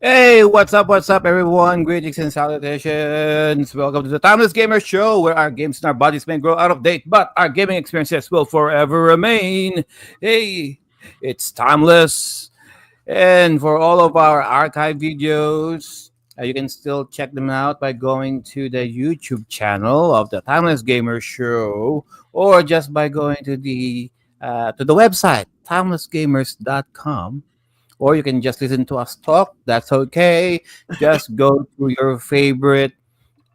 Hey, what's up, everyone? Greetings and salutations. Welcome to the Timeless Gamer Show, where our games and our bodies may grow out of date, but our gaming experiences will forever remain. Hey, it's timeless. And for all of our archive videos, you can still check them out by going to the YouTube channel of the Timeless Gamer Show, or just by going to the website timelessgamers.com, or you can just listen to us talk. That's okay. Just go to your favorite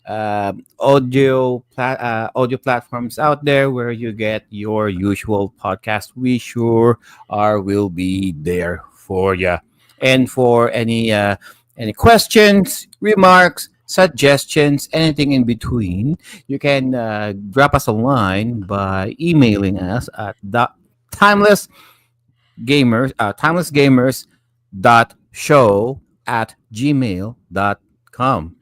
audio platforms out there where you get your usual podcast. We sure are will be there for you. And for any questions, remarks, suggestions, anything in between, you can drop us a line by emailing us at the timeless timelessgamers.show@gmail.com.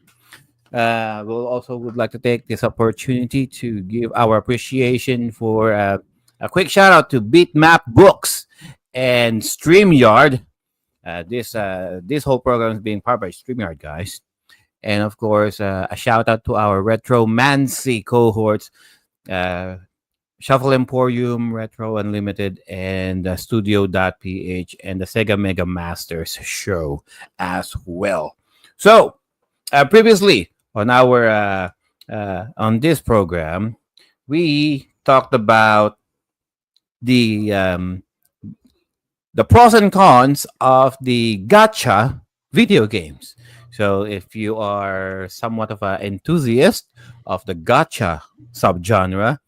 We'll also would like to take this opportunity to give our appreciation for a quick shout out to BitMap Books and Streamyard. This whole program is being powered by Streamyard, guys. And of course, a shout out to our Retromancy cohorts, uh, Shuffle Emporium, Retro Unlimited, and Studio.ph, and the Sega Mega Masters show as well. So, previously on this program, we talked about the um, the pros and cons of the gotcha video games. So, if you are somewhat of an enthusiast of the gotcha subgenre,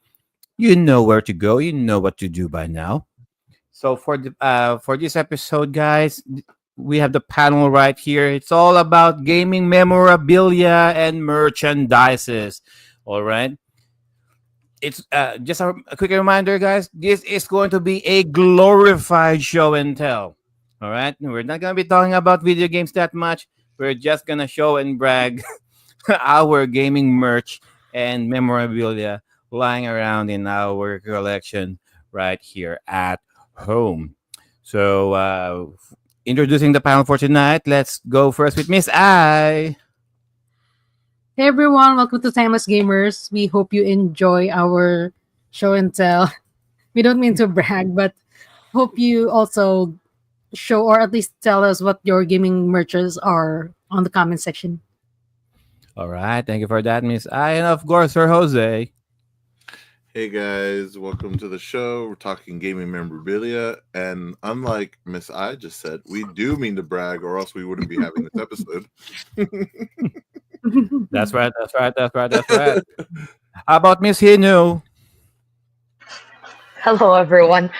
you know where to go. You know what to do by now. So for this episode, guys, we have the panel right here. It's all about gaming memorabilia and merchandises. All right. It's just a quick reminder, guys. This is going to be a glorified show and tell. All right. We're not going to be talking about video games that much. We're just going to show and brag our gaming merch and memorabilia lying around in our collection right here at home. So, introducing the panel for tonight, let's go first with Miss I. Hey everyone, welcome to Timeless Gamers. We hope you enjoy our show and tell. We don't mean to brag, but hope you also show or at least tell us what your gaming merches are on the comment section. All right, thank you for that, Miss I, and of course, Sir Jose. Hey guys, welcome to the show. We're talking gaming memorabilia, and unlike Miss I just said, we do mean to brag, or else we wouldn't be having this episode. That's right. How about Miss Hinu? Hello, everyone.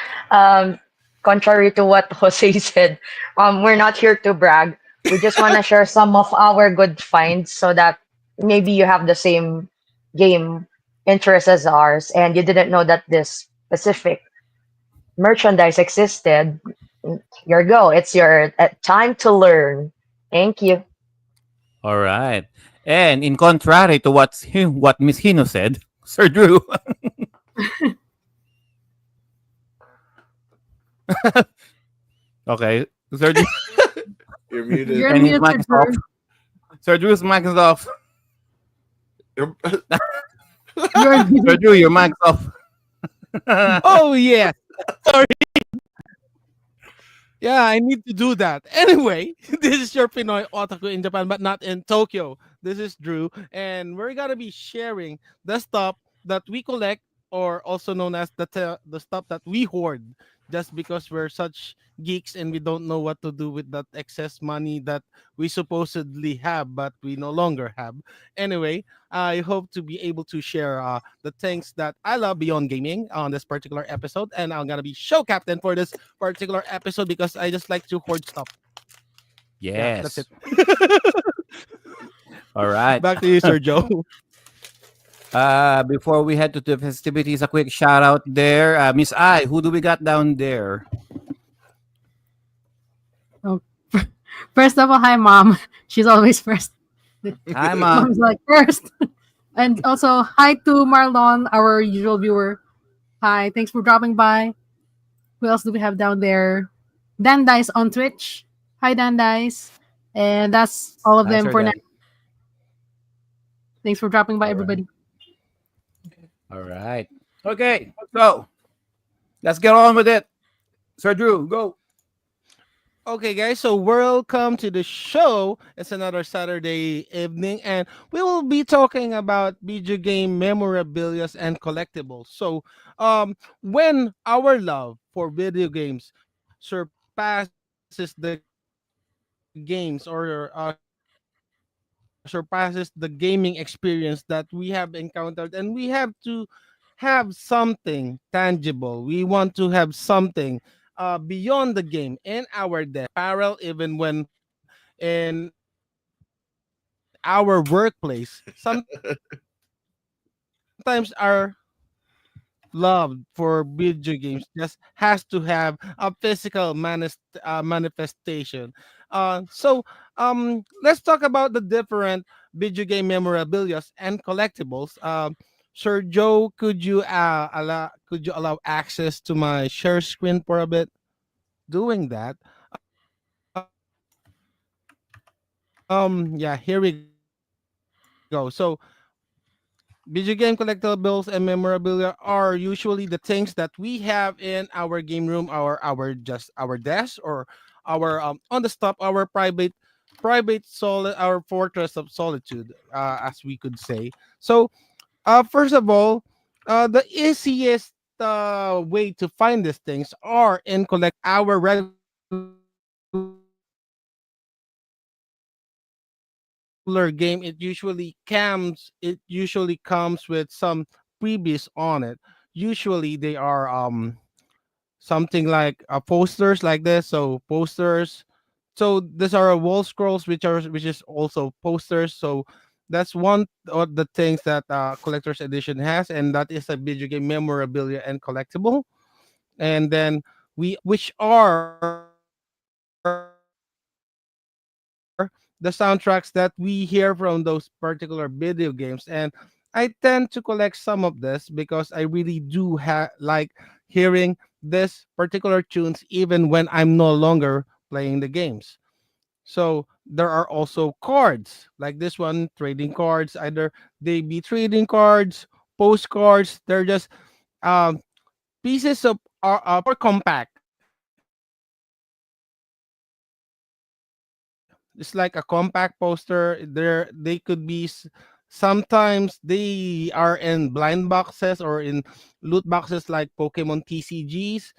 Contrary to what Jose said, we're not here to brag. We just want to share some of our good finds so that maybe you have the same game interest as ours and you didn't know that this specific merchandise existed. Here you go. It's your time to learn. Thank you. All right. And in contrary to what Miss Hino said, Sir Drew. Okay, Sir Drew. You're muted. You're And his muted, mic is off. Sir Drew's mic is off. You're Sir Drew, your mic's off. Oh yeah. Sorry. Yeah, I need to do that. Anyway, this is your Pinoy Otaku in Japan, but not in Tokyo. This is Drew, and we're gonna be sharing the stuff that we collect, or also known as the stuff that we hoard, just because we're such geeks and we don't know what to do with that excess money that we supposedly have, but we no longer have. Anyway, I hope to be able to share the things that I love beyond gaming on this particular episode, and I'm gonna be show captain for this particular episode because I just like to hoard stuff. Yeah, Yes. that's it. All right. Back to you, Sir Joe. Before we head to the festivities, a quick shout out there. Miss I, who do we got down there? First of all, hi mom. She's always first. Hi, Mom. Mom's like first. And also hi to Marlon, our usual viewer. Hi, thanks for dropping by. Who else do we have down there? Dan Dice on Twitch. Hi Dan Dice. And that's all of Nice them for for now. that. Thanks for dropping by, All right. everybody. All right. Okay. So let's get on with it. Sir Drew, go. Okay, guys, so welcome to the show. It's another Saturday evening, and we will be talking about video game memorabilia and collectibles. So, when our love for video games surpasses the games or surpasses the gaming experience that we have encountered, and we have to have something tangible. We want to have something beyond the game in our desk, apparel, even when in our workplace. Sometimes our love for video games just has to have a physical manifestation. Let's talk about the different video game memorabilia and collectibles. Sir Joe, could you allow access to my share screen for a bit? Doing that. Yeah, here we go. So video game collectibles and memorabilia are usually the things that we have in our game room, our desk, or our on the stop, our private solid, our fortress of solitude, as we could say. So, first of all, the easiest way to find these things are in collectibles. Our regular game, it usually comes with some freebies on it. Usually they are something like posters like this. So posters. So these are wall scrolls, which is also posters. So that's one of the things that collector's edition has, and that is a video game memorabilia and collectible. And then we also have the soundtracks that we hear from those particular video games. And I tend to collect some of this because I really do like hearing this particular tunes even when I'm no longer playing the games. So there are also cards like this one, trading cards. Either they be trading cards, postcards. They're just um, pieces of compact. It's like a compact poster. Sometimes they are in blind boxes or in loot boxes like Pokemon TCGs,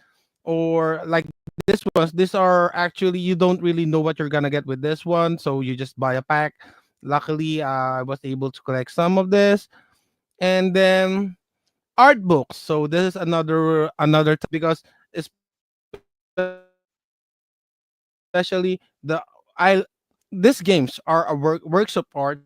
or like this ones. These are actually, you don't really know what you're gonna get with this one, so you just buy a pack. Luckily, I was able to collect some of this. And then art books. So this is another because especially these games are works of art.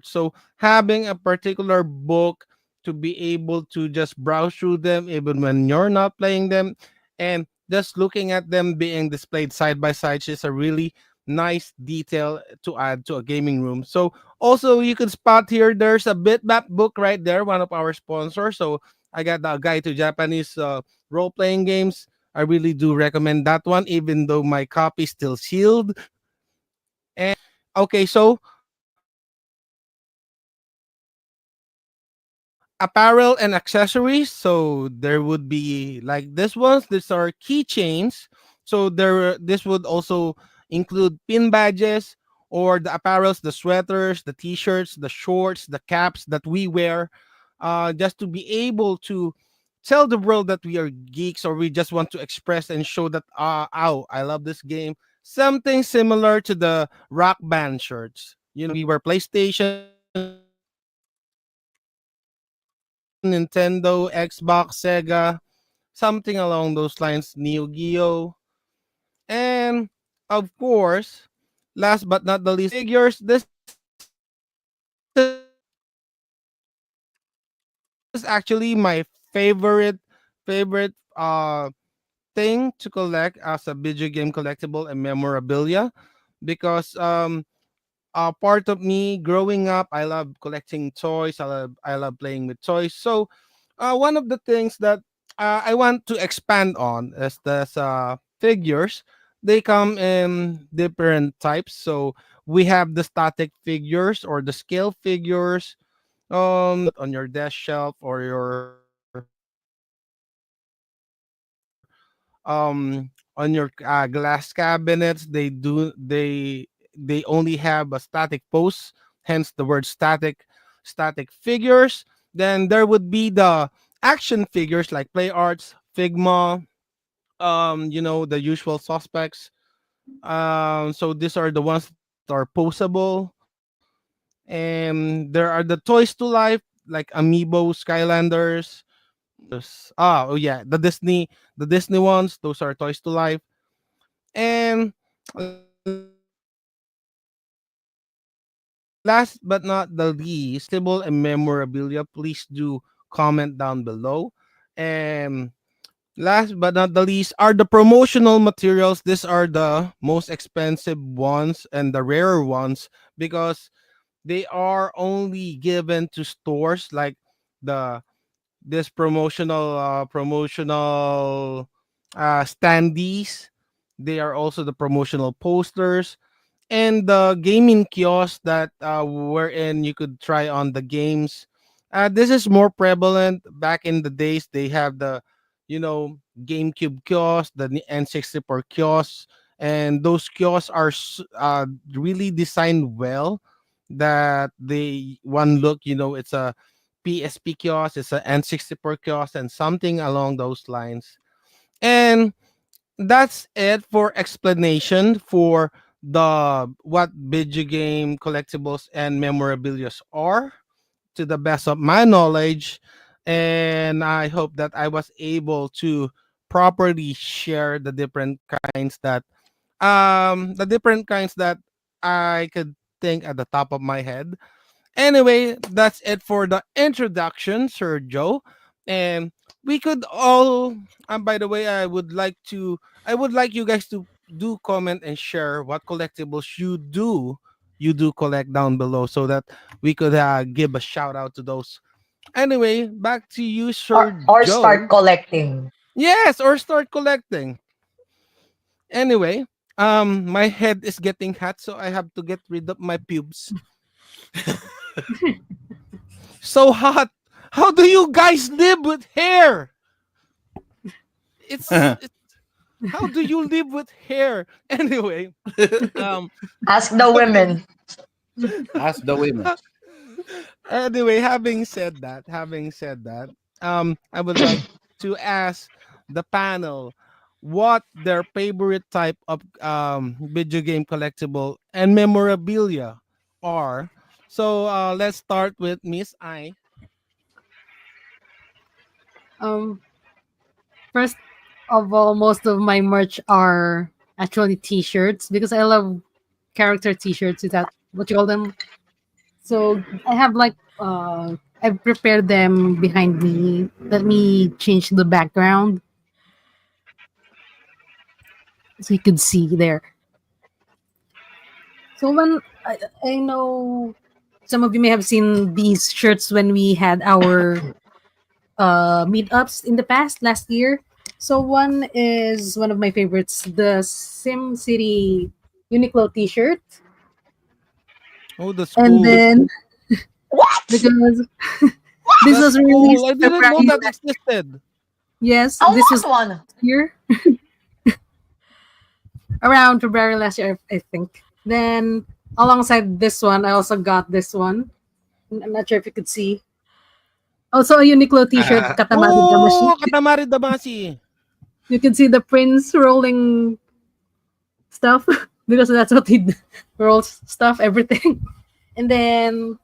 So having a particular book to be able to just browse through them even when you're not playing them, and just looking at them being displayed side by side is a really nice detail to add to a gaming room. So also you could spot here there's a BitMap book right there, one of our sponsors. So I got the guide to Japanese role playing games. I really do recommend that one, even though my copy is still sealed. And okay, so apparel and accessories. So there would be like this ones. These are keychains. So this would also include pin badges or the apparels, the sweaters, the t-shirts, the shorts, the caps that we wear, just to be able to tell the world that we are geeks, or we just want to express and show that ow, I love this game. Something similar to the rock band shirts. We wear PlayStation, Nintendo, Xbox, Sega, something along those lines, Neo Geo. And of course, last but not the least, figures. This is actually my favorite thing to collect as a video game collectible and memorabilia, because part of me growing up, I love collecting toys. I love playing with toys. So one of the things that I want to expand on is this figures they come in different types. So we have the static figures or the scale figures on your desk shelf or your on your glass cabinets. They only have a static pose, hence the word static figures. Then there would be the action figures like play arts, figma, the usual suspects. So these are the ones that are posable. And there are the toys to life like amiibo, skylanders. Oh yeah, the Disney ones. Those are toys to life. And last but not the least, collectible and memorabilia. Please do comment down below. And last but not the least are the promotional materials. These are the most expensive ones and the rarer ones because they are only given to stores like the this promotional standees. They are also the promotional posters and the gaming kiosk that wherein you could try on the games. This is more prevalent back in the days. They have the, GameCube kiosk, the N64 kiosk, and those kiosks are really designed well. That they one look, it's a PSP kiosk, it's an N64 kiosk, and something along those lines. And that's it for explanation for the what video game collectibles and memorabilia are to the best of my knowledge, and I hope that I was able to properly share the different kinds that I could think at the top of my head. Anyway, that's it for the introduction, Sir Joe. And we could all by the way, I would like you guys to do comment and share what collectibles you do collect down below so that we could give a shout out to those. Anyway, back to you, Sir Or start Joe. collecting. Yes, or start collecting. Anyway, my head is getting hot, so I have to get rid of my pubes. So hot. How do you guys live with hair? It's how do you live with hair? Anyway, um Ask the women. Ask the women. anyway, having said that, I would like to ask the panel what their favorite type of video game collectible and memorabilia are. So let's start with Miss I. Um, First of all, most of my merch are actually T-shirts because I love character T-shirts. Is that what you call them? So I have like I've prepared them behind me. Let me change the background so you could see there. So I know some of you may have seen these shirts when we had our meetups in the past last year. So one is one of my favorites, the Sim City Uniqlo T-shirt, Oh, that's and cool. then What? because this That's was cool. released I didn't know February that last existed. yes, I this was want one. year around February last year, I think. Then alongside this one, I also got this one. I'm not sure if you could see. Also a Uniqlo T-shirt, Katamari Damashi. Oh, Katamari Damacy. You can see the prince rolling stuff because that's what he rolls stuff, everything. And then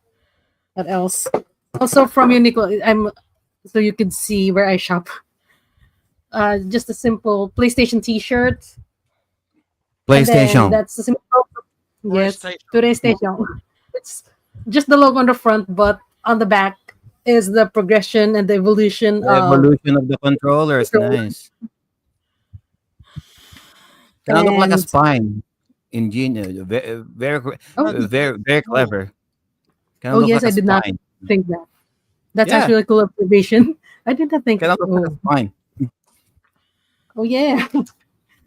what else? Also from Uniqlo, I'm so you can see where I shop. Just a simple PlayStation T-shirt, and then PlayStation. that's a simple yes, PlayStation. today's station. It's just the logo on the front, but on the back is the progression and the evolution The of evolution of the controllers. control. Nice. Kind of look like a And spine. Ingenious. Very, oh, That's very, very cool. clever. Kind of oh look yes, like I a did not spine. think that. That's Yeah. actually a cool observation. I did not think. Kind of look like a Oh, spine. oh yeah,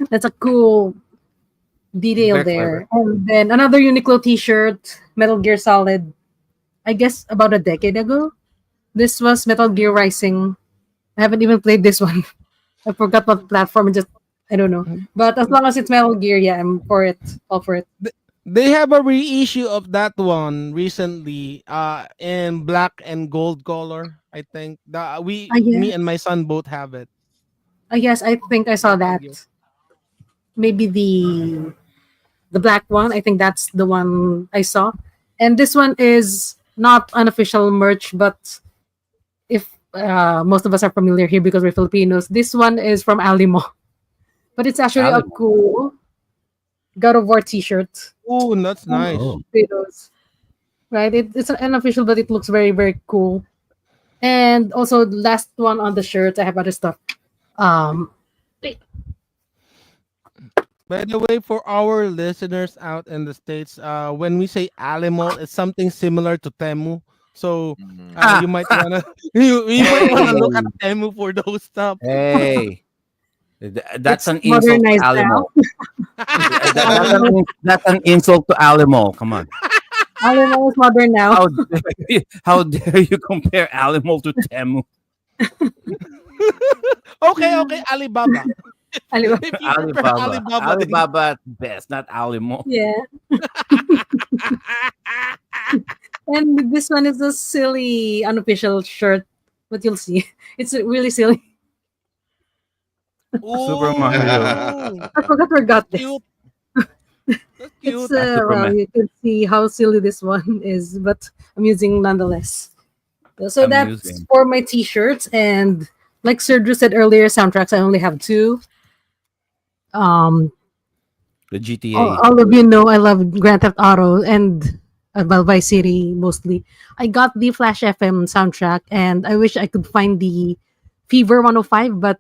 that's a cool. detail Very clever. there. And then another Uniqlo T-shirt, Metal Gear Solid. I guess about a decade ago. This was Metal Gear Rising. I haven't even played this one. I forgot what platform. Just I don't know. But as long as it's Metal Gear, yeah, I'm for it. All for it. They have a reissue of that one recently, in black and gold color. I think Yeah. me and my son both have it. Yes, I think I saw Metal that. Gear. Maybe the black one. I think that's the one I saw. And this one is not unofficial merch, but if most of us are familiar here because we're Filipinos, this one is from Alimo. But it's actually a Alamo. cool God of War T-shirt. Oh, that's Um, nice. Oh, Kratos, right? It's unofficial, but it looks very very cool. And also, last one on the shirt, I have other stuff. Um, By the way, for our listeners out in the States, when we say Alimo, it's something similar to Temu. So Mhm. you ah, might wanna you might wanna look at hey, Temu for those stuff. hey. That's it's an insult to modernized now. Alamo. Alamo, That's an insult to Alamo. Come on. Alamo is modern now. How dare you compare Alamo to Temu? Okay, okay, Alibaba. Alamo. If you prefer Alibaba. Alibaba, then Alibaba at best, not Alamo. Yeah. And this one is a silly, unofficial shirt, but you'll see. It's really silly. Super Mario. oh, I forgot where I got this. cute. That's It's cute. well, Superman. you can see how silly this one is, but amusing nonetheless. So that's Amusing. for my t-shirts, and like Sir Drew said earlier, soundtracks I only have two. Um, The all, GTA. all of you know I love Grand Theft Auto and well, Vice City mostly. I got the Flash FM soundtrack, and I wish I could find the Fever 105, but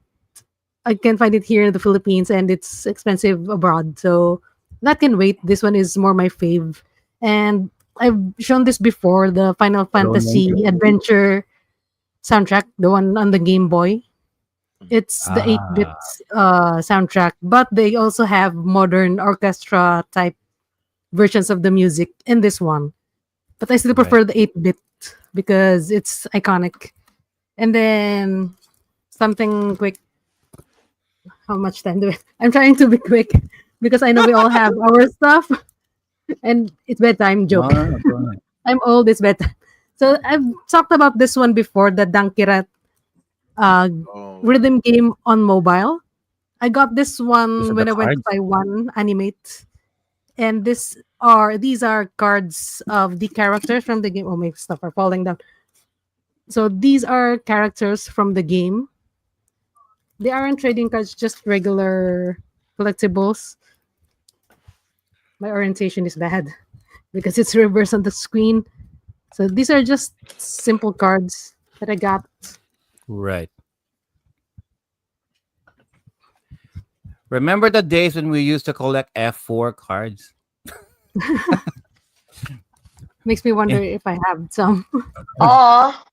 I can't find it here in the Philippines, and it's expensive abroad. So that can wait. This one is more my fave, and I've shown this before. The Final Lone Fantasy Ranger. Adventure soundtrack, the one on the Game Boy. It's the 8-bit Ah, soundtrack, but they also have modern orchestra type versions of the music in this one. But I still right. prefer the 8-bit because it's iconic. And then something quick. How much time do we? I'm trying to be quick because I know we all have our stuff and it's bedtime joke. No, go ahead. I'm old, it's bedtime. So I've talked about this one before, the Dankirat uh, Oh, rhythm game on mobile. I got this Those one are when the I went to cards. Taiwan Animate, and these are cards of the characters from the game. Oh, my stuff are falling down. So these are characters from the game. They aren't trading cards, just regular collectibles. My orientation is bad because it's reversed on the screen. So these are just simple cards that I got. Right. Remember the days when we used to collect F4 cards? Makes me wonder Eh, if I have some. Oh,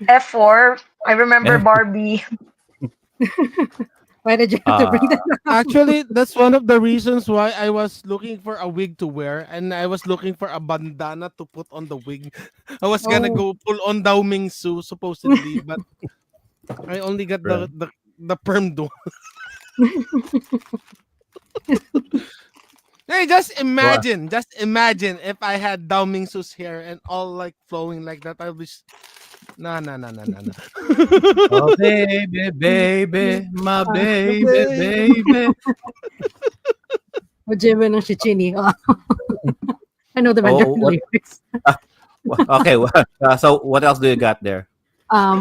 F4. I remember eh, Barbie. Why did you have to uh, bring that up? Actually, that's one of the reasons why I was looking for a wig to wear, and I was looking for a bandana to put on the wig. I was gonna Oh, go pull on Dao Ming Su supposedly, but I only got right. the perm do. Hey, just imagine if I had Dao Ming Su's hair and all like flowing like that. I was nah nah nah nah nah Oh, nah. baby, baby, my The baby, baby. baby. Ojebe no Shichini. Oh, I know the Mandarin Oh, what? lyrics. Okay. So, what else do you got there? I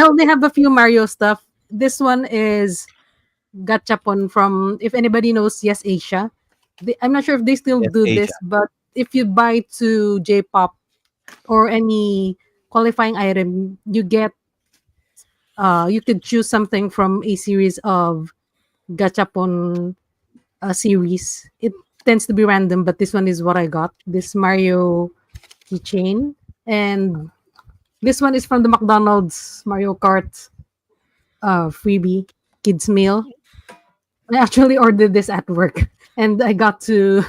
only have a few Mario stuff. This one is Gachapon from, if anybody knows, Yes Asia. I'm not sure if they still Yes, do Asia. this, but if you buy to J-pop or any qualifying item, you could choose something from a series of Gachapon series. It tends to be random, but this one is what I got. This Mario keychain, and this one is from the McDonald's Mario Kart freebie kids meal. I actually ordered this at work, and I got to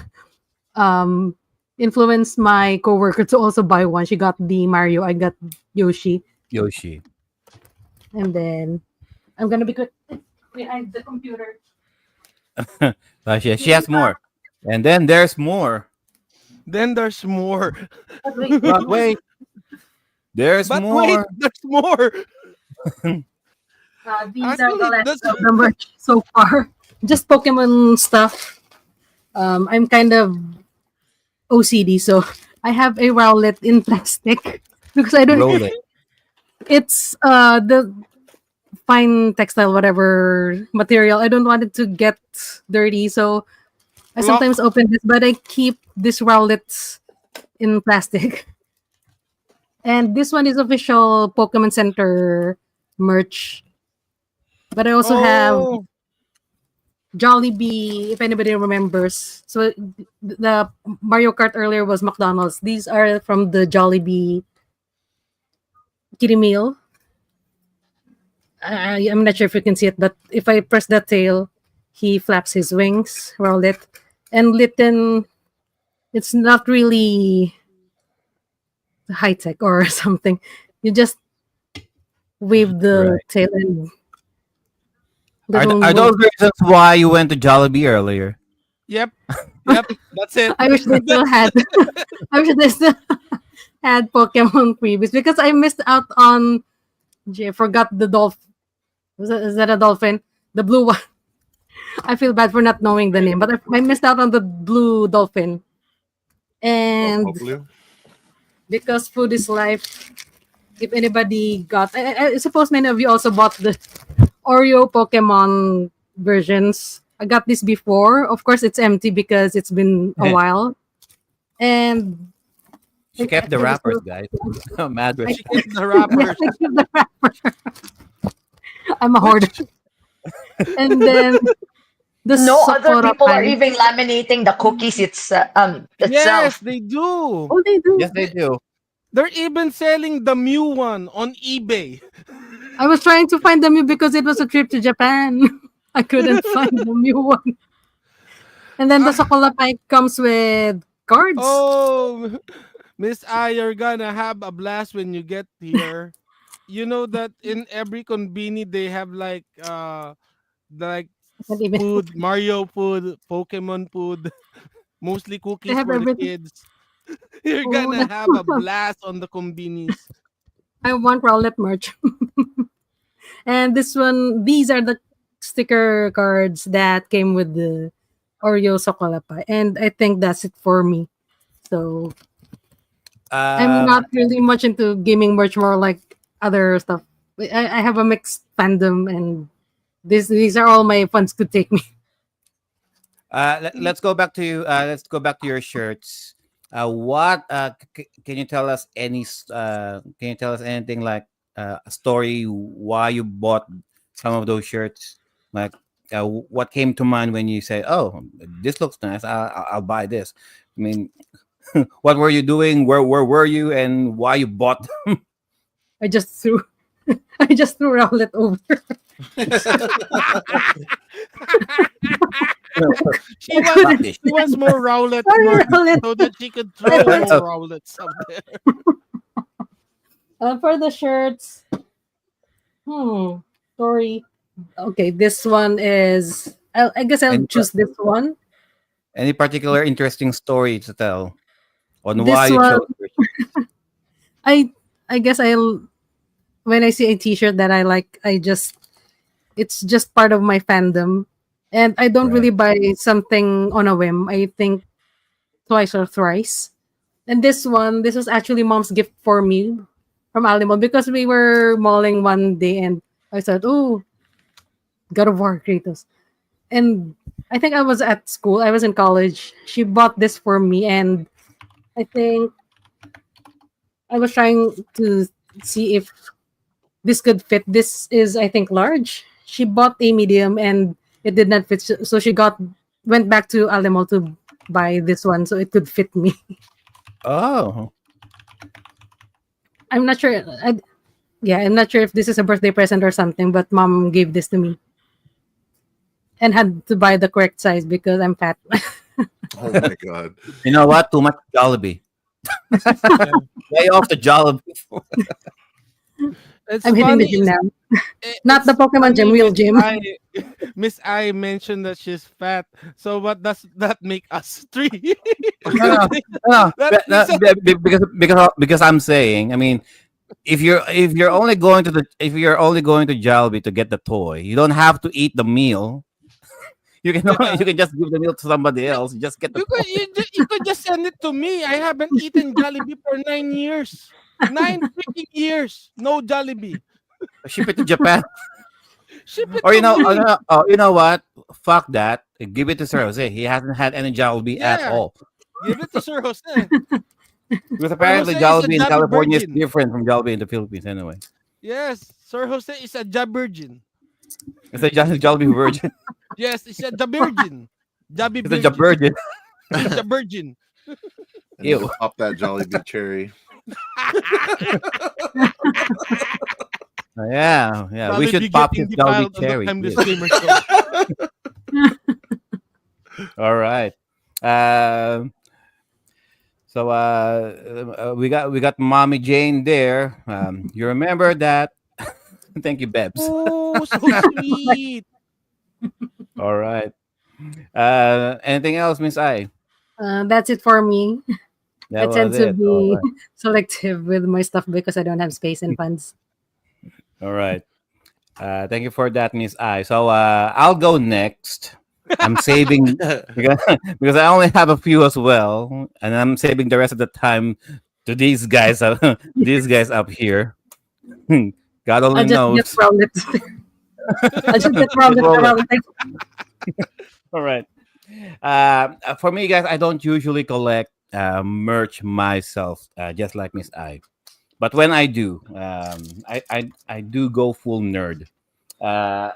um influence my coworker to also buy one. She got the Mario, I got Yoshi, Yoshi. and then I'm gonna be quick behind the computer. She has more. And then there's more. Then there's more. But wait, But wait, there's But wait, more. there's more. these are the Actually, last that's of the merch so far. Just Pokemon stuff. I'm kind of OCD, so I have a Rowlet in plastic because I don't. Roll it. It's the fine textile, whatever material. I don't want it to get dirty, so I lock. sometimes open this, but I keep this Rowlet in plastic. And this one is official Pokemon Center merch. But I also have Oh, Jollibee, if anybody remembers. So the Mario Kart earlier was McDonald's. These are from the Jollibee kitty meal. I'm not sure if you can see it, but if I press that tail, he flaps his wings, Rowlet. And Litten, it's not really high tech or something. You just wave the Right. tail and Are, little are those moves. reasons why you went to Jollibee earlier? yep, yep. That's it. I wish they still had. I wish they still had Pokemon freebies because I missed out on. Gee, I forgot the dolphin. Is that a dolphin? The blue one. I feel bad for not knowing the name, but I missed out on the blue dolphin. Oh, And hopefully. because food is life, if anybody got, I suppose many of you also bought the Oreo Pokemon versions. I got this before. Of course, it's empty because it's been a while. And She kept the I just wrappers, guys. I'm mad with She kept the yeah, wrappers. I keep the wrapper. I'm a hoarder. And then the No other Sakura people are pie. even laminating the cookies Yes, itself. they do. Oh, they do. Yes, they do. They're even selling the Mew one on eBay. I was trying to find the Mew because it was a trip to Japan. I couldn't find the Mew one. And then the Ah, Sakura pie comes with cards. oh, Miss I, you're gonna have a blast when you get here. You know that in every conveni they have like I can't even. food, Mario food, Pokemon food, mostly They cookies have for the everything. kids. You're Oh, gonna have a blast on the convenis. I want Rowlet merch. And this one, these are the sticker cards that came with the Oreo Sakura pie. And I think that's it for me. So I'm Um, not really much into gaming merch, more like other stuff. I have a mixed fandom, and these are all my funds could take me. let's go back to you. Let's go back to your shirts. What can you tell us can you tell us anything like a story why you bought some of those shirts? Like what came to mind when you say, "Oh, this looks nice. I'll buy this." I mean, what were you doing? Where were you, and why you bought? I just threw, I just threw Rowlet over. she I wants Fuck couldn't. this she wants more Rowlet Sorry, merch Rowlet. so that she could I throw couldn't. more Rowlets up there. For the shirts, story. Okay, this one is. I guess I'll any choose this one. any particular interesting story to tell on why This you one, chose your shirt? I I guess I'll when I see a T-shirt that I like, it's just part of my fandom, and I don't Right. really buy something on a whim. I think twice or thrice. And this was actually mom's gift for me from Alamo because we were malling one day and I said, "Oh, God of War Kratos." And I think I was at school. I was in college. She bought this for me, and I think I was trying to see if this could fit. This is, I think, large. She bought a medium, and it did not fit. So she went back to Alamo to buy this one so it could fit me. Oh, I'm not sure. I'm not sure if this is a birthday present or something, but mom gave this to me. and had to buy the correct size because I'm fat. Oh my god. You know what? Too much Jollibee. Yeah. Lay off the Jollibee. It's I'm hitting the funny. gym now. Not the It's Pokemon gym, funny. real gym. Miss I mentioned that she's fat. So what does that make us three? No, no, That makes us, because I'm saying, I mean, if you're only going to Jollibee to get the toy, you don't have to eat the meal. You can yeah. you can just give the meal to somebody else. You just get the toy. You could just send it to me. I haven't eaten Jollibee for 9 years. 9 freaking years. No Jollibee. Ship it to Japan. Ship it Or to me. you know what? Fuck that. Give it to Sir Jose. He hasn't had any Jollibee at Yeah. all. Give it to Sir Jose. Because Sir apparently Jose is a Jollibee in Jolly California is Virgin. different from Jollibee in the Philippines anyway. Yes. Sir Jose is a Virgin. It's a Jollibee virgin. Yes, it's a Virgin. Jabby It's a Virgin. virgin. Virgin. And Ew. then pop that Jollibee cherry. Yeah. We should Jollibee pop his getting Jollibee defiled on the cherry. Timeless Ew. Gamer Show. All right. So we got Mommy Jane there. You remember that? Thank you, Bebs. Oh, so sweet. All right. Anything else, Miss I? That's it for me. I That tend was to it. All be right. selective with my stuff because I don't have space and funds. All right. Thank you for that, Miss I. So I'll go next. I'm saving because, because I only have a few as well, and I'm saving the rest of the time to these guys. These guys up here. God only I'll just get knows. from it. I'll just get from Just it roll it. around it. All right. For me, guys, I don't usually collect merch myself, just like Miss I. But when I do, I do go full nerd. Uh,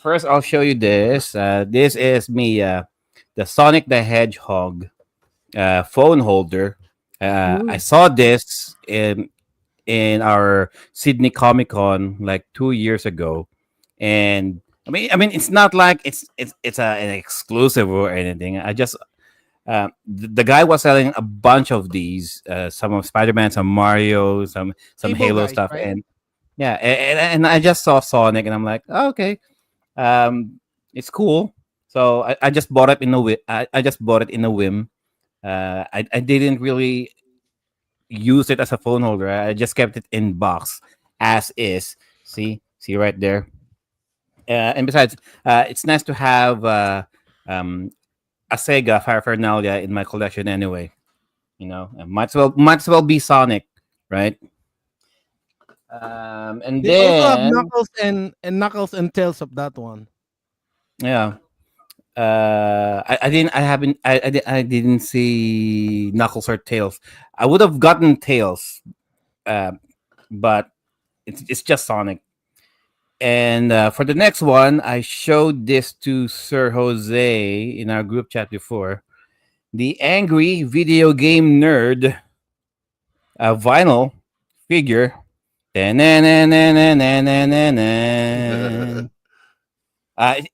First, I'll show you this. This is me, the Sonic the Hedgehog phone holder. I Ooh. saw this in our Sydney Comic Con like 2 years ago, and I mean, it's not like an exclusive or anything. I just the guy was selling a bunch of these, some of Spider-Man, some Mario, some Able Halo guys, stuff, right? and yeah, and I just saw Sonic, and I'm like, oh, okay, it's cool. So I just bought it in a whim. I just bought it in a whim. I didn't really use it as a phone holder. I just kept it in box as is. See right there. And besides, it's nice to have um, a Sega paraphernalia in my collection anyway. Might as well be Sonic, right? And They also have then Knuckles and Tails of that one. yeah, I didn't see Knuckles or Tails. I would have gotten Tails, uh, but it's just Sonic. And for the next one, I showed this to Sir Jose in our group chat before. The Angry Video Game Nerd vinyl figure.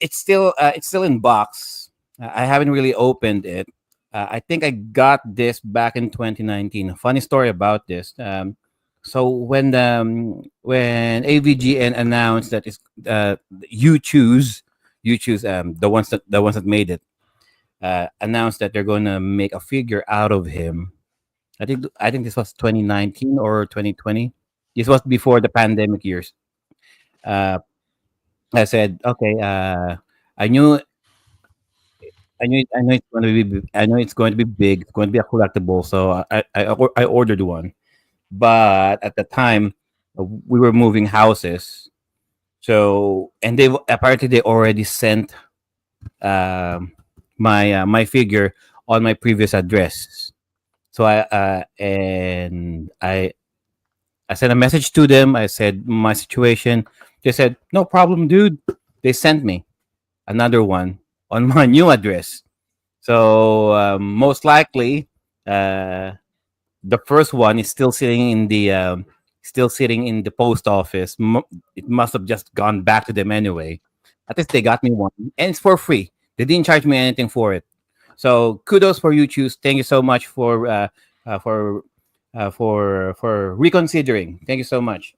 It's still in box. I haven't really opened it. I think I got this back in 2019. A funny story about this. So when AVGN announced that it's you choose the ones that made it, announced that they're going to make a figure out of him. I think this was 2019 or 2020. This was before the pandemic years. Uh, I said, okay. I knew I know it's going to be big. It's going to be a collectible. So I ordered one. But at the time, we were moving houses. So and they apparently they already sent my figure on my previous address. So I sent a message to them. I said my situation. They said no problem, dude. They sent me another one on my new address. So most likely, the first one is still sitting in the post office. It must have just gone back to them anyway. At least they got me one, and it's for free. They didn't charge me anything for it. So kudos for you, choose. Thank you so much uh, for for reconsidering. Thank you so much.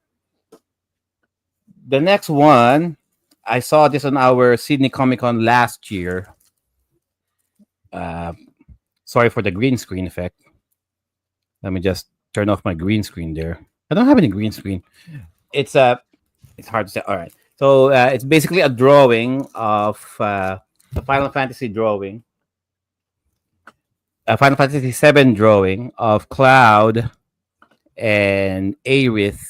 The next one, I saw this on our Sydney Comic Con last year. Uh, Sorry for the green screen effect. Let me just turn off my green screen there. I don't have any green screen. It's it's hard to say. All right. So it's basically a drawing of a Final Fantasy drawing, a Final Fantasy VII drawing of Cloud and Aerith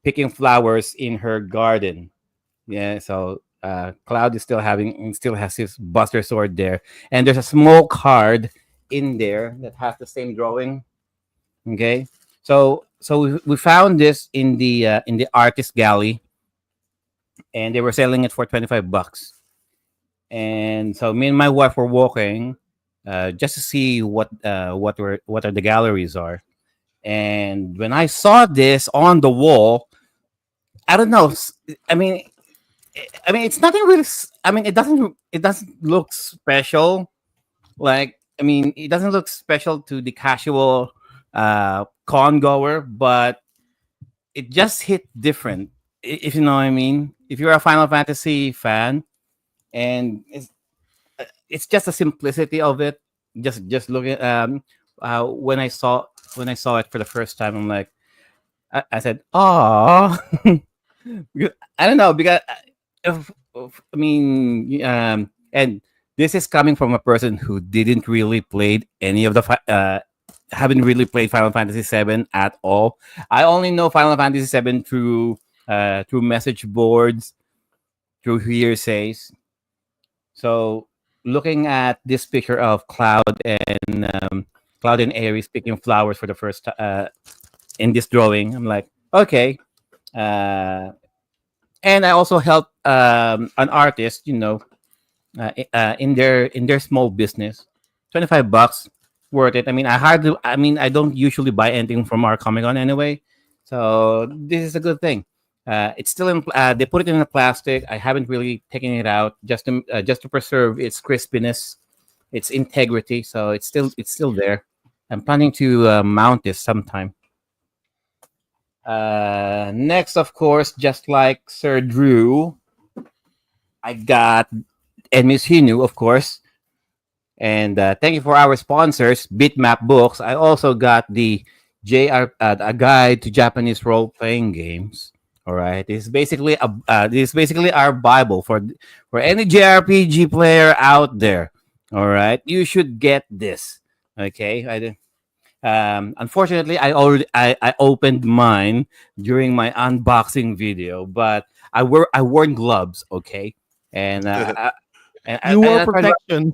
picking flowers in her garden. Yeah, so Cloud is still has his Buster Sword there, and there's a small card in there that has the same drawing. Okay, so we found this in the artist galley, and they were selling it for $25. And so me and my wife were walking just to see what are the galleries are. And when I saw this on the wall, I don't know. I mean, it's nothing really. I mean, it doesn't look special. Like, I mean, it doesn't look special to the casual con goer, but it just hit different. If you know what I mean. If you're a Final Fantasy fan, and it's just the simplicity of it. Just looking. When I saw it for the first time, I'm like, I said, "Oh." I don't know because I mean, and this is coming from a person who didn't really played any of the haven't really played Final Fantasy VII at all. I only know Final Fantasy VII through message boards, through hearsays. So looking at this picture of Cloud and Ares picking flowers for the first in this drawing, I'm like, okay. Uh, and I also helped an artist, in their small business. $25, worth it. I mean, I don't usually buy anything from our Comic Con anyway, so this is a good thing. It's still in. They put it in a plastic. I haven't really taken it out just to preserve its crispiness, its integrity. So it's still there. I'm planning to mount this sometime. Next, of course, just like Sir Drew, I got and Miss Hinu, of course. And thank you for our sponsors, BitMap Books. I also got the a guide to Japanese role playing games. All right, this is basically our Bible for any JRPG player out there. All right, you should get this. Okay, unfortunately, I opened mine during my unboxing video, but I worn gloves. Okay, and You wore I tried protection.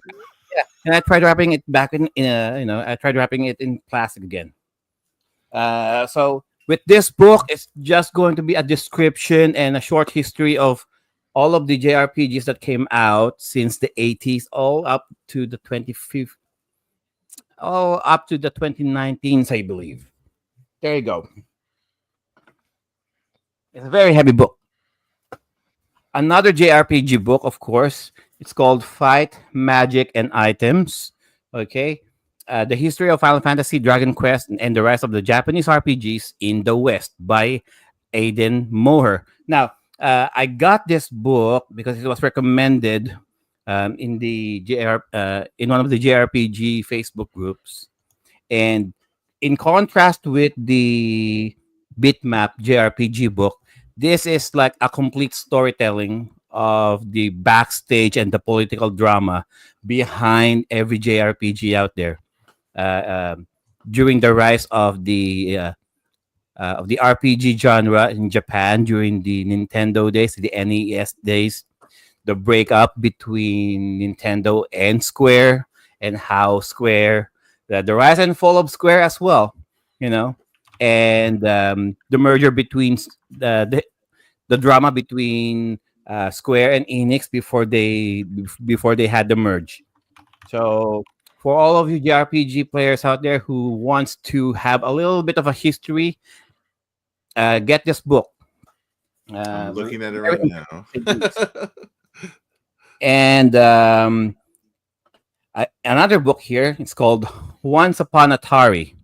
and I tried wrapping it back in a, I tried wrapping it in plastic again. So with this book, it's just going to be a description and a short history of all of the JRPGs that came out since the 80s, all up to the 25th, all up to the 2019s, I believe. There you go. It's a very heavy book. Another JRPG book, of course. It's called Fight, Magic, and Items. Okay. The History of Final Fantasy, Dragon Quest, and the Rise of the Japanese RPGs in the West by Aiden Moher. Now, I got this book because it was recommended in one of the JRPG Facebook groups. And in contrast with the Bitmap JRPG book, this is like a complete storytelling of the backstage and the political drama behind every JRPG out there during the rise of the RPG genre in Japan during the Nintendo days, the NES days, the breakup between Nintendo and Square, and how Square, the rise and fall of Square as well, you know, and the merger between the drama between Square and Enix before they had the merge. So for all of you JRPG players out there who wants to have a little bit of a history, get this book. I'm looking at it Very right now. interesting books. And another book here. It's called Once Upon Atari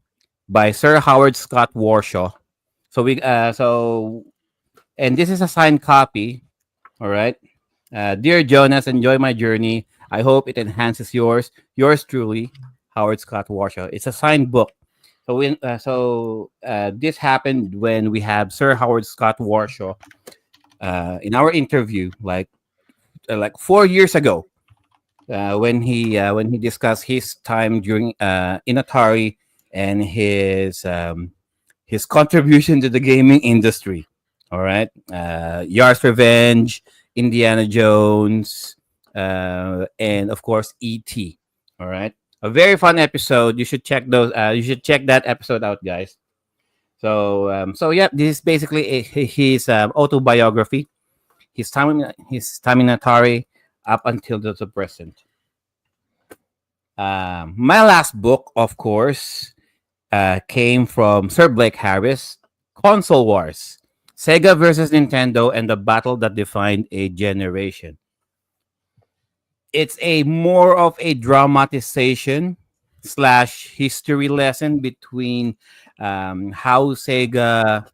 by Sir Howard Scott Warshaw. So and this is a signed copy. All right. Dear Jonas, enjoy my journey. I hope it enhances yours. Yours truly, Howard Scott Warshaw. It's a signed book. This happened when we have Sir Howard Scott Warshaw in our interview, like 4 years ago, when he discussed his time during in Atari and his contribution to the gaming industry. All right, Yars Revenge, Indiana Jones, and of course E.T. All right, a very fun episode. You should check those. You should check that episode out, guys. So yeah, this is basically his autobiography, his time in Atari up until the present. My last book, of course, came from Sir Blake Harris, Console Wars, Sega versus Nintendo, and the battle that defined a generation. It's a more of a dramatization slash history lesson between how Sega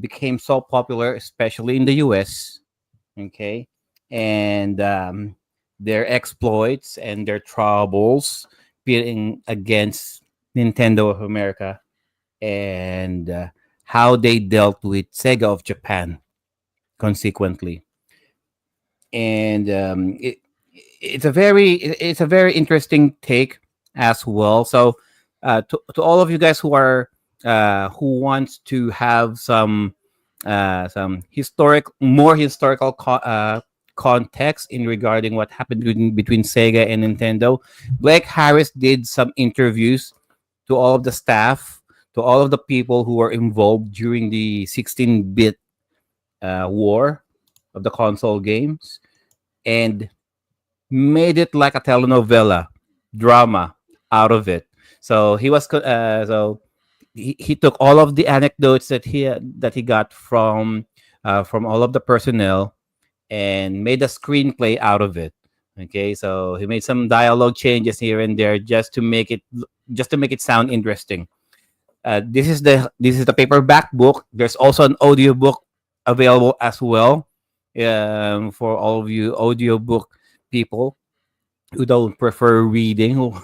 became so popular, especially in the US. Okay, and their exploits and their troubles being against Nintendo of America, and how they dealt with Sega of Japan consequently. And it's a very interesting take as well. So to all of you guys who wants to have some more historical context in regarding what happened between Sega and Nintendo, Blake Harris did some interviews to all of the staff, to all of the people who were involved during the 16-bit war of the console games, and made it like a telenovela drama out of it. So he took all of the anecdotes that he got from all of the personnel and made a screenplay out of it. Okay, so he made some dialogue changes here and there just to make it sound interesting. This is the paperback book. There's also an audiobook available as well, for all of you audiobook people who don't prefer reading.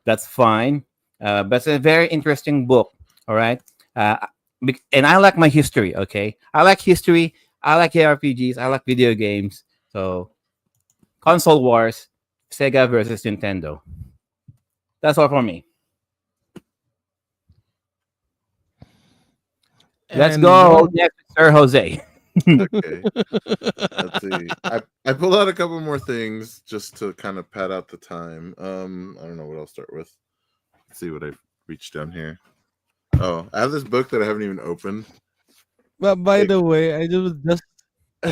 That's fine. But it's a very interesting book. All right. And I like my history. Okay, I like history. I like RPGs. I like video games. So, Console Wars, Sega versus Nintendo. That's all for me. Let's And go next, with Sir Jose. Okay. Let's see. I pulled out a couple more things just to kind of pad out the time. I don't know what I'll start with. Let's see what I've reached down here. Oh, I have this book that I haven't even opened. But by Like- the way, I would just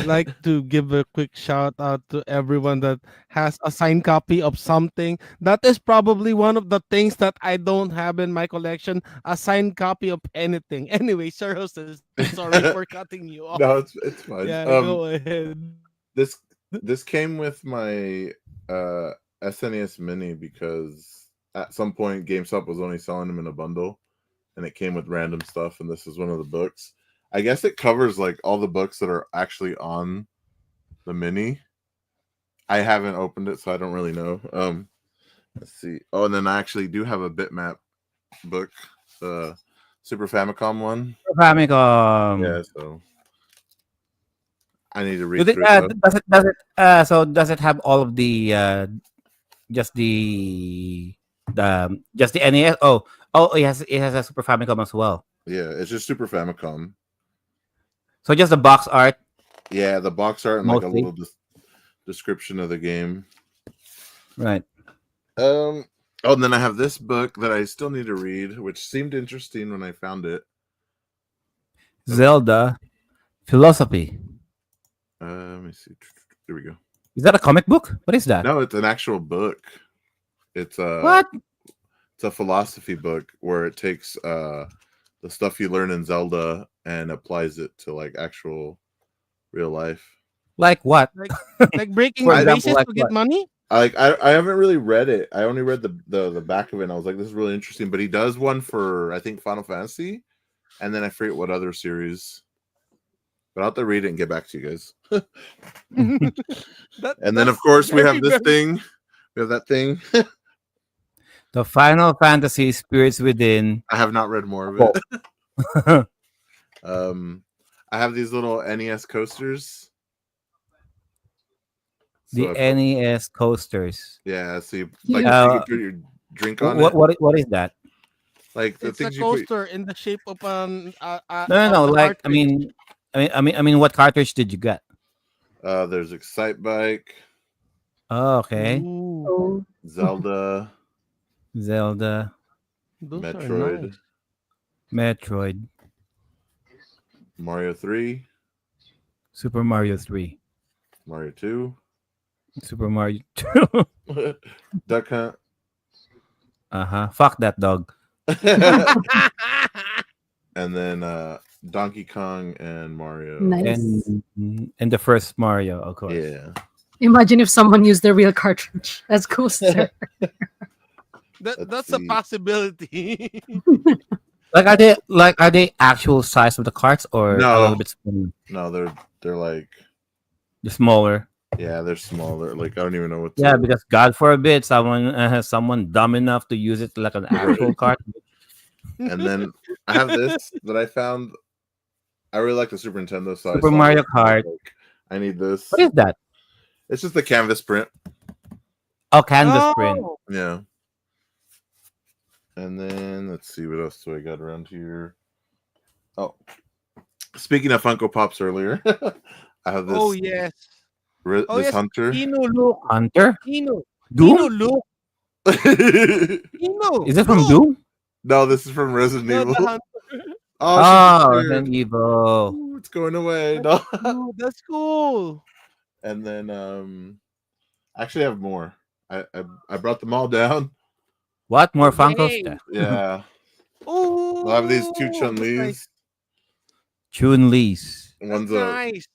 like to give a quick shout out to everyone that has a signed copy of something. That is probably one of the things that I don't have in my collection, a signed copy of anything. Anyway, Sir Hostess, sorry for cutting you off. No, it's fine. Yeah, go ahead. This came with my SNES Mini because at some point GameStop was only selling them in a bundle, and it came with random stuff, and this is one of the books. I guess it covers like all the books that are actually on the Mini. I haven't opened it, so I don't really know. Let's see. Oh, and then I actually do have a BitMap book, the Super Famicom one. Famicom. Yeah, so I need to Do read they- through it. does it have all of the just the NES? Oh, it has a Super Famicom as well. Yeah, it's just Super Famicom. So just the box art. Yeah, the box art and like a Mostly. little description of the game. Right. Oh, and then I have this book that I still need to read, which seemed interesting when I found it. Zelda Philosophy. Let me see. Here we go. Is that a comic book? What is that? No, it's an actual book. It's What? It's a philosophy book where it takes the stuff you learn in Zelda and applies it to like actual real life. Like what? Like breaking For the example, bases like to get what? money. I haven't really read it. I only read the back of it. And I was like, this is really interesting. But he does one for I think Final Fantasy, and then I forget what other series. But I'll have to read it and get back to you guys. And then of That's course we have very, this very- thing. We have that thing. The Final Fantasy Spirits Within. I have not read more of it. I have these little NES coasters. The So I put- NES coasters. yeah, so you Cute. you put your drink on it. What is that? Like the It's a things you put. coaster in the shape of an. No. of the Like cartridge. I mean, what cartridge did you get? There's Excite Bike, Oh, okay. Ooh, Oh, Zelda, Zelda, those are Metroid, nice. Metroid, Mario 3, Super Mario 3, Mario 2, Super Mario 2. Duck Hunt, Fuck that dog. and then Donkey Kong and Mario. nice. And the first Mario, of course. Yeah. Imagine if someone used the real cartridge as coaster. That's a see. possibility. Like are they actual size of the carts or a No. little bit smaller? No, they're like The smaller. yeah, they're smaller. Like I don't even know what. To, Yeah, because God forbid someone has someone dumb enough to use it like an actual cart. And then I have this that I found. I really like the Super Nintendo, so Super I saw Mario this, and I was Kart. like, I need this. What is that? It's just a canvas print. Oh, canvas print. Oh, Yeah. And then let's see what else do I got around here. Oh, speaking of Funko Pops earlier, I have this. oh yes. Oh This yes. hunter. Kino, look. Hunter? Kino. Doom? Kino, look. no, Kino. Is it from look. Doom? this is from Resident No, Evil. the hunter. Oh, Oh, she's Resident here. Evil. Ooh, it's going away. No. Oh, that's cool. And then I actually have more. I brought them all down. What? More Funkos? Yay. Yeah. Oh, I have these two Chun-Lis. Chun-Li's. One's a Nice.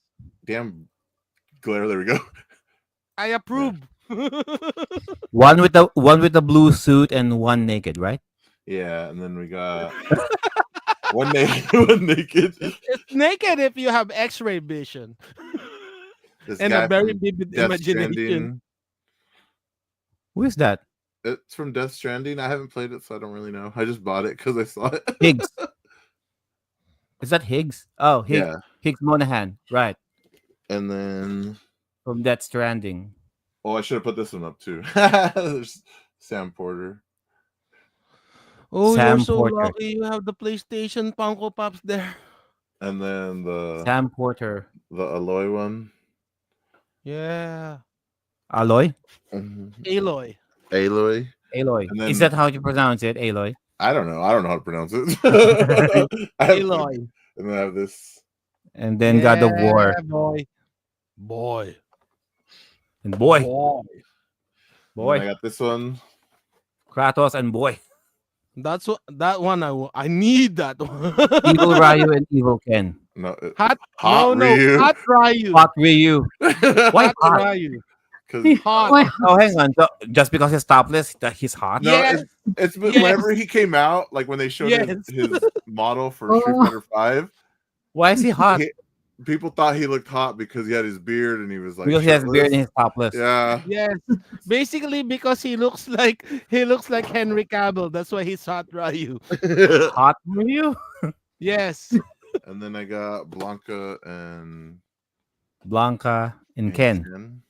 damn glare. There we go. I approve. One with the blue suit and one naked, right? Yeah, and then we got one naked. One naked. It's naked if you have X-ray vision This and guy a very from vivid Death imagination. Stranding. Who is that? It's from Death Stranding. I haven't played it, so I don't really know. I just bought it because I saw it. Higgs. Is that Higgs? Oh, Higgs. Yeah, Higgs Monahan, right? and then From Death Stranding. I should have put this one up too. There's Sam Porter. Oh, Sam you're so Porter. lucky. You have the PlayStation Funko Pops there. And then Sam Porter. the Aloy one. Yeah. Aloy? Aloy. Aloy. Aloy. And then- Is that how you pronounce it? Aloy? I don't know. I don't know how to pronounce it. I have- Aloy. And then I have this. And then God of War. Yeah, boy. Boy. And boy. And then I Boy. got this one. Kratos and boy. That's what that one I need that one. Evil Ryu and Evil Ken. No, Hot, Hot no, Ryu. Hot Ryu. Hot Ryu. Why Hot hot? Ryu. Because Hot. Why- Oh, hang on. So, just because he's topless, that he's hot? no, Yes. it's been Yes. whenever he came out, like when they showed Yes. his model for Street Oh. Fighter 5, Why is he hot? people thought he looked hot because he had his beard and he was like Because he has beard and shirtless. he's topless. Yeah. Yes. Basically because he looks like Henry Cavill. That's why he's Hot Ryu. Hot Ryu? Yes. And then I got Blanca and Blanca and Ken.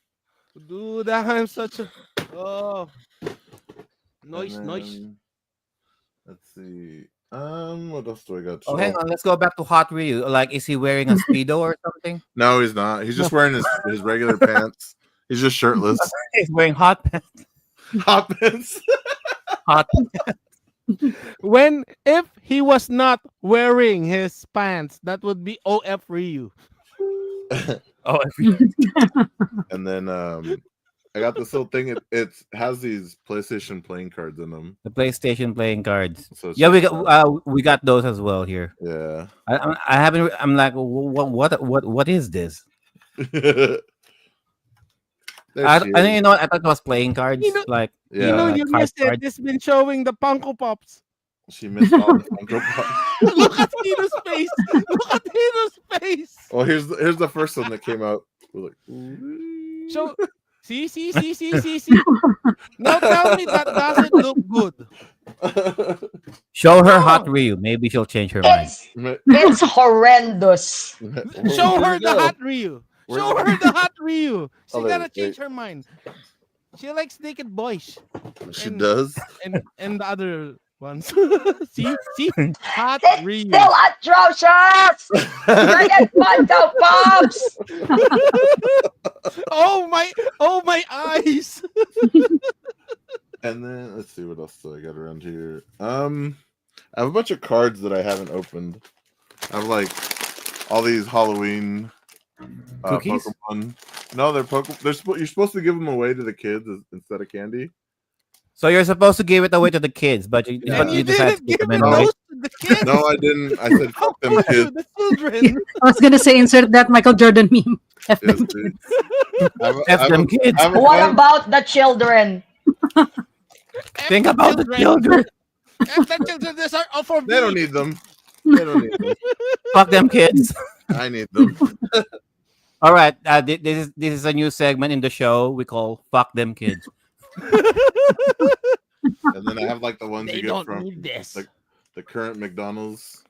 Dude, I'm such a noise. Then, let's see. What else do I got? Oh, hang on. Let's go back to Hot Ryu. Like, is he wearing a Speedo or something? No, he's not. He's just wearing his regular pants. He's just shirtless. He's wearing hot pants. Hot pants. Hot. If he was not wearing his pants, that would be OF Ryu. Oh, And then I got this little thing. It has these PlayStation playing cards in them. The PlayStation playing cards. So it's Yeah, just, we got those as well here. yeah. I haven't. I'm like, what is this? I you know what? I thought it was playing cards. You know- Like You know, Yeah, you card missed it. cards. It's been showing the Funko Pops. she missed all the Funko Pops. Look at Hino's face. Look at Hino's face. Well, here's the first one that came out. We're like, ooh. So, see. Now tell me that doesn't look good. Show her Hot Ryu. Maybe she'll change her mind. It's horrendous. Show her Where'd it the go? hot Ryu. Where'd Show it her the hot Ryu. She Oh, there, gotta there. change her mind. She likes naked boys. She And- does. And the other ones. see? Hot It's Ryu. still atrocious. Forget Funko Pops. Oh my eyes. And then let's see what else do I got around here. I have a bunch of cards that I haven't opened. I have like all these Halloween Cookies? Pokemon. No, they're Pokemon. You're supposed to give them away to the kids instead of candy. So you're supposed to give it away to the kids, but you And you decided to didn't give give them it away. those to the kids. No, I didn't. I said How fuck them could you, kids. the children? I was gonna say insert that Michael Jordan meme. F Yes, them dude. kids. I have a- F I have them a- kids. I have a What card- about the children? Think about the children. F the children. These are all for They don't me. need them. They don't need them. Fuck them kids. I need them. All right. This is a new segment in the show we call "Fuck Them Kids." And then I have like the ones They you get don't from need this. the current McDonald's.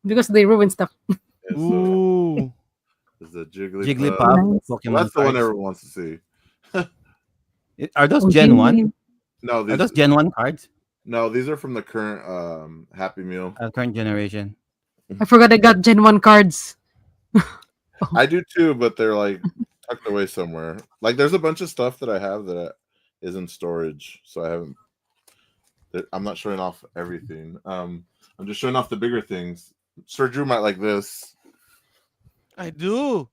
Because they ruin stuff. Is, Ooh. is the Jigglypuff. Jigglypuff. Nice. Pokemon Well, that's the one cards. everyone wants to see. Are those Oh, Gen 1? genuine. No, Are these those Gen 1 cards? no, these are from the current Happy Meal. Current generation. I forgot I got Gen 1 cards. I do too, but they're like tucked away somewhere. Like there's a bunch of stuff that I have that is in storage, so I haven't. I'm not showing off everything. I'm just showing off the bigger things. Sir Drew might like this. I do.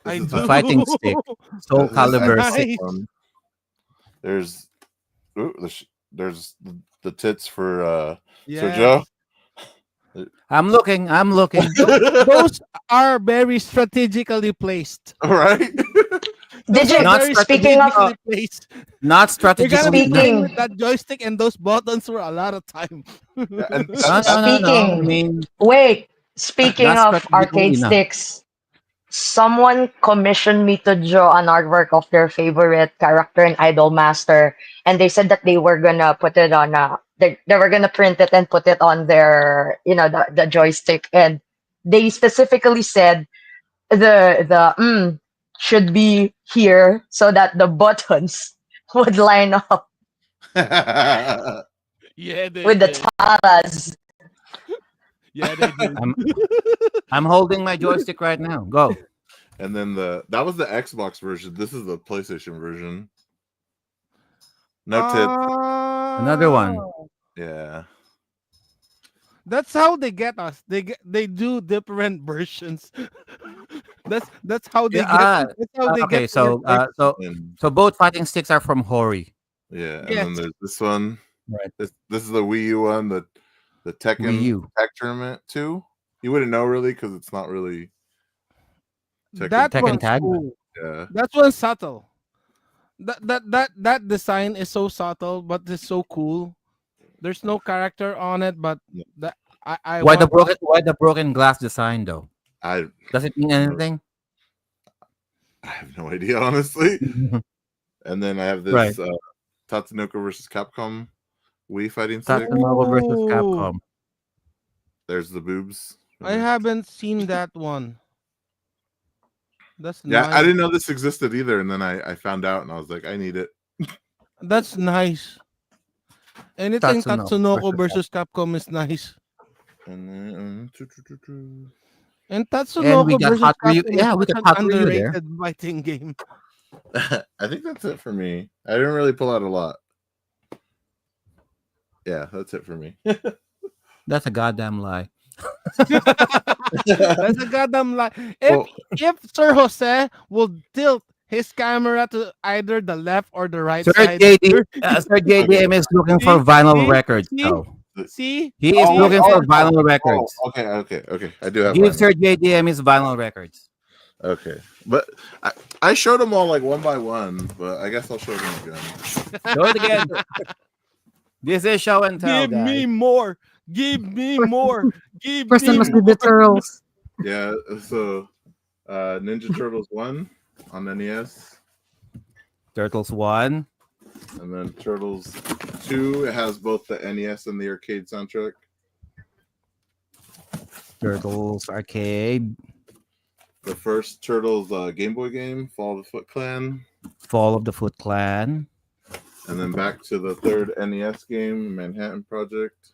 This I is do. the fighting stick. Soul This is Calibur nice. 6. one. There's there's the tits for Sir Yeah. Joe. I'm looking. Those are very strategically placed. All right. Did you? Not Very Speaking of, strategically placed. Not You're strategically. gonna be Speaking- playing with that joystick and those buttons for a lot of time. Yeah, and No. I Speaking- mean, wait. Speaking That's of strategically arcade enough. sticks, someone commissioned me to draw an artwork of their favorite character in Idol Master, and they said that they were gonna put it on they were gonna print it and put it on their the joystick, and they specifically said the should be here so that the buttons would line up Yeah, they with the did. taras. Yeah, they did. I'm holding my joystick right now. Go. And then that was the Xbox version. This is the PlayStation version. No tits. Another one. Yeah. That's how they get us. They do different versions. that's how they Yeah, get. That's how they Okay, get. so And so both fighting sticks are from Hori. yeah, and Yes. then there's this one. Right. This is the Wii U one, the Tekken Wii U. Tech Tournament 2. You wouldn't know really because it's not really that Tekken one's Tag? cool. yeah. That one's subtle. That design is so subtle, but it's so cool. There's no character on it, but Yeah. that I Why the want- broken glass design though? I Does it mean anything? have no idea honestly. And then I have this Right. Tatsunoko versus Capcom Wii fighting stick. Tatsunoko versus Ooh. Capcom. There's the boobs. I haven't seen that one. That's Yeah, nice. I didn't know this existed either, and then I found out, and I was like, I need it. That's nice. Anything Tatsunoko Tatsunoko versus Capcom is nice. And then, And And we Tatsunoko got versus Hot Ryu- Capcom yeah, is we such got an Hot Ryu there. underrated fighting game. I think that's it for me. I didn't really pull out a lot. Yeah, that's it for me. That's a goddamn lie. That's a goddamn lie. If Well- if Sir Jose will tilt his camera to either the left or the right Sir side. JD, Sir Okay. JDM is looking for See, vinyl see, records. see, So see, he is Oh wait, see. looking oh, for And oh, vinyl oh, records. okay. I do have Give vinyl. Sir JDM his vinyl records. Okay, but I showed them all like one by one, but I guess I'll show them again. Show it again. This is show and tell, give guys. me more. Give me First, more. Give first one me must be the more. turtles. Yeah, so Ninja Turtles 1 on NES, Turtles 1. and then Turtles 2. It has both the NES and the arcade soundtrack. Turtles Arcade. The first Turtles Game Boy game, Fall of the Foot Clan, Fall of the Foot Clan. and then back to the third NES game, Manhattan Project.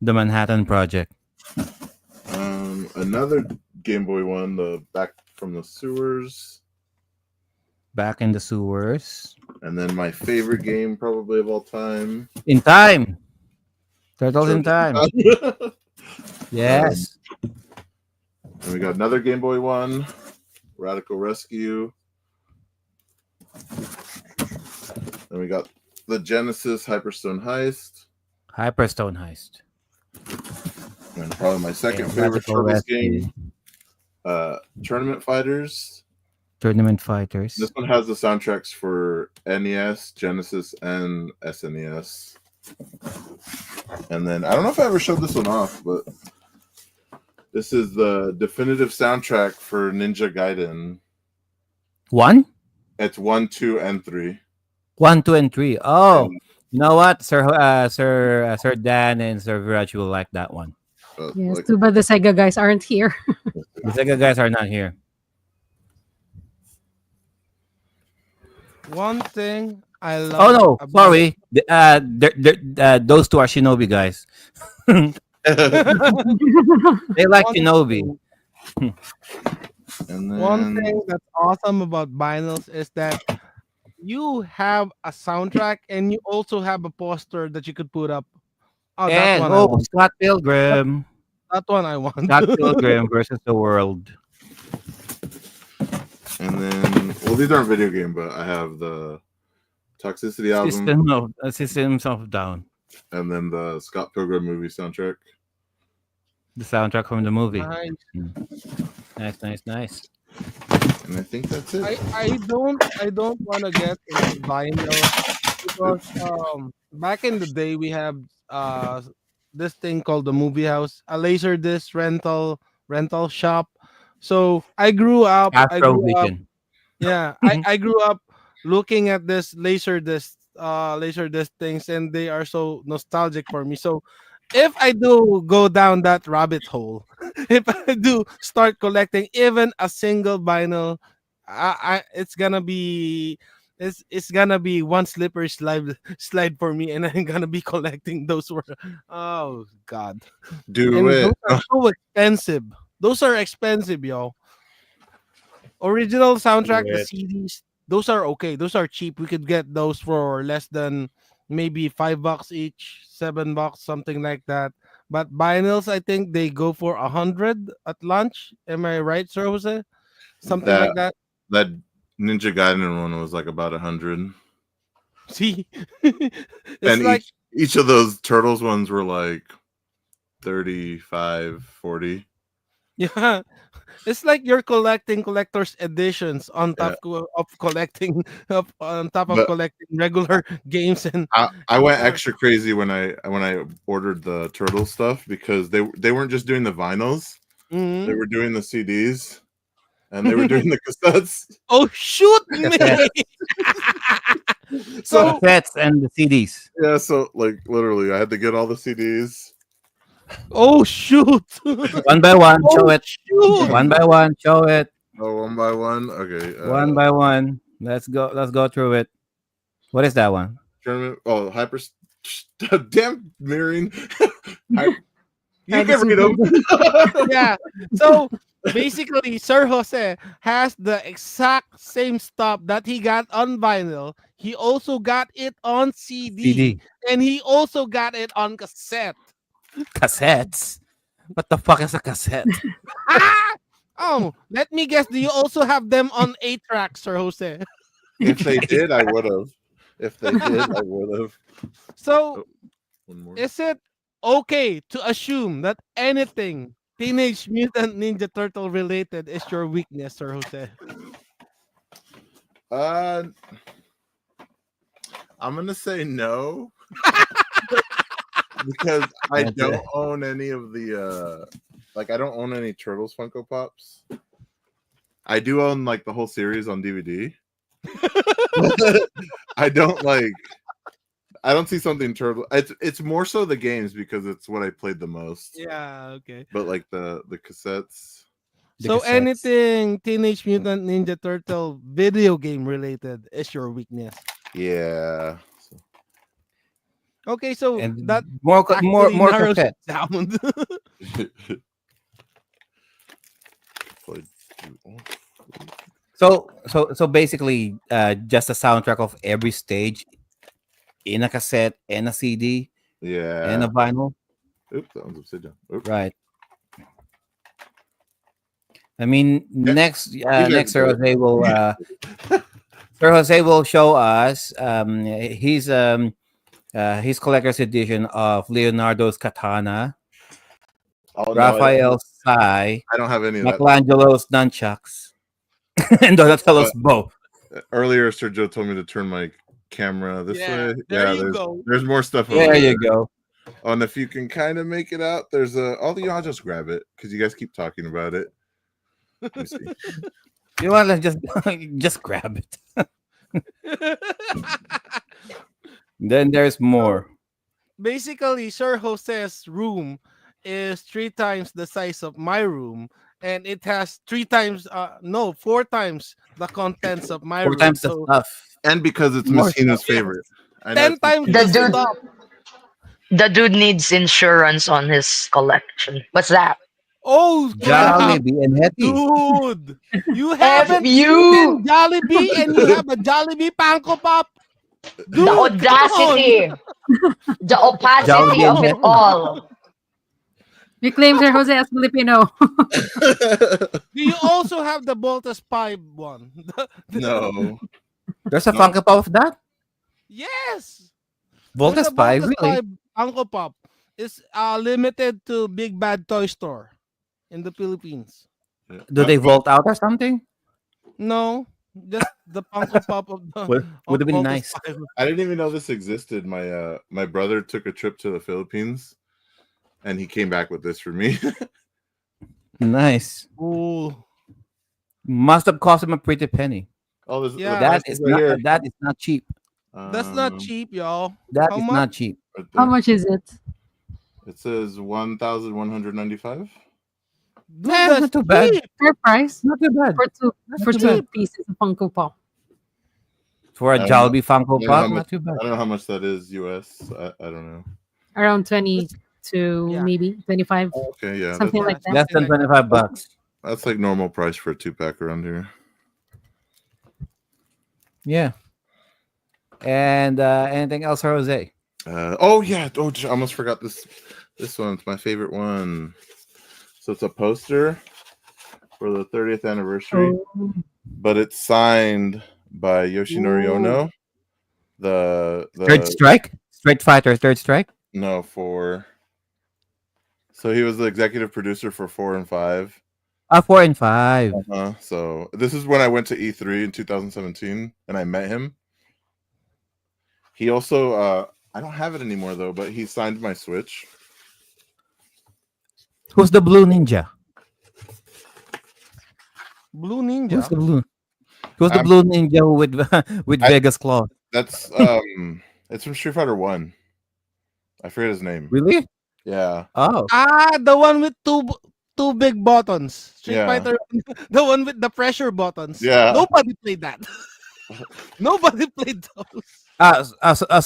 The Manhattan Project. Another Game Boy one, the Back from the Sewers, Back in the Sewers. and then my favorite game probably of all time, In Time. Turtles in Time. Time. Yes. And we got another Game Boy one, Radical Rescue. Then we got the Genesis Hyperstone Heist, Hyperstone Heist. and probably my second Okay, favorite Radical Turtles Rescue. game, Tournament Fighters. Tournament Fighters. This one has the soundtracks for NES, Genesis, and SNES. And then I don't know if I ever showed this one off, but this is the definitive soundtrack for Ninja Gaiden. 1? It's 1, 2, and 3. 1, 2, and 3. Oh, And, you know what? Sir Dan and Sir Viraj will like that one. Yes, like, too bad the Sega guys aren't here. The Sega guys are not here. One thing I love. Oh no, about- sorry. Those two are Shinobi guys. They like One Shinobi. thing- and then One thing that's awesome about vinyls is that you have a soundtrack and you also have a poster that you could put up. Oh, that And one I want. Scott Pilgrim. That one I want. Scott Pilgrim versus the world. And then, well, these aren't video game, but I have the Toxicity album, Systems of Down. and then the Scott Pilgrim movie soundtrack. The soundtrack from the movie. Nice. Nice. And I think that's it. I don't want to get into vinyl because back in the day we have this thing called the movie house, a laser disc rental shop. So I grew up. Astrovision. Yeah, I grew up looking at this laser disc things, and they are so nostalgic for me. So if I do go down that rabbit hole, if I do start collecting even a single vinyl, it's gonna be one slippery slide for me, and I'm gonna be collecting those. Oh God, Do and it. those are so expensive. Those are expensive, yo. Original soundtrack, the it. CDs, those are okay. Those are cheap. We could get those for less than maybe $5 each, $7, something like that. But vinyls, I think they go for 100 at lunch. Am I right, Sir Jose? Something like that. That Ninja Gaiden one was like about 100, See, it's and like each of those Turtles ones were like 35, 40. yeah, it's like you're collecting collector's editions on top of collecting on top of But- collecting regular games and I went extra crazy when I ordered the Turtle stuff because they weren't just doing the vinyls, Mhm. they were doing the CDs, and they were doing the cassettes. Oh shoot me! So Cassettes and the CDs. yeah, so like literally, I had to get all the CDs. Oh shoot! One by one, show Oh, it. shoot! One by one, show it. Oh, one by one. Okay. One by one. Let's go through it. What is that one? Tournament. Oh, hyper. Damn mirroring. You Yeah, can read them. Yeah. So basically, Sir Jose has the exact same stuff that he got on vinyl. He also got it on CD, CD. and he also got it on cassette. Cassettes. What the fuck is a cassette? Ah! Oh, let me guess. Do you also have them on 8 tracks, Sir Jose? If they did, I would have. If they did, I would have. So, Oh, one more. is it okay to assume that anything Teenage Mutant Ninja Turtle related is your weakness, Sir Jose? Uh, I'm gonna say no because I That's don't it. own any of the like I don't own any Turtles Funko Pops. I do own like the whole series on DVD. I don't like. I don't see something turtle. It's more so the games because it's what I played the most. Yeah, okay. But like the cassettes. The So cassettes. anything Teenage Mutant Ninja Turtle video game related is your weakness. Yeah. Okay, so And that more actually more narrows cassette. it down. Played- So basically, just a soundtrack of every stage in a cassette and a CD yeah. and a vinyl. Oops, that one's upside down. Oops. Right. I mean, next guys next do Sir it. Jose will Sir Jose will show us his collector's edition of Leonardo's katana, Oh, no, Raphael's sai, I don't have any of that. Michelangelo's nunchucks, and Donatello's bow. Earlier, Sir Joe told me to turn my camera this Yeah, way. there you there's, go. There's more stuff over There there. you go. Oh, and if you can kind of make it out, there's a. I'll just grab it because you guys keep talking about it. Let me see. You want to just grab it. Then there's more. Basically, Sir Jose's room is 3 times the size of my room, and it has 4 times the contents of my Four room. times the So stuff. And because it's More Miss Hina's stuff, yes. favorite. I know 10 it's times Miss The the Hina's dude, favorite. stuff. the dude needs insurance on his collection. What's that? Oh crap, Jollibee and Hetty. dude! You F haven't you! eaten Jollibee and you have a Jollibee Panko Pop, The dude! Come on! audacity, the opacity Jollibee and of it Hetty. all. We claim Sir Jose as Filipino. Do you also have the Bolta Spy one? No. There's a No. Funko Pop of that. Yes. Volta There's a Spy, Bolta really? Spy Funko Pop. It's limited to Big Bad Toy Store in the Philippines. Do they vault out or something? No, just the Funko Pop of the Would have been Bolta nice. Spy. I didn't even know this existed. My brother took a trip to the Philippines, and he came back with this for me. Nice. Ooh. Must have cost him a pretty penny. Oh, there's Yeah. That is not cheap. That's not cheap, y'all. That How is much? not cheap. Right How there. much is it? It says 1,195. Dude, Eh, that's not too bad. cheap. Fair price Not too bad. for two too bad. pieces of Funko Pop. For a I don't Jollibee Funko I don't know how Pop, much- not too bad. I don't know how much that is US. I don't know. Around 20 to Yeah. maybe 25, Okay, yeah, something Yeah, like that. Less than something like 25 bucks. that's like normal price for a 2-pack around here. Yeah. And anything else, Jose? Oh yeah. Oh, I almost forgot this. This one's my favorite one. So it's a poster for the 30th anniversary, Oh, but it's signed by Yoshinori Ooh. Ono. The Third Strike? Street Fighter Third Strike? no for. So he was the executive producer for 4 and 5. 4 and 5. So this is when I went to E3 in 2017 and I met him. He also I don't have it anymore though, but he signed my Switch. Who's the Blue Ninja? Blue Who's the Ninja. Blue? Who's the Um, Blue Ninja with Vegas Claw? That's it's from Street Fighter 1. I forget his name. Really? Yeah. Oh. The one with two big buttons. Street Yeah. Fighter, the one with the pressure buttons. Yeah. Nobody played that. Nobody played those.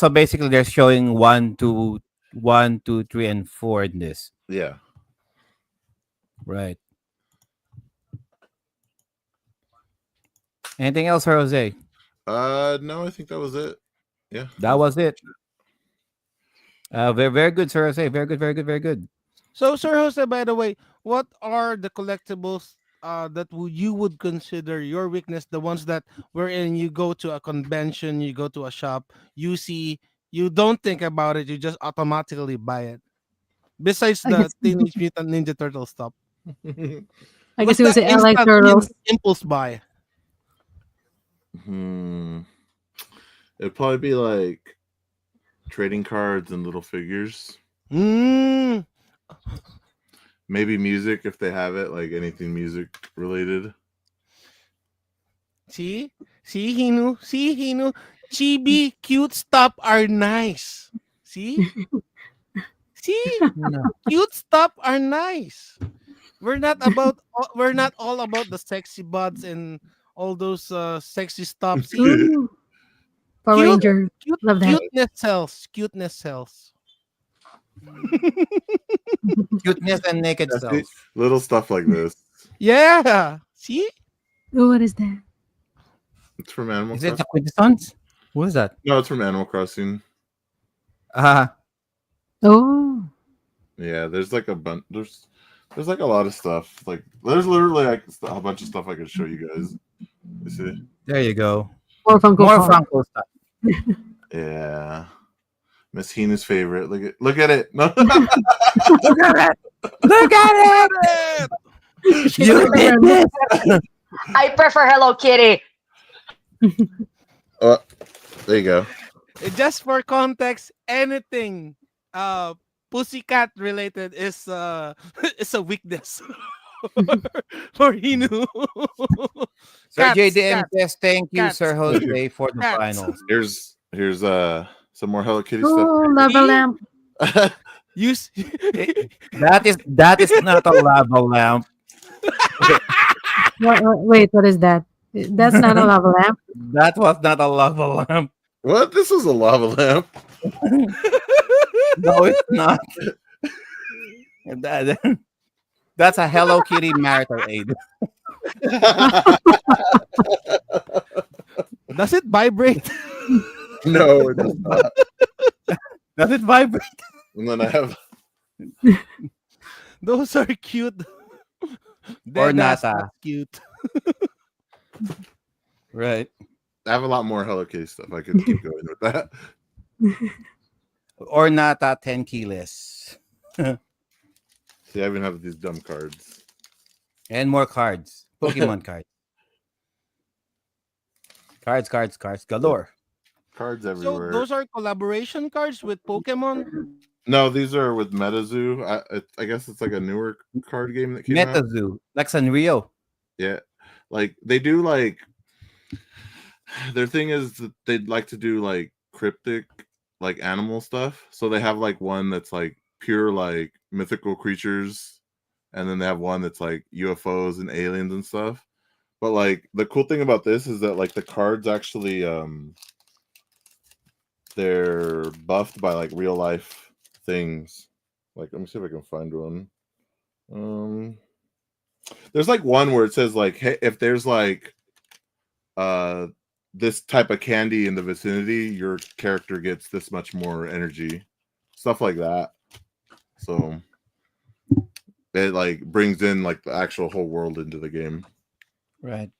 So basically they're showing 1, 2, 1, 2, 3, and 4 in this. Yeah. Right. Anything else, Jose? No, I think that was it. Yeah. That was it. Very, very good, Sir Jose. Very good, very good, very good. So, Sir Jose, by the way, what are the collectibles you would consider your weakness, the ones that wherein you go to a convention, you go to a shop, you see, you don't think about it, you just automatically buy it. Besides I the guess Teenage Mutant Ninja Turtle stuff, I guess what's it the was I like instant turtles. impulse buy? Hmm. It'd probably be like trading cards and little figures. Mm. Maybe music if they have it, like anything music related. See, see Hinu, chibi cute stuff are nice. See, No. cute stuff are nice. We're not all about the sexy butts and all those sexy stuff. See, Ooh, Power cute Ranger. Love that. cuteness sells. Cuteness and naked Yeah, see, self. little stuff like this. Yeah, see, Ooh, what is that? It's from Animal Is it the Crossing. quintessence? What is that? No, it's from Animal Crossing. Uh Oh, Yeah, there's like a bunch. There's like a lot of stuff. Like there's literally like a bunch of stuff I could show you guys. You see? there you go. more Funko More Pop. Franco stuff. Yeah. Miss Hina's favorite. Look at it. No. Look at it! Look at it! You did this! I prefer Hello Kitty. Oh, there you go. just for context, anything pussycat related is is a weakness for Hinu. Sir Cats, JDM cats, says thank you, cats, Sir Jose, for the cats. finals. Here's some more Hello Kitty Oh, lava See? lamp. stuff. You s- That is not a lava lamp. Wait, what is that? That's not a lava lamp. That was not a lava lamp. What? This is a lava lamp. No, it's not. That- that's a Hello Kitty marital aid. Does it vibrate? No, it does not. Does it vibrate? And then I have Those are cute. Or Deadass, nata. not cute. Right. a lot more Hello Kitty stuff. I could keep going with that. Or nata 10 kilos. See, I even have these dumb cards. And more cards. Pokemon cards. Cards galore. Cards So everywhere. those are collaboration cards with Pokemon. No, these are with MetaZoo. I guess it's like a newer card game that came out. MetaZoo. Like Sanrio. Yeah, like they do like their thing is that they'd like to do like cryptic like animal stuff. So they have like one that's like pure like mythical creatures, and then they have one that's like UFOs and aliens and stuff. But like the cool thing about this is that like the cards actually they're buffed by like real life things. Like let me see if I can find one. There's like one where it says like, hey, if there's like this type of candy in the vicinity, your character gets this much more energy. Stuff like that. So it like brings in like the actual whole world into the game. Right.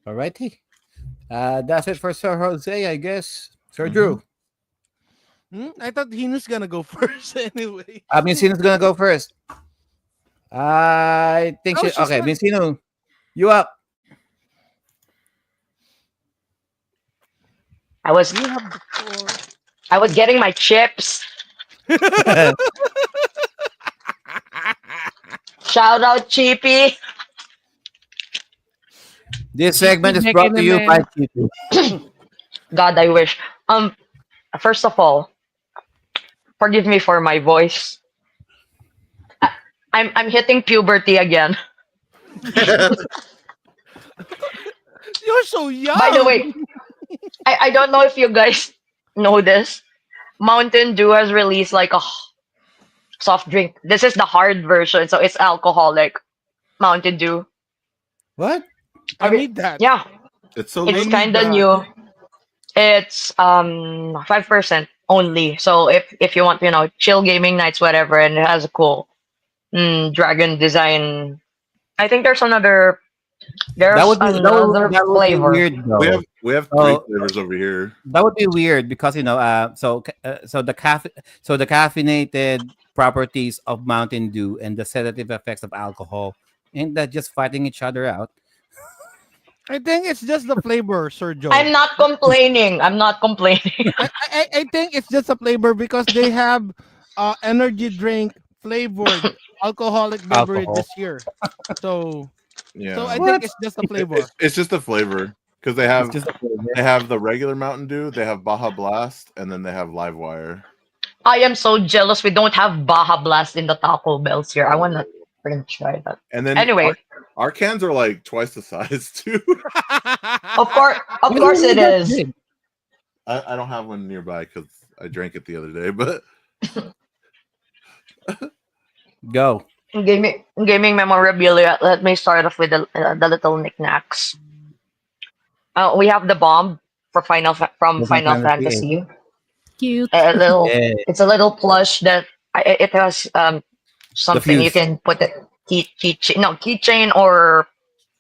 Alrighty. That's it for Sir Jose, I guess. Sir Drew. I thought Hinu's gonna go first anyway. Mincino's gonna go first. I think Oh, she. she's Okay, not- Mincino, you up. I was You have the floor. I was getting my chips. Shout out Cheapy. This segment is Back brought in to the you man. by Chitu. God, I wish. First of all, forgive me for my voice. I'm hitting puberty again. You're so young. By the way, I don't know if you guys know this. Mountain Dew has released like a soft drink. This is the hard version, so it's alcoholic. Mountain Dew. What? I need that. Yeah, It's so it's need kind of that. new. It's 5% only. So if you want, chill gaming nights, whatever, and it has a cool dragon design. I think there's another. That There's would be another weird flavor. We though. have we have three So flavors over here. that would be weird because so the caffeinated properties of Mountain Dew and the sedative effects of alcohol, ain't that just fighting each other out? I think it's just the flavor, Sergio. I'm not complaining. I'm not complaining. I think it's just a flavor because they have energy drink flavored alcoholic beverage Alcohol. this year. So I Yeah, think What? it's just a flavor. it's just the flavor because It's just a flavor. they have the regular Mountain Dew, they have Baja Blast, and then they have Live Wire. I am so jealous we don't have Baja Blast in the Taco Bells here. I wanna freaking try that. And then Anyway, our cans are like twice the size too. of Why do course you it need that is. big? I don't have one nearby because I drank it the other day, but Go. Gaming memorabilia. Let me start off with the little knickknacks. We have the bomb from Final Final Fantasy VIII. Fantasy. Cute. A little. Yeah. It's a little plush that it has something you fuse. can put it keychain or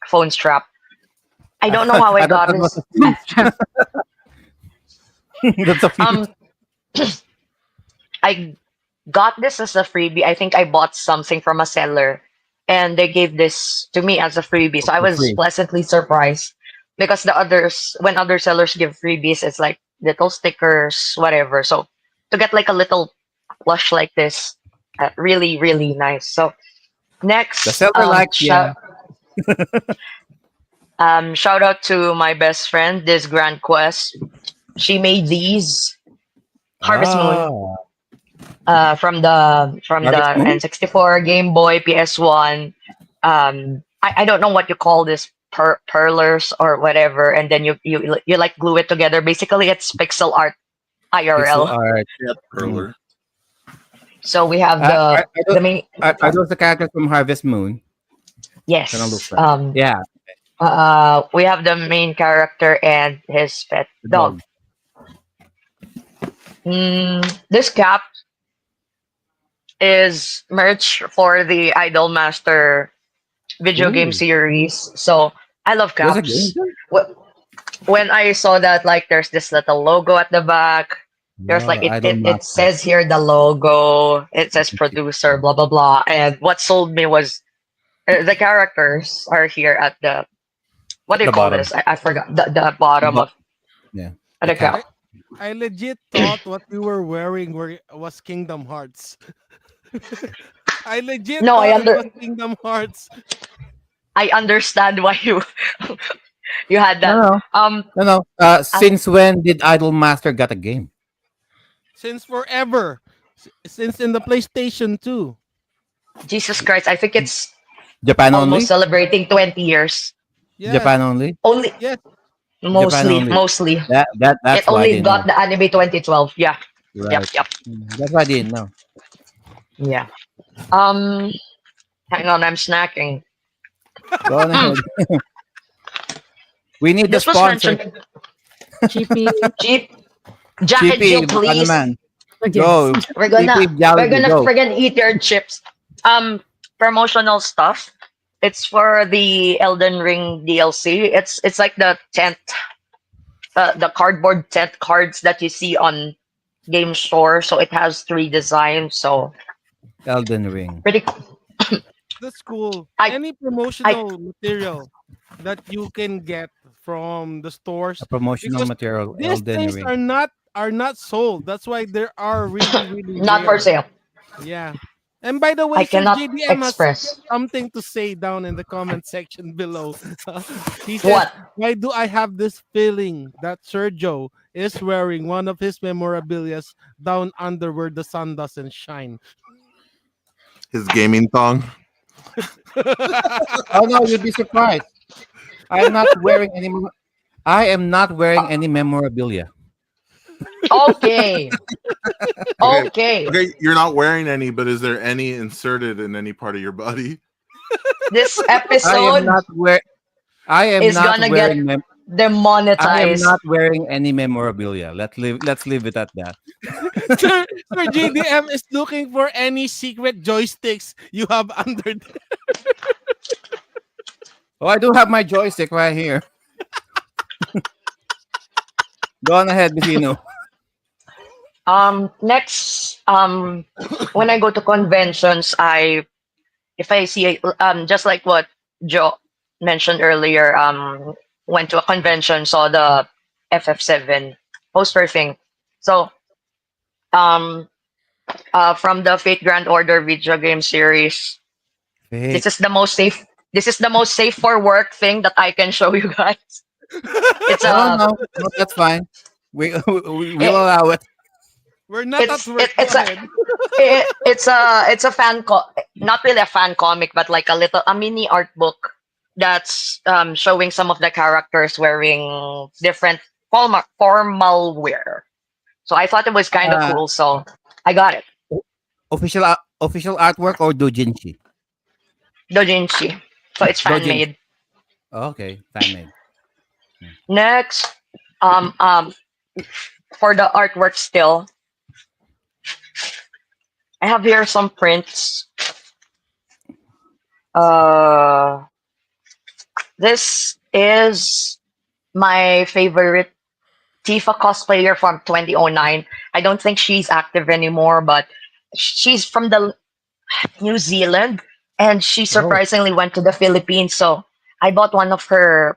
phone strap. I don't know how I I thought got that was this. that's a fuse. I got this as a freebie. I think I bought something from a seller, and they gave this to me as a freebie. So I For was free. pleasantly surprised because when other sellers give freebies, it's like little stickers, whatever. So to get like a little plush like this, really really nice. So The next, seller likes you. shout out to my best friend, this Grand Quest. She made these Harvest Moon Ah, from the Harvest Moon. N64, Game Boy, PS1. I don't know what you call this, perlers or whatever, and then you like glue it together. Basically, it's pixel art Pixel IRL. art. yeah, perler. So we have Are, the main. are those the characters from Harvest Moon? Kind of looks Yes. like. Yeah, We have the main character and his pet the dog. dog. This cap is merch for the Idol Master video game Ooh, series. So I love there's a game caps. there? When I saw that, like, there's this little logo at the back. There's like Wow, Idol it Master. says here the logo. It says producer, blah blah blah. And what sold me was the characters are here at the, what do you The call bottom. this? I forgot the bottom But of yeah, the the cap. cap. I legit thought what we were wearing was Kingdom Hearts. I legit No, thought it was Kingdom Hearts. I understand why you you had that. No, Um, no, no. Since when did Idol Master got a game? Since forever. Since in the PlayStation 2. Jesus Christ, I think it's Japan almost only. celebrating 20 years. Yes. Japan only. Only Yes. Japan only. mostly. That's It why I only didn't know. got the anime 2012. Yeah. Yep, Right. yep. That's why I didn't know. Yeah. Um, hang on, I'm snacking. Go on ahead. We need the This was sponsor. mentioned. Chippy. Jeep, Jack and Jill, GP, please. man. Okay. Go. We're gonna GP, Jollibee, go. friggin' eat your chips. Promotional stuff. It's for the Elden Ring DLC. It's like the tent, the cardboard tent cards that you see on game store. So it has 3 designs. So Elden Ring. pretty. That's cool. I- Any promotional material that you can get from the stores. A promotional Because material. These Elden things Ring. are not sold. That's why there are really really Not for rare. sale. Yeah. And by the I way, Sir cannot JDM has express. something to say down in the comment section below. He says, What? "Why do I have this feeling that Sergio is wearing one of his memorabilias down under where the sun doesn't shine?" His gaming thong. Oh no, you'd be surprised. I am not wearing any. I am not wearing any memorabilia. Okay. Okay. Okay, you're not wearing any, but is there any inserted in any part of your body? This I am episode not wear. I am is not gonna wearing. get I am demonetized. not wearing any memorabilia. Let's leave it at that. Sir JDM is looking for any secret joysticks you have under there. Oh, I do have my joystick right here. Go on ahead, Vicino. Next, when I go to conventions, if I see just like what Joe mentioned earlier, went to a convention, saw the FF7 poster thing. So um from the Fate Grand Order video game series, this Wait. is the most safe. This is the most safe for work thing that I can show you guys. It's No, a no, no, that's fine. We'll it, allow it. We're not at it's work. Go it's a ahead. it's a not really a fan comic, but like a mini art book that's showing some of the characters wearing different formal wear. So I thought it was kind of Uh, cool, so I got it. official artwork or doujinshi? Dojinshi. So it's fan Doujinshi. made. Okay, fan made. Next, um um for the artwork still, I have here some prints. Uh this is my favorite Tifa cosplayer from 2009. I don't think she's active anymore, but she's from the New Zealand, and she Oh, surprisingly went to the Philippines. So I bought one of her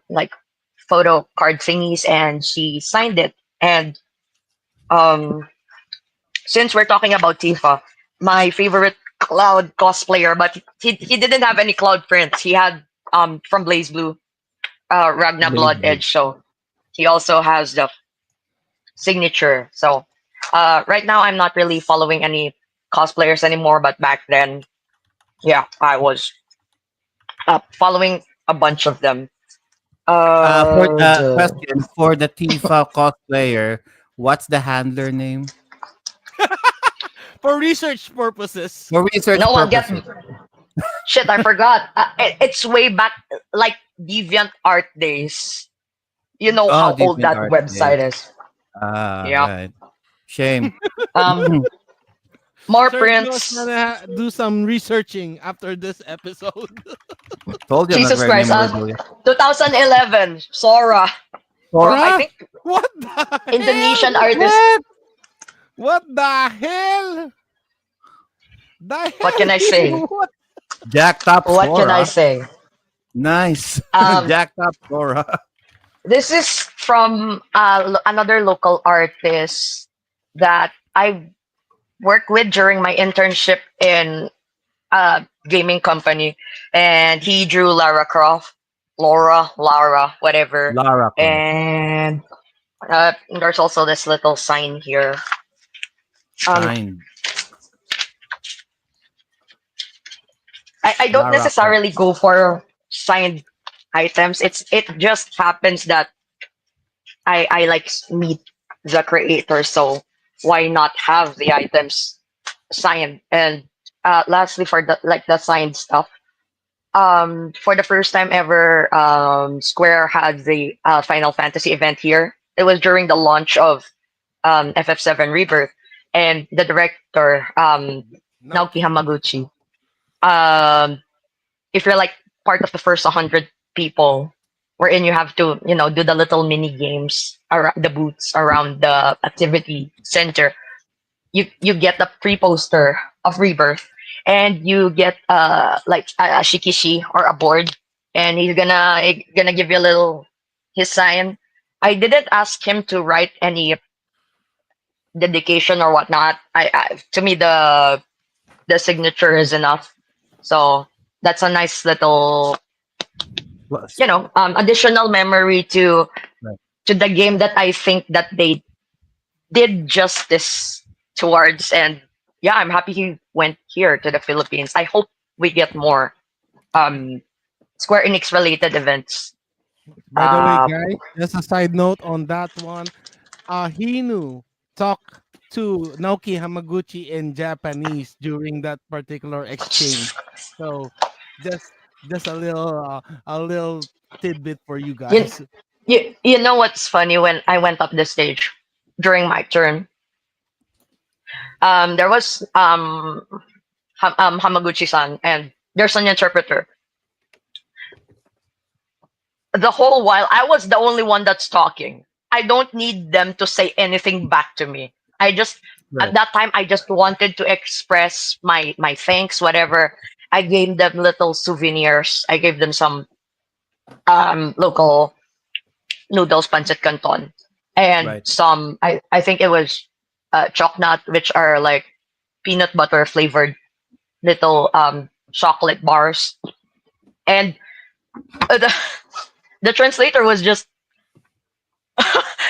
like photo card thingies, and she signed it. And um since we're talking about Tifa, my favorite Cloud cosplayer, but he didn't have any Cloud prints. He had from Blaze Blue, Ragna Blaze Blood Blue. Edge. So he also has the signature. So right now I'm not really following any cosplayers anymore, but back then, yeah, I was following a bunch of them. For the The question for the Tifa cosplayer, what's the handler name? For research purposes. For research no one get purposes. shit. I forgot. It's way back, like Deviant Art days. You know Oh, how old different that art day. website is. Yeah. Right. Shame. Um, more Sir Joe's prints. gonna do some researching after this episode. Told you I'm not Jesus wearing Christ. memorabilia. 2011. Sora from, I Sora? think, What the hell? Indonesian artist. What? What the hell? The What can I say? hell? What? Jacked up What can I Sora. say? Nice. Um, Jacked up Sora. this is from another local artist that I worked with during my internship in a gaming company, and he drew Lara Croft, Lara, whatever. Lara Croft. And there's also this little sign here. Um, Signed. I don't Lara Croft. necessarily go for signed items. It just happens that I like meet the creator, so why not have the items signed? And lastly, for the signed stuff, for the first time ever, Square had the Final Fantasy event here. It was during the launch of FF7 Rebirth, and the director, Naoki Naoki. Hamaguchi. Um, if you're like part of the first 100 people, wherein you have to, do the little mini games around the booths around the activity center, you get the pre-poster of Rebirth, and you get like a shikishi or a board, and he's gonna give you a little his sign. I didn't ask him to write any dedication or whatnot. To me, the signature is enough. So that's a nice little, Plus. additional memory to Right. the game that I think that they did justice towards. And yeah, I'm happy he went here to the Philippines. I hope we get more um Square Enix related events. By the way, Uh, guys, just a side note on that one. Hinu talked to Naoki Hamaguchi in Japanese during that particular exchange. So just just a little tidbit for you you, guys. You know what's funny? When I went up the stage during my turn, there was Hamaguchi-san, and there's an interpreter. The whole while, I was the only one that's talking. I don't need them to say anything back to me. I just at Right. that time I just wanted to express my thanks, whatever. I gave them little souvenirs. I gave them some local noodles, pancit canton, and Right. some I think it was chocolate, which are like peanut butter flavored little chocolate bars. And the the translator was just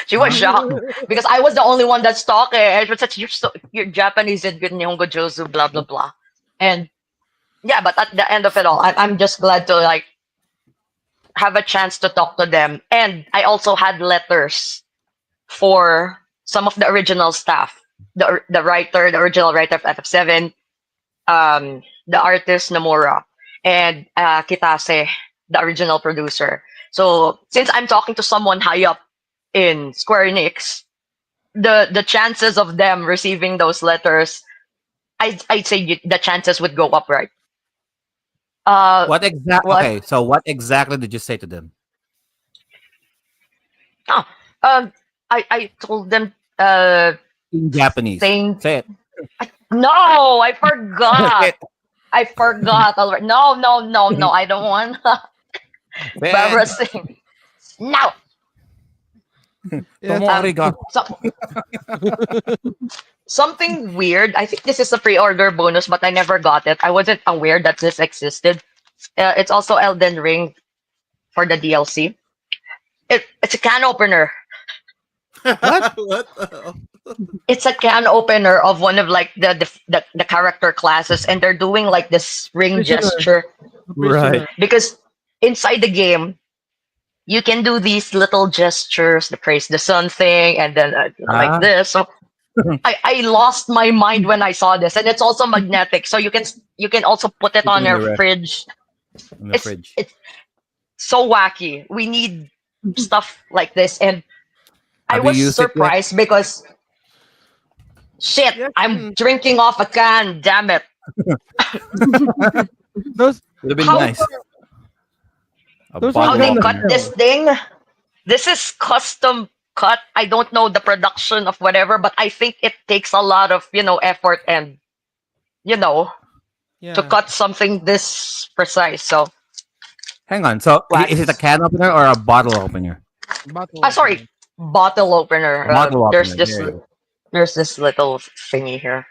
she was Huh? shocked because I was the only one that's talking. And she said, "You're Japanese and good Nihongo Jozu, blah blah blah." And yeah, but at the end of it all, I'm just glad to like have a chance to talk to them. And I also had letters for some of the original staff, the writer, the original writer of FF7, the artist Nomura, and Kitase, the original producer. So since I'm talking to someone high up in Square Enix, the chances of them receiving those letters, I'd say the chances would go up, right? Uh, What exact? what? Okay, so what exactly did you say to them Oh, I told them in Japanese? saying Say it. no, I Say forgot. it. I forgot already. No, no, no, no. I don't want Say it. embarrassing. No. Yes. Tomo arigato. So, something weird. I think this is a pre-order bonus, but I never got it. I wasn't aware that this existed. It's also Elden Ring for the DLC. It's a can opener. What? What the It's a can opener of one of like the character classes, and they're doing like this ring Prisoner. gesture Right. because inside the game you can do these little gestures, the praise the sun thing, and then like Ah. this. So I lost my mind when I saw this, and it's also magnetic, so you can also put it Put on them in your the ref, fridge. in the It's fridge. it's so wacky. We need stuff like this, and I Have you was used it yet? surprised because shit, Yes. I'm drinking off a can. Damn it! Those Would have been How nice. A Those how are bottle they kind of cut opener. this thing? This is custom cut. I don't know the production of whatever, but I think it takes a lot of effort and you know yeah. to cut something this precise. So Hang on. So is it a wax. can opener or a bottle opener? Bottle Sorry, opener. bottle opener. Bottle There's opener. this There you go. there's this little thingy here.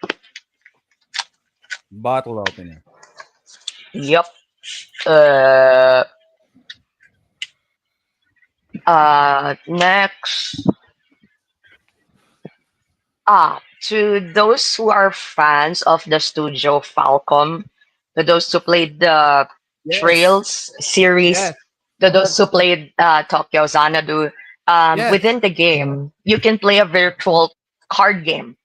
Bottle opener. Yep. Uh. Next. To those who are fans of the studio Falcom, to those who played the Yes. Trails series, Yes. to those who played Tokyo Xanadu, Yes. within the game, you can play a virtual card game.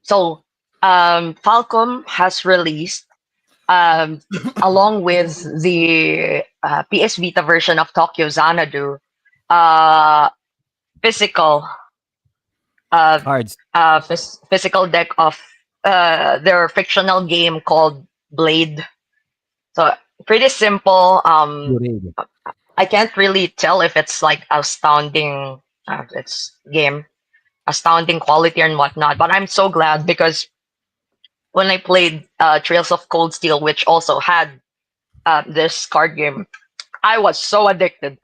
So, Falcom has released, um, along with the PS Vita version of Tokyo Xanadu, uh, physical uh, Cards. physical deck of their fictional game called Blade. So pretty simple. Good. I can't really tell if it's like astounding. It's game astounding quality and whatnot. But I'm so glad because when I played Trails of Cold Steel, which also had this card game, I was so addicted.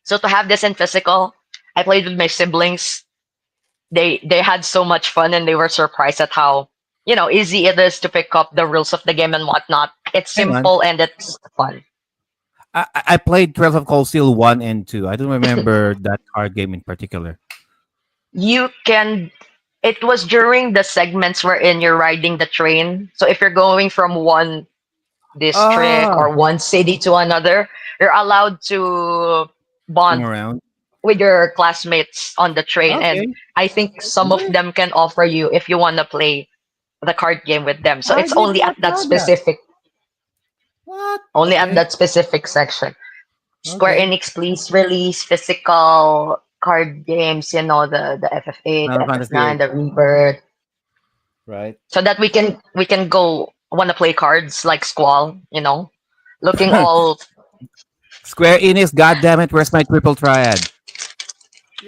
So to have this in physical, I played with my siblings. They had so much fun and they were surprised at how easy it is to pick up the rules of the game and whatnot. It's Hang on. simple and it's fun. I played Trails of Cold Steel 1 and 2. I don't remember that card game in particular. You can. It was during the segments wherein you're riding the train. So if you're going from one district Ah, or one city to another, you're allowed to hang bond around. with your classmates on the train. And Okay. I think some of them can offer you if you want to play the card game with them. So I it's did only not at that know that. specific What? only at Okay. that specific section. Square Okay. Enix, please release physical card games. The FF8, the Final Fantasy FF9, 8, the Rebirth, right? so that we can go want to play cards like Squall. Looking all Square Enix, God damn it, where's my triple triad?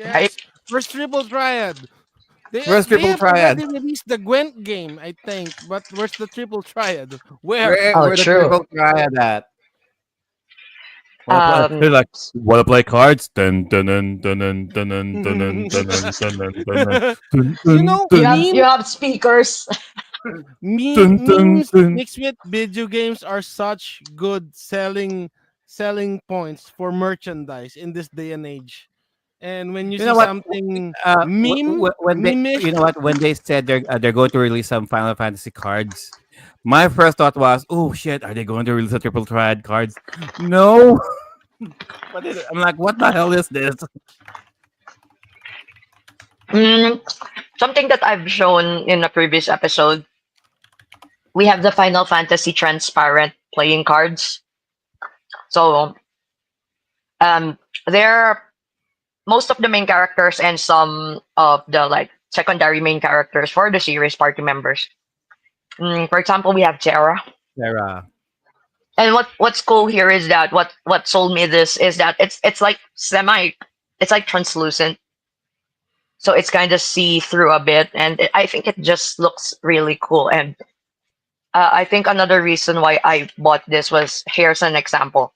right. Yes. Where's Triple Triad? Where's They triple have triad? already released the Gwent game, I think, but where's the Triple Triad? Where? Oh, Where the true. triple triad at? Wanna play? Um, They're like, wanna play cards? Dun dun dun dun dun dun dun dun dun dun dun dun dun dun you dun know, you dun have you meme, have speakers. dun memes dun. mixed with video games are such good selling points for merchandise in this day and age. And when you You see know what? something When they, mimish, you know what, when they said they're going to release some Final Fantasy cards, my first thought was, oh shit, are they going to release a triple triad cards? No, but I'm like, what the hell is this? Mm, Something that I've shown in a previous episode. We have the Final Fantasy transparent playing cards. So um, there most of the main characters and some of the like secondary main characters for the series party members. For example, we have Terra. Sarah. And what's cool here is that what sold me this is that it's like it's like translucent, so it's kind of see through a bit, and I think it just looks really cool. And I think another reason why I bought this was, here's an example.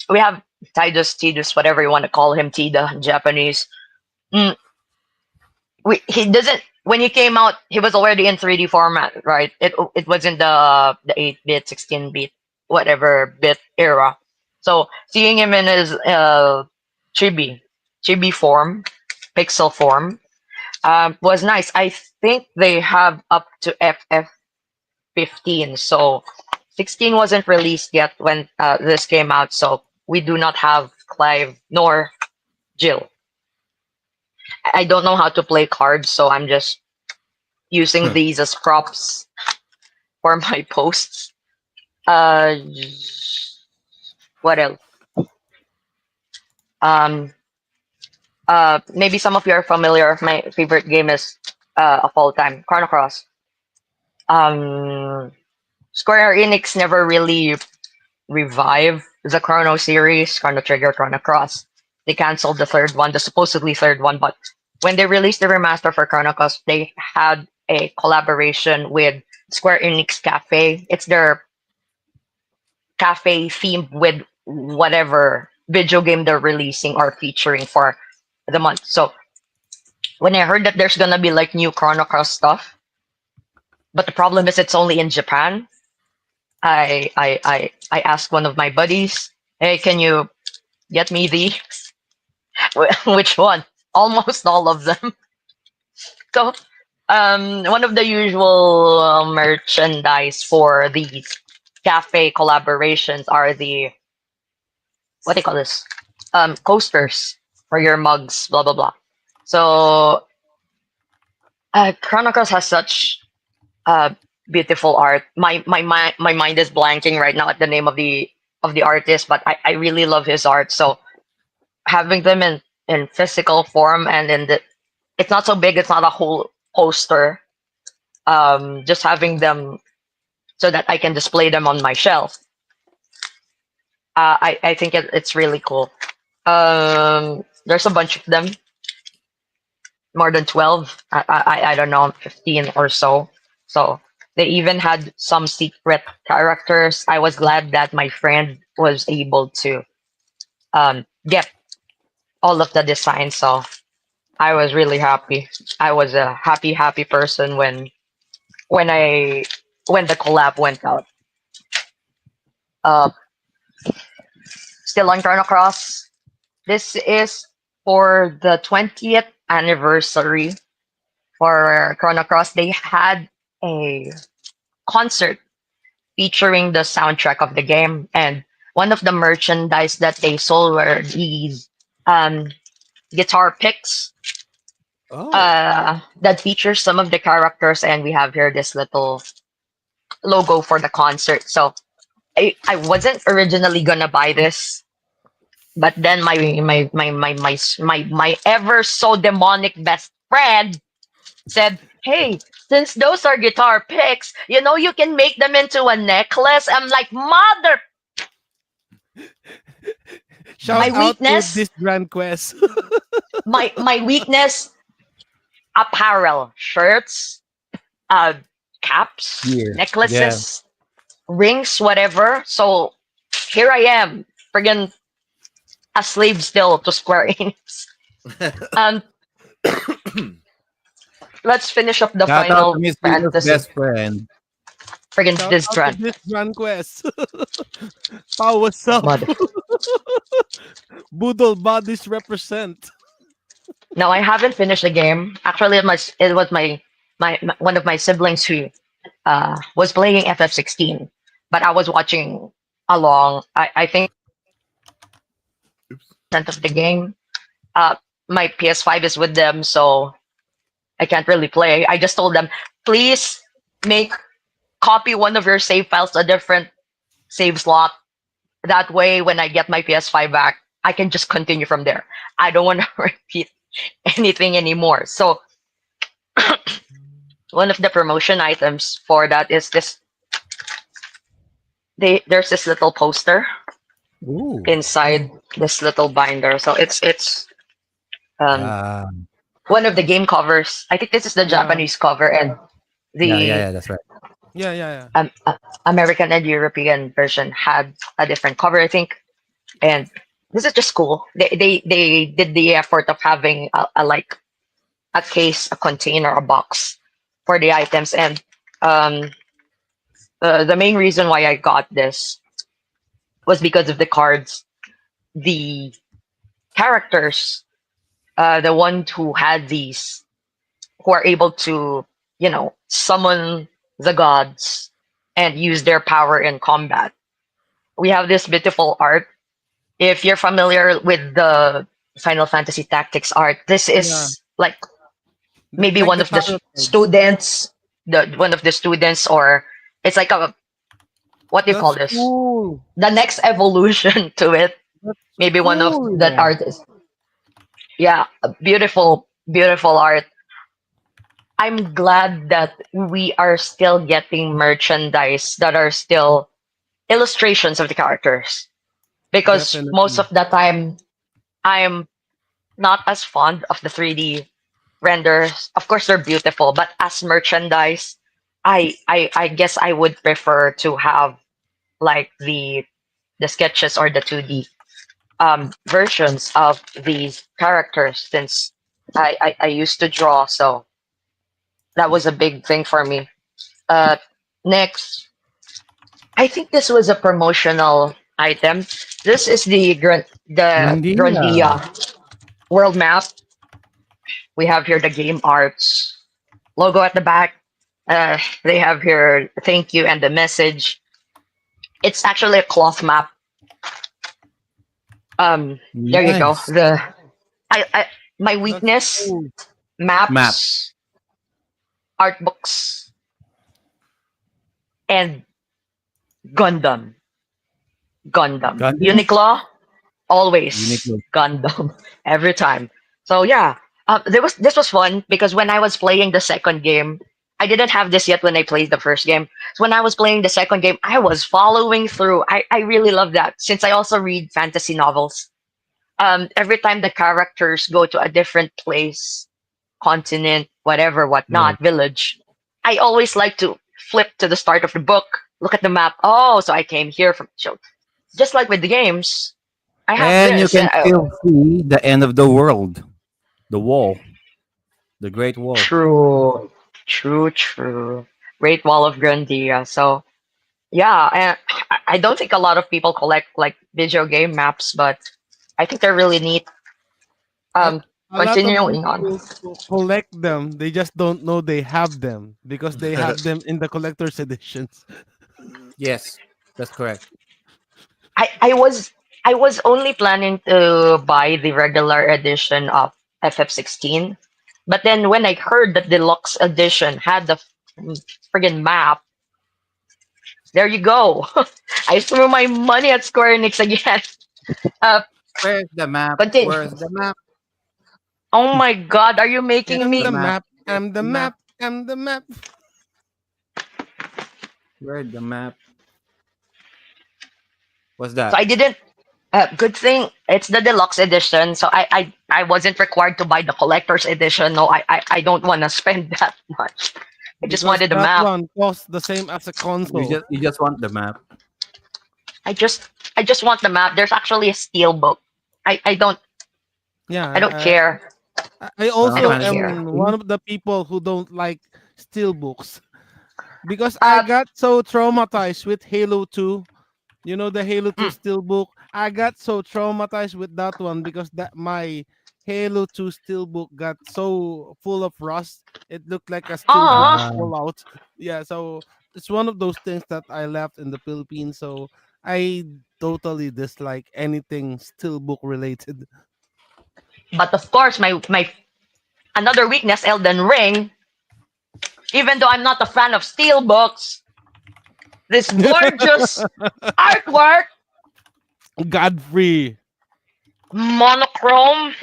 We have Tidus, whatever you want to call him, Tida in Japanese. Mm, he doesn't when he came out, he was already in 3D format, right? It was in the 8-bit, 16-bit, whatever bit era. So seeing him in his chibi chibi form, pixel form, was nice. I think they have up to FF15, so 16 wasn't released yet when this came out, so we do not have Clive nor Jill. I don't know how to play cards, so I'm just using Huh. these as props for my posts. Uh, what else? Um, Maybe some of you are familiar. My favorite game is of all time, Chrono Cross. Um, Square Enix never really revived the Chrono series, Chrono Trigger, Chrono Cross. They canceled the third one, the supposedly third one, but when they released the remaster for Chrono Cross, they had a collaboration with Square Enix Cafe. It's their cafe themed with whatever video game they're releasing or featuring for the month. So when I heard that there's gonna be like new Chrono Cross stuff, but the problem is it's only in Japan. I asked one of my buddies, "Hey, can you get me the which one?" Almost all of them. So, one of the usual merchandise for these cafe collaborations are the, what do you call this? Coasters for your mugs, blah blah blah. So, Chrono Cross has such uh beautiful art. My mind is blanking right now at the name of the artist, but I really love his art. So having them in physical form and it's not so big. It's not a whole poster. Just having them so that I can display them on my shelf. I think it's really cool. There's a bunch of them, more than 12. I don't know, 15 or so. So they even had some secret characters. I was glad that my friend was able to get all of the designs. So I was really happy. I was a happy person when I when the collab went out. Uh, Still on Chrono Cross. This is for the 20th anniversary for Chrono Cross. They had a concert featuring the soundtrack of the game, and one of the merchandise that they sold were these um, guitar picks Oh, that features some of the characters, and we have here this little logo for the concert. So I wasn't originally gonna buy this, But then my ever so demonic best friend said, "Hey, since those are guitar picks, you can make them into a necklace." I'm like, "Mother, Shout my out to weakness, this Grand Quest. my weakness, apparel, shirts, uh, caps, Here. Yeah. necklaces, rings, whatever." So here I am, friggin' a slave still to Square Enix. Um, let's finish up the Shout out to Final Miss Tino's Fantasy. best friend. Friggin' Shout this out to run. this Grand Quest. Power, what's up? Mother. Boodle bodies represent. No, I haven't finished the game. Actually, it was my one of my siblings who was playing FF16, but I was watching along. I think Oops. percent of the game. Uh, my PS5 is with them, so I can't really play. I just told them, please make copy one of your save files to a different save slot. That way, when I get my PS5 back, I can just continue from there. I don't want to repeat anything anymore. So one of the promotion items for that is this. There's this little poster Ooh. inside this little binder. So it's um, Ah. one of the game covers. I think this is the Yeah. Japanese cover, and Yeah, yeah, the yeah, that's right. Yeah. American and European version had a different cover, I think. And this is just cool. They did the effort of having a like a case, a container, a box for the items. And um, the main reason why I got this was because of the cards. The characters, the one who had these, who are able to, summon the gods and use their power in combat. We have this beautiful art. If you're familiar with the Final Fantasy Tactics art, this Yeah. is like maybe Like one the of the tarot cards. students, the one of the students, or it's like a, what do you call That's this? cool. The next evolution to it. That's Maybe one of cool. that artists. Yeah, a beautiful, beautiful art. I'm glad that we are still getting merchandise that are still illustrations of the characters, because most Definitely. of the time I'm not as fond of the 3D renders. Of course, they're beautiful, but as merchandise, I guess I would prefer to have like the sketches or the 2D versions of these characters, since I used to draw, so that was a big thing for me. Uh, next, I think this was a promotional item. This is the Grandia. Grandia world map. We have here the game arts logo at the back. They have here thank you and the message. It's actually a cloth map. There you go. Nice. I my That's weakness, cool. Maps. maps, art books, and Gundam. Gundam. Gundam? Uniqlo, always Uniqlo. Gundam every time. So yeah, this was fun because when I was playing the second game, I didn't have this yet when I played the first game. So when I was playing the second game, I was following through. I really love that, since I also read fantasy novels. Every time the characters go to a different place, continent, whatever, Yeah. whatnot, village, I always like to flip to the start of the book, look at the map. Oh, so I came here from. So just like with the games, I have And you this. can still see the end of the world, the wall, the Great Wall. True, true. Great Wall of Grandia. So yeah, and I don't think a lot of people collect like video game maps, but I think they're really neat. A, Um, a lot of continuing on. people collect them. They just don't know they have them because they have them in the collector's editions. Yes, that's correct. I was only planning to buy the regular edition of FF16, but then when I heard that the deluxe edition had the friggin' map, there you go. I threw my money at Square Enix again. Uh, Where's the map? Continue. Where's the map? Oh my God, are you making I'm The the me? map. map. I'm the Map. map. I'm the map. Where's the map? What's So that? I didn't. Good thing it's the deluxe edition. So I wasn't required to buy the collector's edition. No, I don't want to spend that much. I just Because wanted the that map. one costs the same as a console. You just want the map. I just I just want the map. There's actually a steel book. I don't Yeah, I don't care. I I also don't Kind of care. am one of the people who don't like steel books because I Uh got so traumatized with Halo 2. You know the Halo 2 mm. steelbook? I got so traumatized with that one because that my Halo 2 steelbook got so full of rust. It looked like a steelbook Aw, fall out. Yeah, so it's one of those things that I left in the Philippines. So I totally dislike anything steelbook related. but of course my another weakness, Elden Ring. Even though I'm not a fan of steel books, this gorgeous artwork, Godfrey. monochrome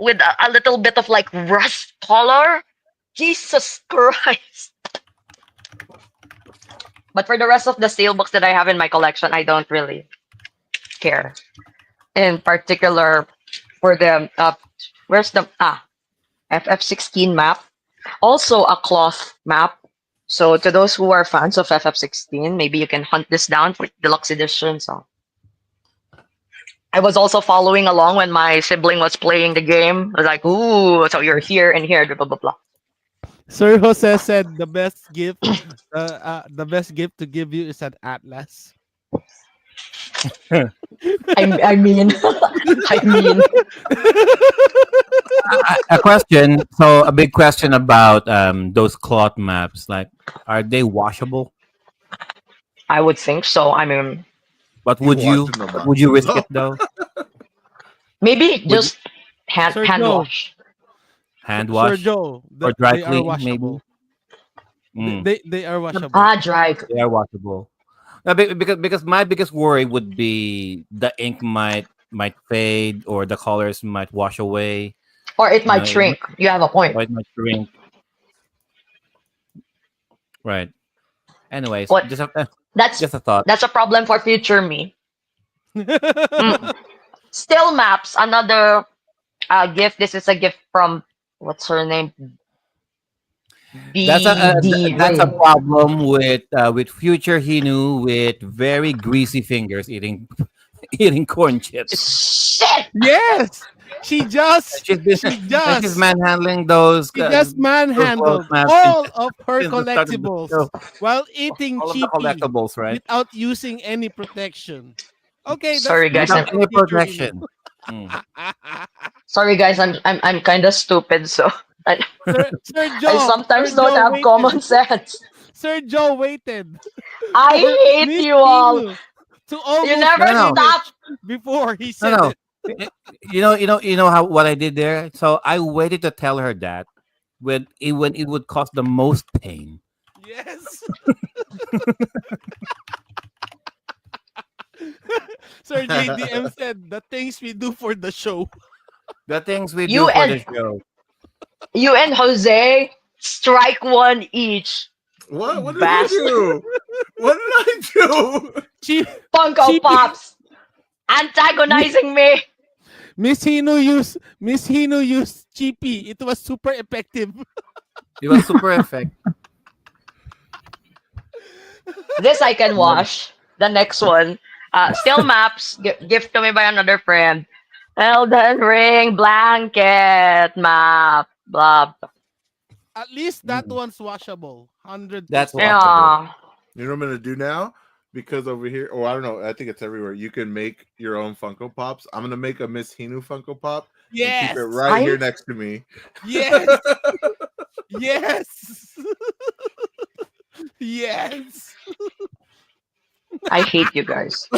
with a little bit of like rust color. Jesus Christ. But for the rest of the steelbooks that I have in my collection, I don't really care. In particular, for the where's the FF16 map? Also a cloth map. So to those who are fans of FF16, maybe you can hunt this down for deluxe edition. So I was also following along when my sibling was playing the game. I was like, "Ooh, so you're here and here, blah blah blah." Sir Jose said the best gift to give you is an atlas. I mean, I mean, A question. So a big question about those cloth maps. Like, are they washable? I would think so. I mean, But You would you? washing them But up. would you risk No. it though? maybe Would just hand Sir hand Joe, wash. hand Sir wash Joe, or dry they are clean? Maybe. washable. Mm, They are washable. Dry. they are washable. Because my biggest worry would be the ink might fade or the colors might wash away. Or it You know, might shrink. You have a point. or it might shrink. Right. Anyways, What? That's just a thought. that's a problem for future me. Mm. Still maps. Another gift. This is a gift from what's her name? BD That's a Ray. problem with future Hinu with very greasy fingers eating eating corn chips. Shit. Yes, she just She's been she and she's just manhandling she just those clothes manhandled maps all of her since the start of the collectibles show. while eating All of the cheapy collectibles, right? without using any protection. Okay, that's Sorry guys. good Without I'm for any future Inu. protection. Mm. sorry guys. I'm kind of stupid. So I, I Sir sometimes don't Joe have common waited. sense. Sir Joe waited I for hate Miss you all. Hinu to You almost never No, no, stop. finish before he no, said no. it. You know how what I did there. So I waited to tell her that when it would cause the most pain. Yes. Sir JDM said the things we do for the show. The things we You do for the and show. you and Jose strike one each. What did we Bastard. do? What did I do? She Funko she Pops antagonizing me. Miss Hino used cheapy. It was super effective. It was super effective. This I can wash. The next one. Still maps. Gift to me by another friend. Elden Ring blanket map. Blah. At least that Mm, one's washable. that's 100%. washable. Yeah. You know what I'm gonna do now? Because over here, oh, I don't know. I think it's everywhere. You can make your own Funko Pops. I'm gonna make a Miss Hinu Funko Pop and keep it Yes. right here I'm next to me. Yes. Yes. Yes. I hate you guys.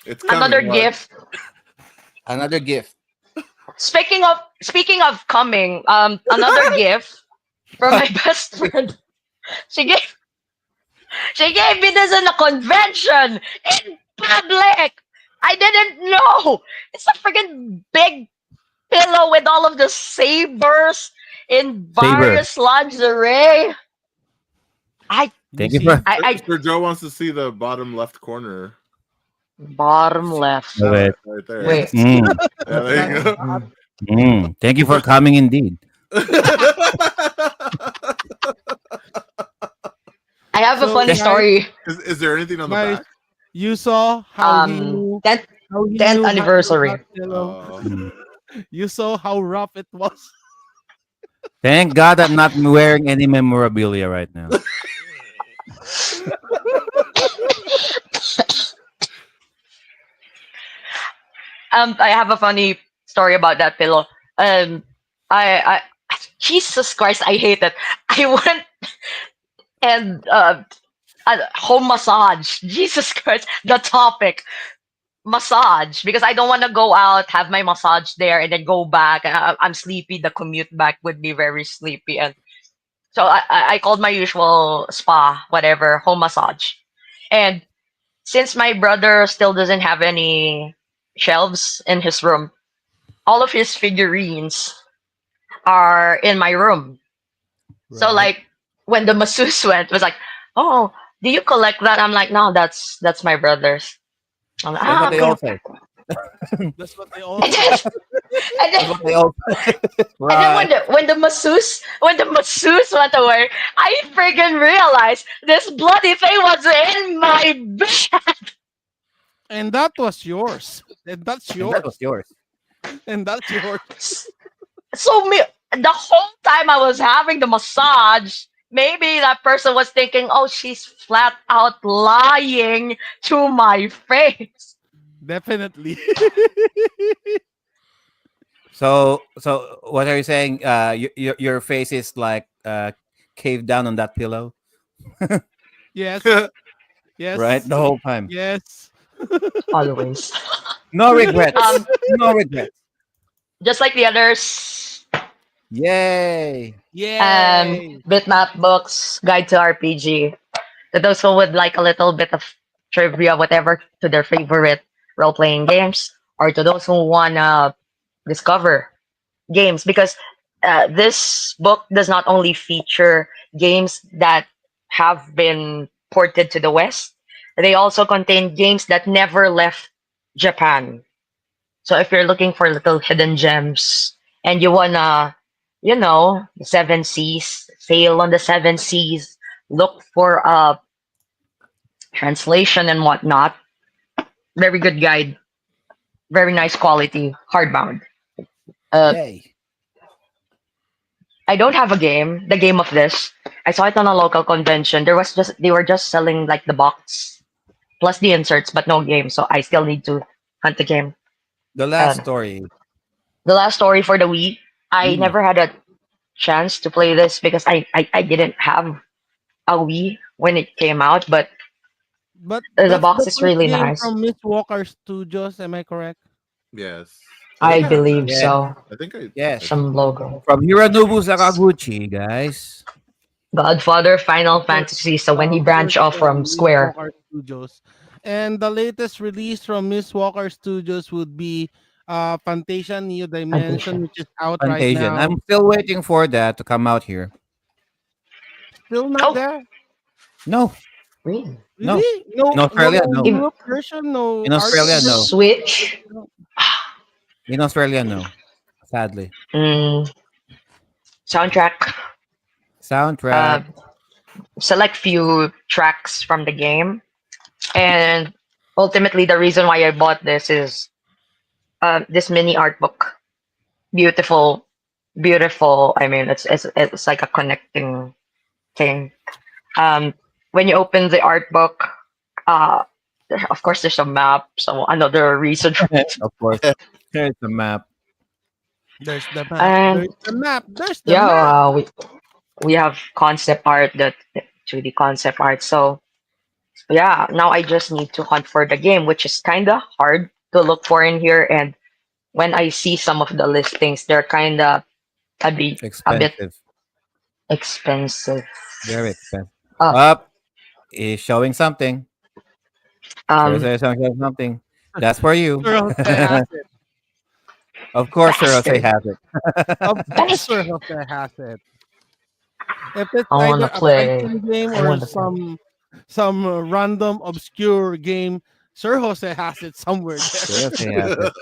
It's Another coming. What? gift. Another gift. Speaking of coming, another gift from my best friend. She gave She gave me this in a convention in public. I didn't know. It's a freaking big pillow with all of the sabers in Saber. various lingerie. I You Thank you see? for I Sir Joe wants to see the bottom left corner. bottom left. of it. Right there. Wait. Mm, Yeah, there you go. Mm. Thank you for coming indeed. I have a So, funny guys, story. Is there anything on the guys, back? you saw how he knew 10th, how he 10th knew how to use anniversary. that pillow. Mm. You saw how rough it was. Thank God I'm not wearing any memorabilia right now. I have a funny story about that pillow. I Jesus Christ, I hate it. I went and home massage. Jesus Christ, the topic massage because I don't want to go out, have my massage there, and then go back. I'm sleepy. The commute back would be very sleepy, and so I called my usual spa, whatever, home massage, and since my brother still doesn't have any shelves in his room, all of his figurines are in my room. So Right. like when the masseuse went, was like, "Oh, do you collect that?" I'm like, "No, that's my brother's." I'm like, That's what they okay, all okay. say. That's what they all And say. then, and That's then, what they all say. and then Right. when the masseuse went away, I freaking realized this bloody thing was in my bed. And that was yours. And that's And that was yours. yours. And that's yours. So me, the whole time I was having the massage, maybe that person was thinking, "Oh, she's flat out lying to my face." Definitely. So what are you saying? Your face is like caved down on that pillow, Yes. right? Yes. The whole time. Yes. Always. No regrets. Um, No regrets. just like the others, Yay. Yay. BitMap Books, Guide to RPG. To those who would like a little bit of trivia, whatever, to their favorite role playing games, or to those who want to discover games, because this book does not only feature games that have been ported to the West, they also contain games that never left Japan. So if you're looking for little hidden gems and you wanna, the seven seas, sail on the seven seas, look for a translation and whatnot, very good guide, very nice quality, hardbound. Uh, Yay. I don't have a game, the game of this. I saw it on a local convention. They were just selling like the box plus the inserts, but no game. So I still need to hunt the game. The last Um, story. the last story for the Wii, I Mm. never had a chance to play this because I didn't have a Wii when it came out, but But the that's box the is first really game nice. from Miss Walker Studios. Am I correct? Yes. I think I have believe that. Yeah. so. I think I Yes. Some logo. From Hironobu Sakaguchi, guys. Godfather, Final First, Fantasy. So when he first branched off from from Miss Square, Walker Studios. And the latest release from Miss Walker Studios would be Fantasia New Dimension, Fantasia. which is out right Fantasian. now. I'm still waiting for that to come out here. Still not Oh, there. No. really? No. Really? In No, Australia, no no. In Europe version, no In Australia, artist. no. Switch? In Australia, no. Sadly. Mm, soundtrack. Uh, Soundtrack. select few tracks from the game, and ultimately the reason why I bought this is this mini art book. Beautiful, beautiful. I mean, it's like a connecting thing. Um, when you open the art book, uh, of course there's a map. So another reason, Of course. Here's the map. There's the map. and There's the map. There's the yeah, map. we have concept art, that 2D concept art. So yeah, now I just need to hunt for the game, which is kind of hard to look for in here. And when I see some of the listings, they're kind of a bit Expensive. expensive. Very expensive. Oh, Up. is showing something. Sir Um, Jose is showing something. That's for you. Sir Jose has it. Of course, Sir Jose bastard. has it. Of course, Sir Bastard. Jose has it. If it's I either wanna a play. fighting game I or wanna play. some random obscure game, Sir Jose has it somewhere there. Sir Jose has it.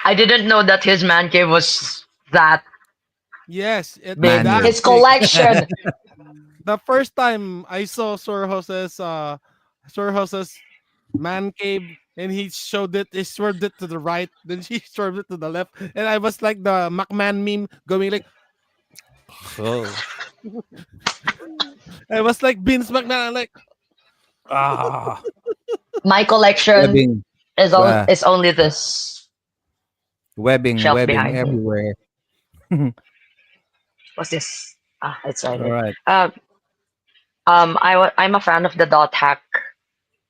I didn't know that his man cave was that Yes, it is big. Man that cave. His big. collection. The first time I saw Sir Jose's man cave and he swerved it to the right, then he swerved it to the left, and I was like the McMahon meme going like Oh. I was like Vince McMahon, I'm like Ah. My collection Webbing. is Wow. is only this Webbing. shelf Webbing behind me. everywhere. What's this? Ah, it's right All here. right. I'm a fan of the dot hack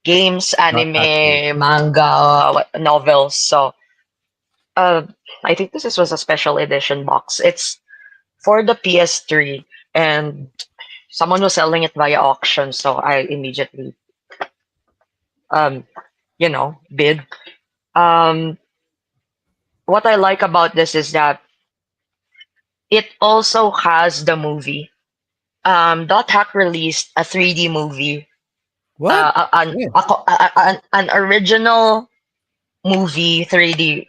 games, Not active. anime, manga, novels. So, uh, I think this was a special edition box. It's for the PS3, and someone was selling it via auction, so I immediately, um, bid. Um, what I like about this is that it also has the movie. Dot Hack released a 3D movie, What? Yeah. an original movie 3D,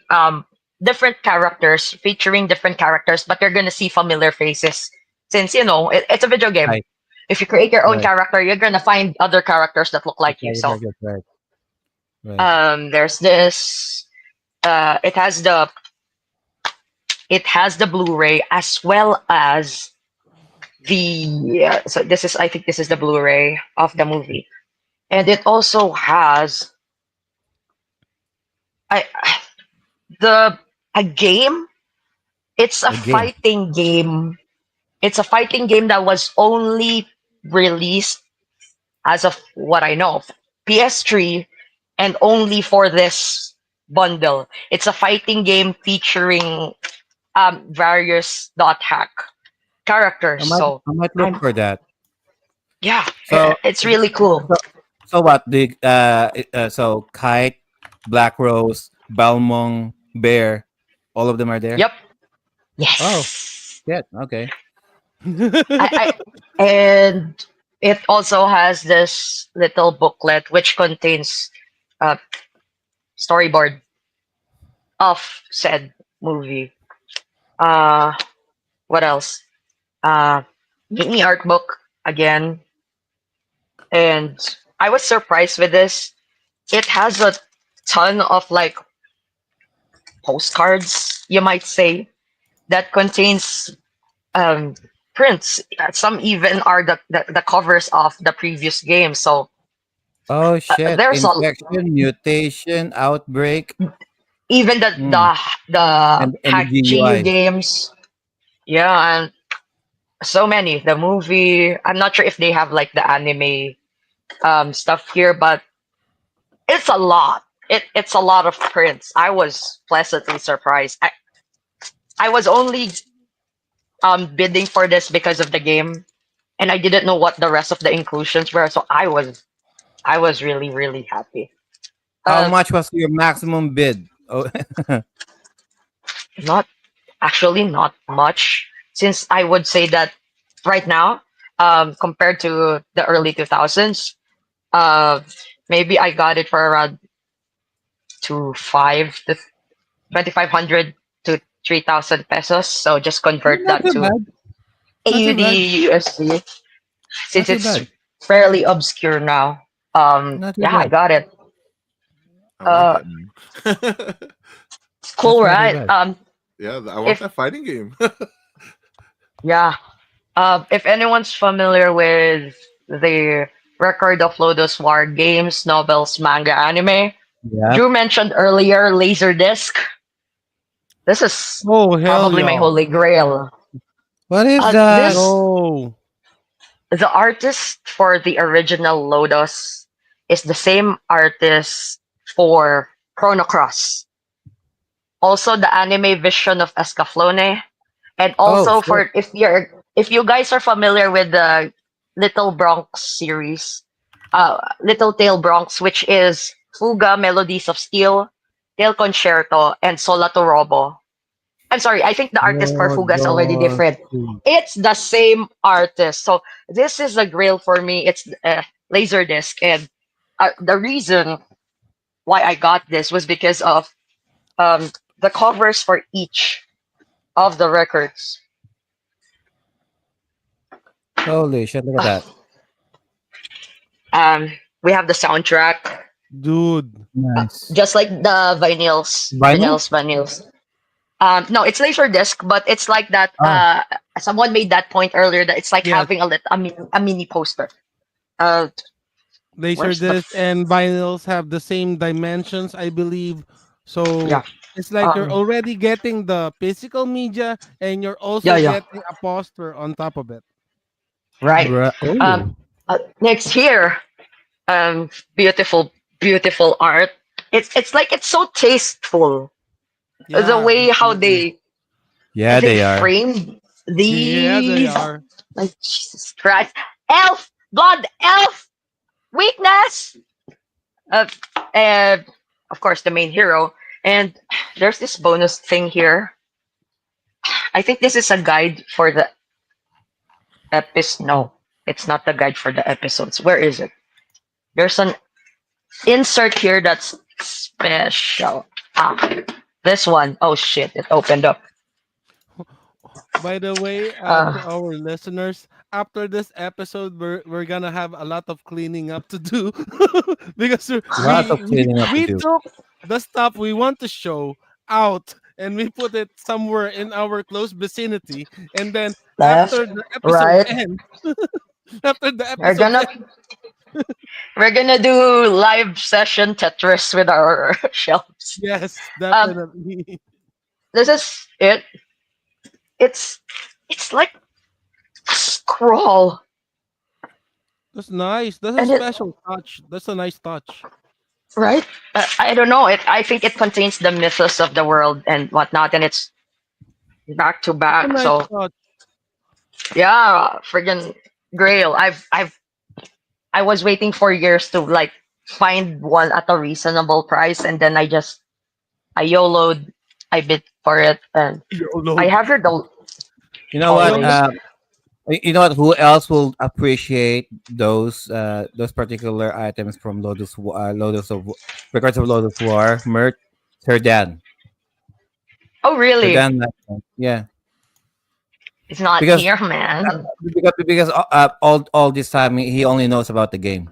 different characters featuring different characters, but you're gonna see familiar faces since it's a video game. Right. If you create your own Right. character, you're gonna find other characters that look like you. Right. So, Right. Right. Right. there's this. It has the Blu-ray as well as so this is I think this is the Blu-ray of the movie, and it also has I the a game. It's a A game. fighting game. It's a fighting game that was only released, as of what I know, PS3, and only for this bundle. It's a fighting game featuring various dot hack characters. So I might look I'm for that. yeah, So it's really cool. so, so what the so Kite, Black Rose, Balmong, Bear, all of them are there. Yep. Oh, Yes. yeah. Okay. I and it also has this little booklet which contains a storyboard of said movie. Uh, what else? Mini art book again, and I was surprised with this. It has a ton of like postcards, you might say, that contains um prints. Some even are the covers of the previous game. So Oh shit! there's a Infection, mutation, outbreak, even the mm. the the and the hack GU GUI. games. Yeah, and so many. The movie. I'm not sure if they have like the anime stuff here, but it's a lot. It's a lot of prints. I was pleasantly surprised. I was only bidding for this because of the game, and I didn't know what the rest of the inclusions were. So I was really really happy. How Uh, much was your maximum bid? Oh, Not actually not much, since I would say that right now, compared to the early 2000s, uh, maybe I got it for around to 2,500 to 3,000 pesos. So just convert not that too to bad. Not too bad. 80 USD, Not since too it's bad. fairly obscure now. Not too Yeah, I bad. got it. I Uh, want that name. it's cool, That's not too right? bad. Yeah, I want If that fighting game. Yeah. If anyone's familiar with the record of Lotus War games, novels, manga, anime, Yeah. Drew mentioned earlier Laserdisc. This is Oh hell probably my yeah! holy grail. What is that? This Oh, The artist for the original Lotus is the same artist for Chrono Cross. Also the anime vision of Escaflowne, and Oh also shit! for if you guys are familiar with the Little Bronx series, Little Tail Bronx, which is Fuga, Melodies of Steel, Tail Concerto, and Solato Robo. I'm sorry, I think the artist for Fuga is already different. It's the same artist. So this is a grail for me. It's Laserdisc, and the reason why I got this was because of um, the covers for each of the records. Holy shit! Look at that. Um, we have the soundtrack, Dude. Nice. just like the Vinyl? vinyls. No, it's Laserdisc, but it's like that. Oh, Someone made that point earlier that it's like Yeah, having a mini poster. Uh, where's the Laserdisc and vinyls have the same dimensions, I believe. So yeah it's like you're um already getting the physical media and you're yeah also yeah getting a poster on top of it. right. Um, Oh, next here, beautiful art. It's like it's so tasteful. The Yeah, way how definitely. yeah, they they are. frame Yeah, they these, are. like Jesus Christ, elf, blonde elf, weakness. Uh, and of course the main hero. And there's this bonus thing here. I think this is a guide for the episode. No, it's not the guide for the episodes. Where is it? There's an insert here that's special. Ah, this one. Oh shit! It opened up. By the way, to Uh, our listeners, after this episode, we're gonna have a lot of cleaning up to do because Lot of cleaning up to we do. took the stuff we want to show out and we put it somewhere in our close vicinity, and then after left, the episode right. ends, after the We're episode gonna ends, we're gonna do live session Tetris with our shelves. yes, Um, definitely. this is it. It's it's like scroll, That's nice. That's a and it special touch. That's a nice touch. right. I don't know. It. I think it contains the mythos of the world and whatnot, and it's back to That's a back. nice So touch. yeah, friggin' Grail. I was waiting for years to like find one at a reasonable price, and then I YOLO'd, I bid for it, and I YOLO. have here the You know what? always. You know what? Who else will appreciate those particular items from Lotus of Records of Lotus War merch? Sir Dan. Oh Sir really? Dan. Yeah, It's not because here, man. all this time he only knows about the game.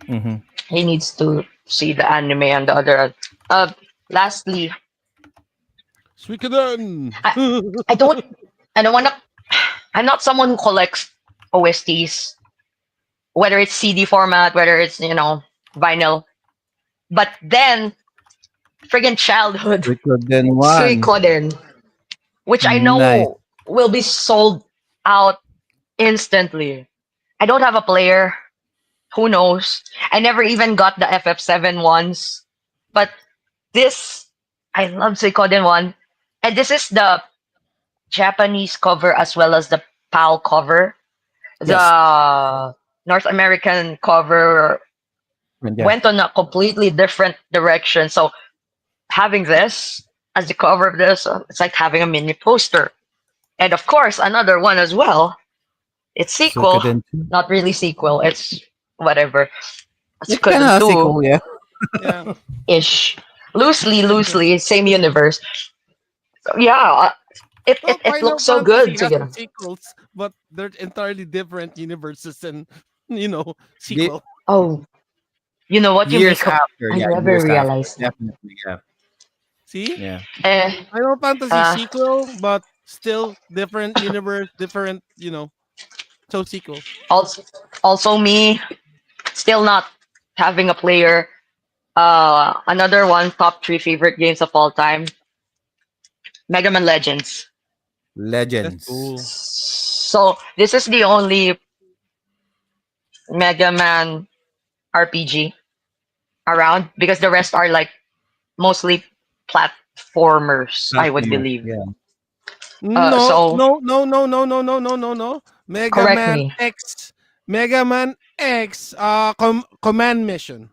Hmm. He needs to see the anime and the other. Uh, lastly, Suikoden. I I don't I don't wanna. I'm not someone who collects OSTs, whether it's CD format, whether it's vinyl. But then, friggin' childhood Suikoden 1. Suikoden, which I Nice. know will be sold out instantly. I don't have a player. Who knows? I never even got the FF7 ones. But this, I love Suikoden 1. And this is the Japanese cover as well as the PAL cover. Yes. The North American cover Yeah. went on a completely different direction. So having this as the cover of this, it's like having a mini poster. And of course, another one as well. It's sequel, Suikoden 2. not really sequel. It's whatever. It's kind Suikoden of a 2 sequel, yeah. Yeah. ish, loosely, same universe. So yeah, Well, it Final looks so Fantasy good has together. sequels, but they're entirely different universes and The sequel. Oh, you know what you years make up? after, I yeah, never years after, realized that. definitely, yeah, See? yeah. Eh, Final Fantasy uh, sequel, but still different universe, different, so sequel. also, also me still not having a player. Another one top three favorite games of all time, Mega Man Legends. That's Legends. cool. So this is the only Mega Man RPG around because the rest are like mostly platformers, I would Platformer, believe. yeah. No, So no, no, no, no, no, no, no, no, no. Mega correct Man me. X. Mega Man X. Command Mission.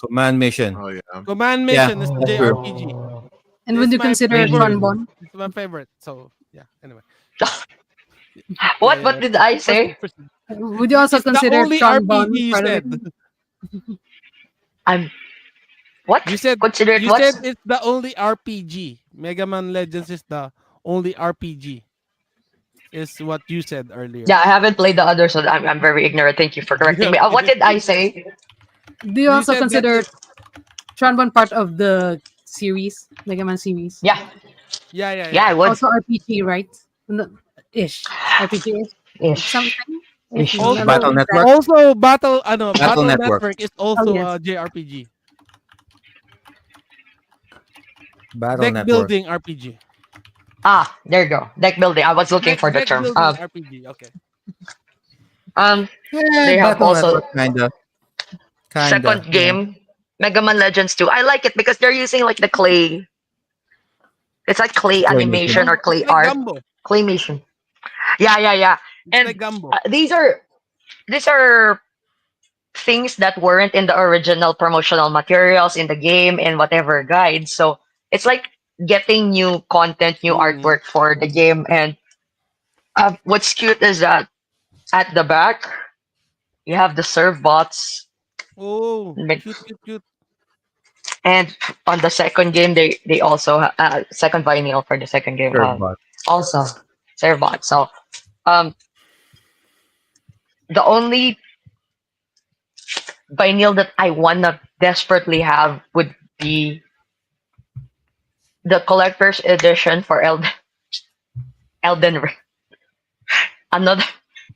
Command mission. Oh yeah. Command Yeah, Mission is the that's true. JRPG. Oh. And This would is you my consider Really, favorite. really. Tronbon? This is my favorite. So yeah. Anyway. Yeah, What? yeah, What yeah. did I Proceed, say? proceed. Would you also It's the consider only RPG Tronbon you part of it? said. I'm what? You said Consider it you what? said it's the only RPG. Mega Man Legends is the only RPG. Is what you said earlier. Yeah, I haven't played the other, so I'm very ignorant. Thank you for correcting me. What Okay. did I say? Do you You also said that consider Tronbon part of the series, Mega Man series? Yeah, yeah, yeah, yeah, yeah. I would. Also RPG, right? No, ish. RPG ish. Ish, Something. Ish. ish. I'm not Battle Also, exact. Network. also Battle ano, Battle Battle Network. Network is Oh also yes. a JRPG. Battle Deck Network. building RPG. Ah, there you go. Deck building. I was looking for the Deck term. building RPG. Okay. Um, Yeah, they have Battle also Network, kinda. second Yeah, game, Mega Man Legends 2. I like it because they're using like the clay. It's like clay clay mission. animation or It's clay like art. Gumbo. Claymation. Yeah, yeah, yeah. It's like And Gumbo. these are things that weren't in the original promotional materials in the game and whatever guides. So it's like getting new content, new Mm. artwork for the game. And what's cute is that at the back you have the serve bots, Oh, cute, cute, cute. and on the second game they also second vinyl for the second game Serve bot. also serve bots. So um the only vinyl that I wanna desperately have would be the collector's edition for Elden Ring. Another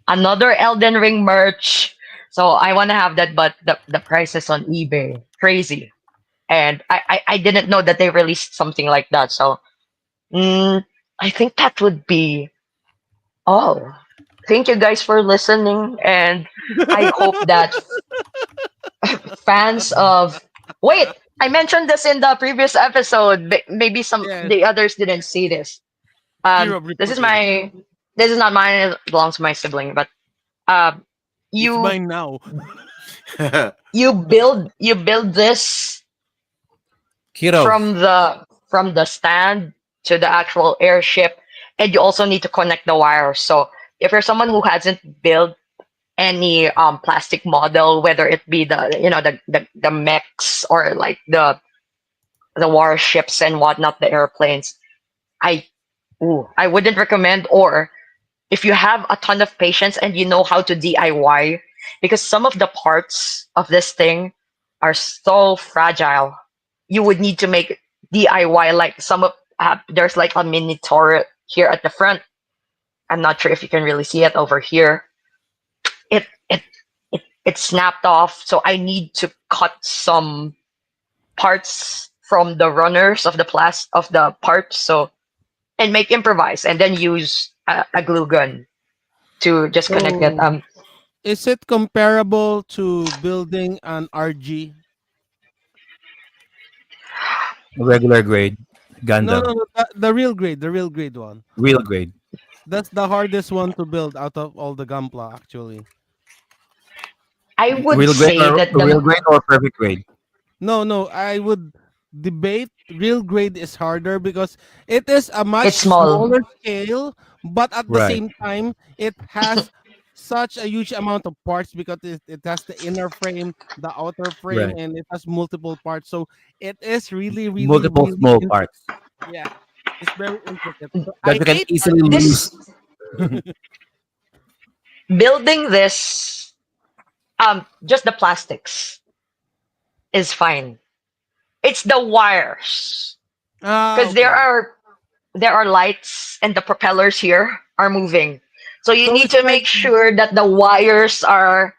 another Elden Ring merch. So I want to have that, but the prices on eBay crazy, and I didn't know that they released something like that. So I think that would be all. Thank you guys for listening, and I hope that fans of wait, I mentioned this in the previous episode. Maybe some Yes. the others didn't see this. Zero This is reported. my this is not mine. It belongs to my sibling. But um, It's you mine now. you build this Kiro. from the stand to the actual airship, and you also need to connect the wires. So if you're someone who hasn't built any plastic model, whether it be the mechs or like the warships and whatnot, the airplanes, I I wouldn't recommend. Or if you have a ton of patience and you know how to DIY, because some of the parts of this thing are so fragile, you would need to make DIY. Like there's like a mini turret here at the front. I'm not sure if you can really see it over here. It it it snapped off, so I need to cut some parts from the runners of the parts, so and make improvise and then use a glue gun to just connect it. Oh, Is it comparable to building an RG? Regular grade. No, no, Gundam. no. The real grade, the real grade one. Real grade. That's the hardest one to build out of all the Gunpla, actually. I would Real grade say or that real grade or perfect grade. No, no, I would debate real grade is harder because it is a much it's small. smaller scale, but at the Right. same time, it has such a huge amount of parts because it has the inner frame, the outer frame, Right. and it has multiple parts. So it is really, really, Multiple really small intricate. parts Yeah, it's very intricate. So that I you can hate easily RG. This lose. building this just the plastics is fine. It's the wires, Ah, because there okay. are there are lights and the propellers here are moving. So you So need it's to like make sure that the wires are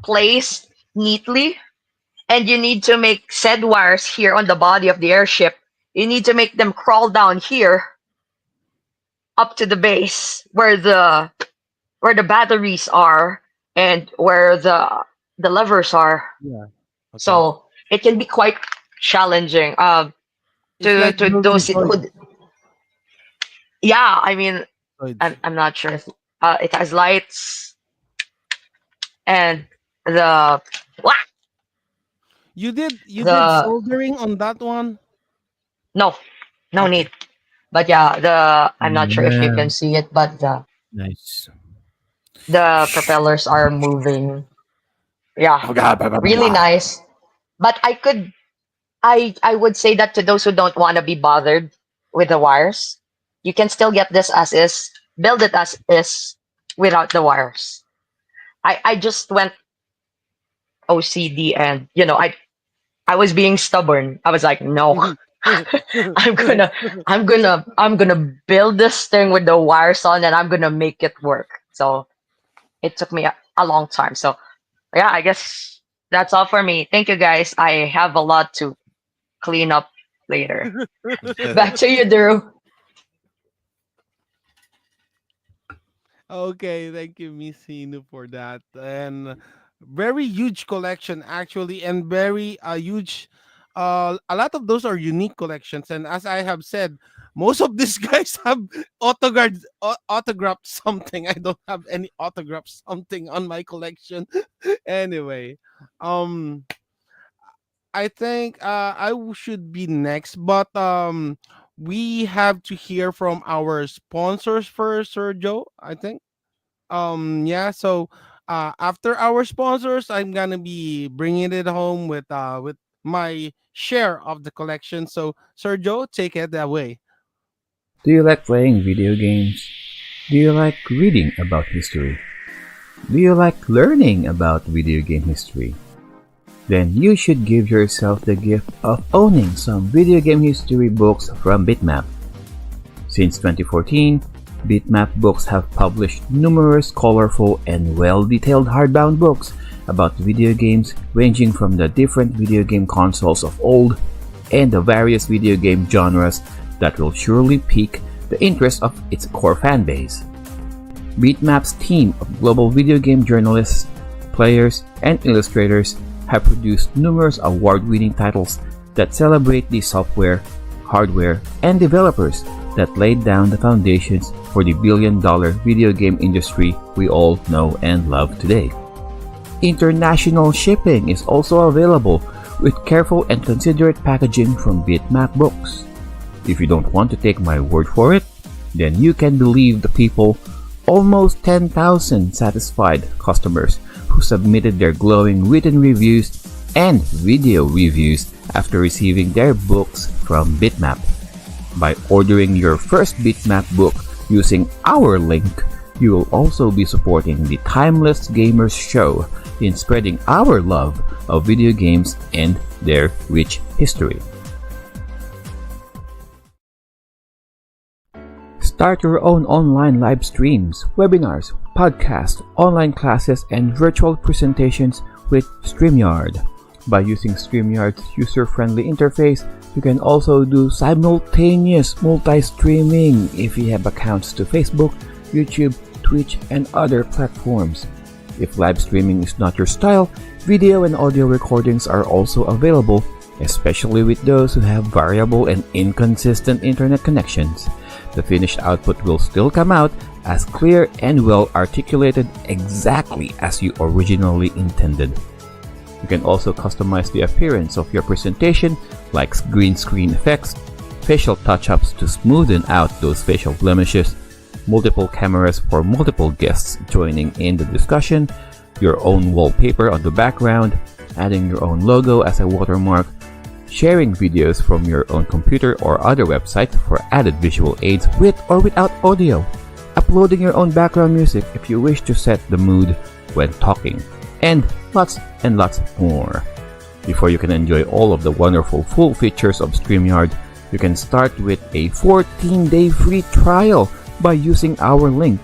placed neatly, and you need to make said wires here on the body of the airship. You need to make them crawl down here up to the base where the batteries are and where the levers are. yeah, okay. So it can be quite challenging. It's To like to building those toys. who Yeah, I mean, Toys. I'm not sure if it has lights and the what You did the soldering on that one? no, no Okay. need. But yeah, the I'm not sure if you Yeah, can see it, but nice. the propellers are moving. Yeah, Oh God, blah, blah, blah, really blah. nice. But I would say that to those who don't want to be bothered with the wires, you can still get this as is, build it as is without the wires. I just went OCD, and I was being stubborn. I was like, no, I'm gonna I'm gonna build this thing with the wires on, and I'm gonna make it work. So it took me a long time. So yeah, I guess that's all for me. Thank you guys. I have a lot to clean up later. Back to you, Drew. Okay, thank you, Miss Hinu, for that. And very huge collection actually, and very huge. A lot of those are unique collections, and as I have said, most of these guys have autographed something. I don't have any autographed something on my collection. Anyway, um, I think should be next, but we have to hear from our sponsors first, Sergio. I think. Yeah, so after our sponsors, I'm gonna be bringing it home with my share of the collection. So Sergio, take it away. Do you like playing video games? Do you like reading about history? Do you like learning about video game history? Then you should give yourself the gift of owning some video game history books from BitMap. Since 2014, BitMap Books have published numerous colorful and well-detailed hardbound books about video games ranging from the different video game consoles of old and the various video game genres that will surely pique the interest of its core fanbase. BitMap's team of global video game journalists, players, and illustrators have produced numerous award-winning titles that celebrate the software, hardware, and developers that laid down the foundations for the billion-dollar video game industry we all know and love today. International shipping is also available with careful and considerate packaging from BitMap Books. If you don't want to take my word for it, then you can believe the people, almost 10,000 satisfied customers who submitted their glowing written reviews and video reviews after receiving their books from BitMap. By ordering your first BitMap book using our link, you will also be supporting the Timeless Gamers Show in spreading our love of video games and their rich history. Start your own online live streams, webinars, podcasts, online classes, and virtual presentations with Streamyard. By using Streamyard's user-friendly interface, you can also do simultaneous multi-streaming if you have accounts to Facebook, YouTube, Twitch, and other platforms. If live streaming is not your style, video and audio recordings are also available, especially with those who have variable and inconsistent internet connections. The finished output will still come out as clear and well articulated exactly as you originally intended. You can also customize the appearance of your presentation like green screen effects, facial touch-ups to smoothen out those facial blemishes, multiple cameras for multiple guests joining in the discussion, your own wallpaper on the background, adding your own logo as a watermark, sharing videos from your own computer or other website for added visual aids with or without audio, uploading your own background music if you wish to set the mood when talking, and lots more. Before you can enjoy all of the wonderful full features of StreamYard, you can start with a 14-day free trial by using our link.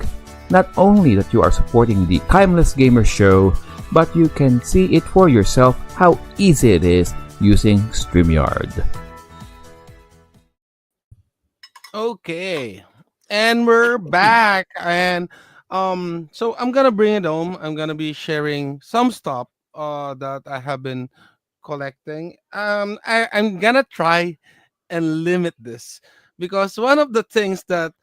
Not only that you are supporting the Timeless Gamer Show, but you can see it for yourself how easy it is using StreamYard. Okay, and we're back, and so I'm gonna bring it home. I'm gonna be sharing some stuff that I have been collecting. I'm gonna try and limit this because one of the things that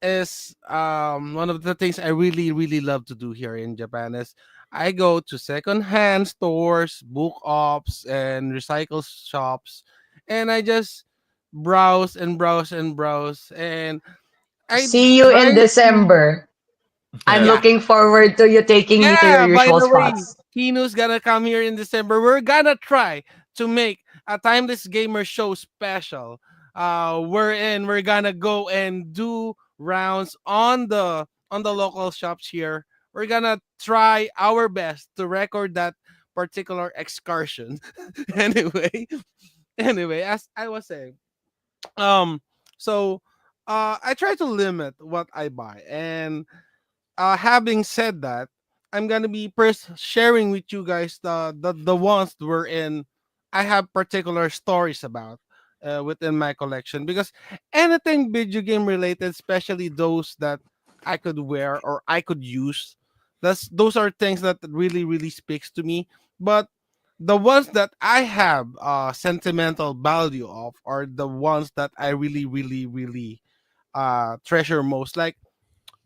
is one of the things I really really love to do here in Japan is I go to secondhand stores, book ops, and recycle shops, and I just browse and browse and browse, and I See you in try to. December. I'm Yeah. Yeah, looking forward to you taking me to your yeah. By usual the way, spots. Kinu's gonna come here in December. We're gonna try to make a timeless gamer show special. Wherein we're gonna go and do rounds on the local shops here. We're gonna try our best to record that particular excursion. anyway, anyway, as I was saying, um, so I try to limit what I buy, and having said that, I'm gonna be sharing with you guys the ones we're in. I have particular stories about within my collection because anything video game related, especially those that I could wear or I could use, those are things that really really speaks to me. But the ones that I have sentimental value of are the ones that I really really really treasure most. Like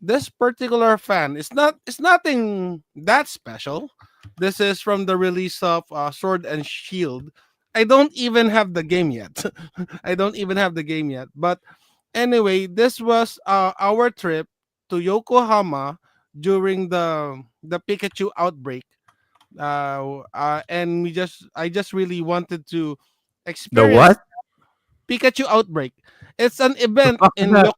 this particular fan, it's nothing that special. This is from the release of Sword and Shield. I don't even have the game yet. I don't even have the game yet. But anyway, this was our trip to Yokohama during the Pikachu outbreak. And I just really wanted to The experience what? Pikachu outbreak. It's an The event fuck is in that?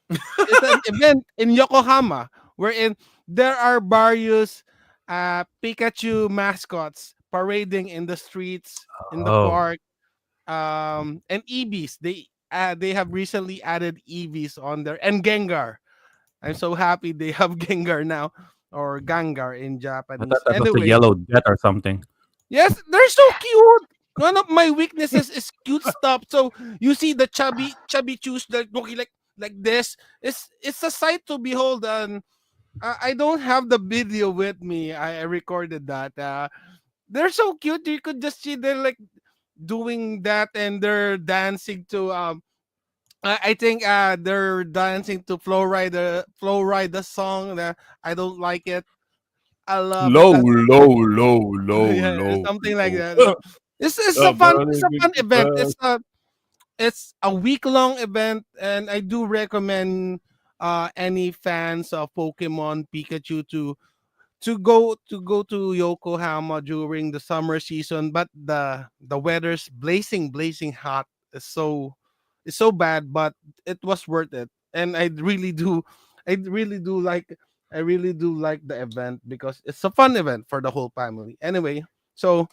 it's an event in Yokohama wherein there are various Pikachu mascots parading in the streets, in the Oh, park, and EVs. They have recently added EVs on there and Gengar. I'm so happy they have Gengar now or Gangar in I thought Japanese. that was the Anyway, yellow jet or something. yes, they're so cute. One of my weaknesses is cute stuff. So you see the chubby chews that looking like this. It's a sight to behold, and I don't have the video with me. I recorded that. They're so cute. You could just see they're like doing that, and they're dancing to I think they're dancing to Flow Rider song. I don't like it. I love it. Low, low, low, low, Yeah, low, something like low. that. So it's a fun event. It's a week long event, and I do recommend any fans of Pokemon Pikachu to go to Yokohama during the summer season. But the weather's blazing hot. It's so bad, but it was worth it. And I really do like I really do like the event because it's a fun event for the whole family. Anyway, so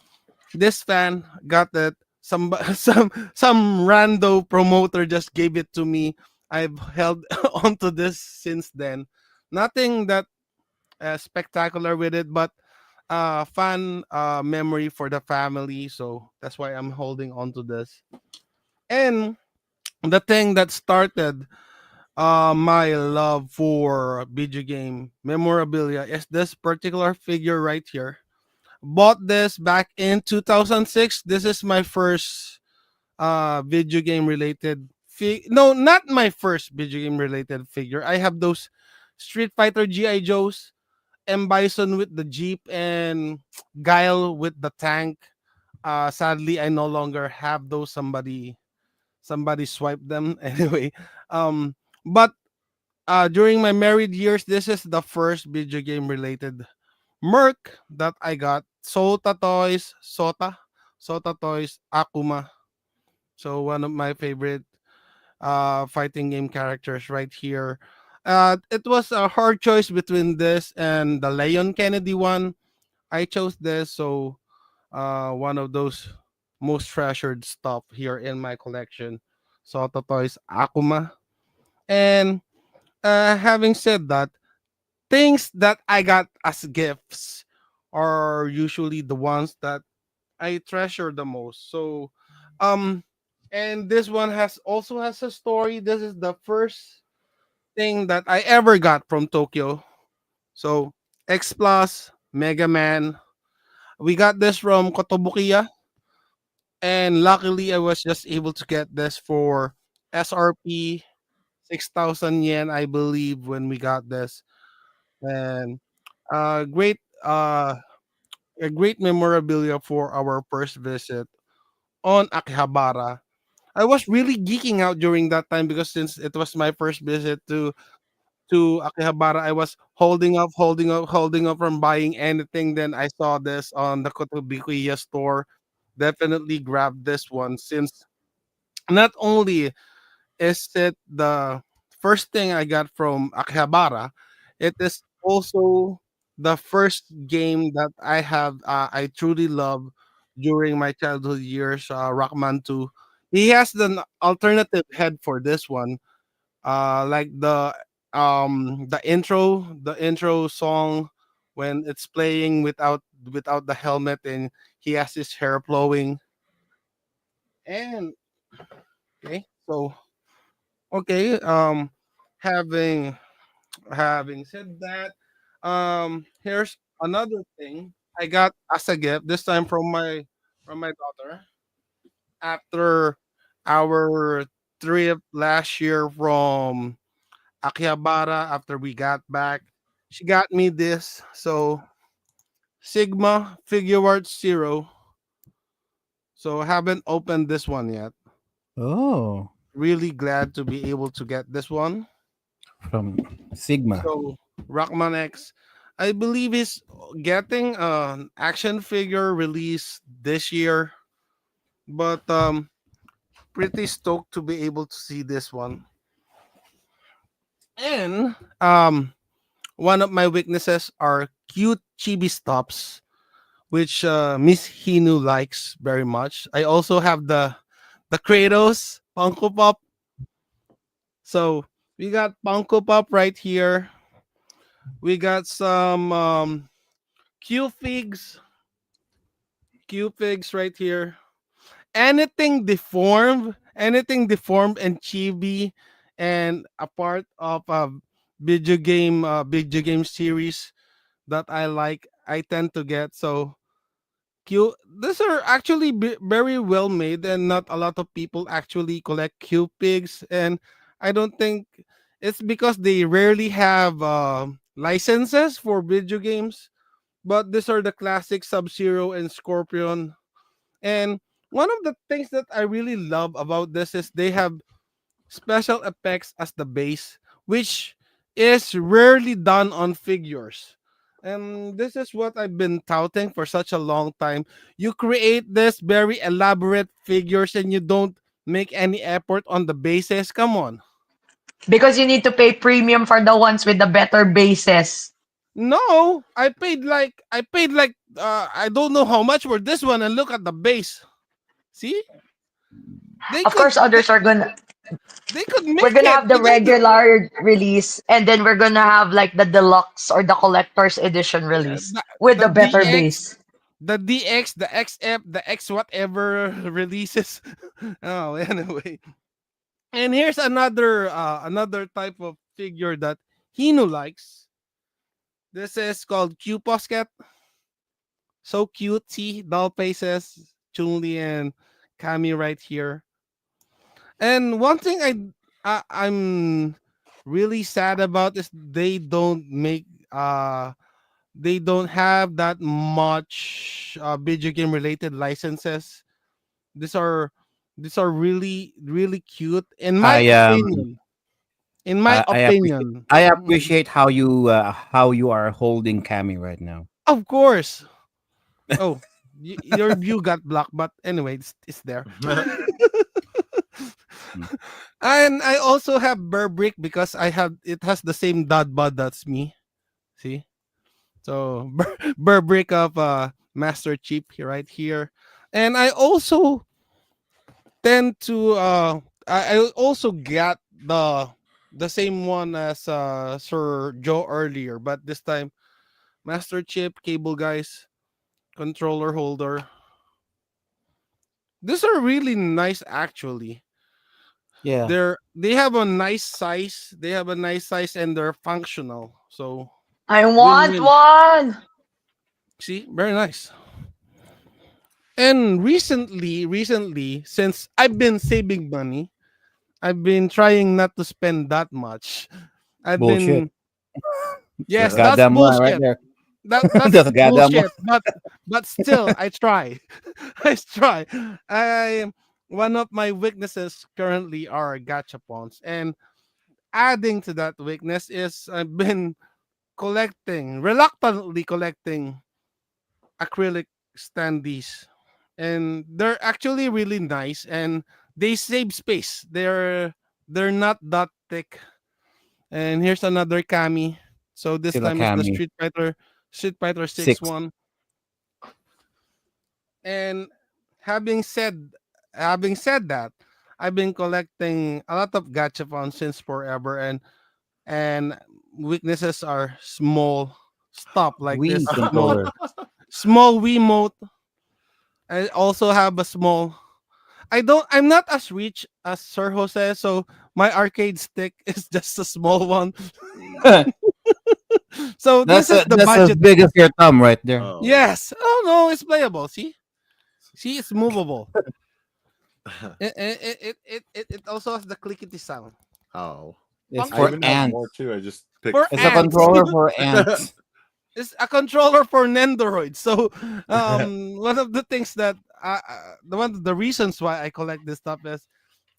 this fan got it. Some rando promoter just gave it to me. I've held onto this since then. Nothing that spectacular with it, but fun memory for the family. So that's why I'm holding on to this. And the thing that started my love for video game memorabilia is this particular figure right here. Bought this back in 2006. This is my first video game related no, not my first video game related figure. I have those Street Fighter GI Joes, M Bison with the Jeep, and Guile with the tank. Sadly I no longer have those. Somebody swiped them. Anyway, um but during my married years, this is the first video game related Merc that I got. Sota Toys Akuma. So one of my favorite fighting game characters right here. It was a hard choice between this and the Leon Kennedy one. I chose this, so one of those most treasured stuff here in my collection. Sota Toys Akuma. And having said that, things that I got as gifts are usually the ones that I treasure the most. So, um, and this one has also has a story. This is the first thing that I ever got from Tokyo. So, X Plus, Mega Man. We got this from Kotobukiya, and luckily I was just able to get this for SRP 6,000 yen, I believe, when we got this. And great a great memorabilia for our first visit on Akihabara. I was really geeking out during that time because since it was my first visit to Akihabara, I was holding up from buying anything. Then I saw this on the Kotobikuya store. Definitely grabbed this one since not only is it the first thing I got from Akihabara, it is also the first game that I truly love during my childhood years. Rockman 2. He has the alternative head for this one, like the intro song when it's playing without the helmet and he has his hair blowing. And okay, so okay, having having said that, here's another thing I got as a gift this time from my daughter after our trip last year from Akihabara. After we got back, she got me this. So Sigma Figure Arts Zero. So I haven't opened this one yet. Oh, Really glad to be able to get this one. from Sigma. So Rockman X, I believe is getting an action figure release this year, but pretty stoked to be able to see this one. And one of my weaknesses are cute chibi stops, which Miss Hinu likes very much. I also have the Kratos Funko Pop. So we got Funko Pop right here. We got some Q figs, Q figs right here. Anything deformed and chibi, and a part of a video game series that I like, I tend to get. So Q, these are actually very well made, and not a lot of people actually collect Q pigs. And I don't think it's because they rarely have licenses for video games. But these are the classic Sub Zero and Scorpion. And one of the things that I really love about this is they have special effects as the base, which is rarely done on figures. And this is what I've been touting for such a long time. You create this very elaborate figures and you don't make any effort on the bases. Come on. Because you need to pay premium for the ones with the better bases. No, I paid like I don't know how much for this one and look at the base. See? They Of could course, they, others are gonna. they could We're make gonna it. have the regular release, and then we're gonna have like the deluxe or the collector's edition release The, with the the better DX, base. the DX, the XF, the X whatever releases. Oh, anyway. And here's another type of figure that Hino likes. This is called Q Posket. So cute. See, doll faces, Chun-Li and Kami right here. And one thing I'm really sad about is they don't have that much video game related licenses. These are these are really cute in my I opinion. In my I appreciate opinion. I Mhm. appreciate how you are holding Cammy right now. Of course. Oh, your view got blocked, but anyway, it's there. Mm. And I also have Burbrick because it has the same dot bod that's me. See? So Burbrick of Master Chief right here. And I also tend to I also got the same one as Sir Joe earlier, but this time Master Chip, cable guys, controller holder. These are really nice actually. Yeah. They have a nice size. They have a nice size and they're functional. So I want win-win. one. See, very nice. And recently, since I've been saving money, I've been trying not to spend that much. I've Bullshit. been yes, that's Goddamn lie right bullshit. there. That's That's a goddamn lie. bullshit. But still, I try. I try. I One of my weaknesses currently are gachapons, and adding to that weakness is I've been reluctantly collecting acrylic standees, and they're actually really nice, and they save space. They're not that thick. And here's another Kami. So this Still a time is the Cammy. Street Fighter 6 6. one. And having said having said that, I've been collecting a lot of gachapon since forever, and weaknesses are small stuff like Wii this controller. small Wiimote. I also have a small. I'm not as rich as Sir Jose, so my arcade stick is just a small one. So this is the That's as budget. big as your thumb right there. Oh. Yes. Oh no, it's playable. See, it's movable. It also has the clickety sound Oh. It's I for even have more ants. too. I just picked for It's a ants. controller for ants. It's a controller for Nendoroid. So, one of the things that one of the reasons why I collect this stuff is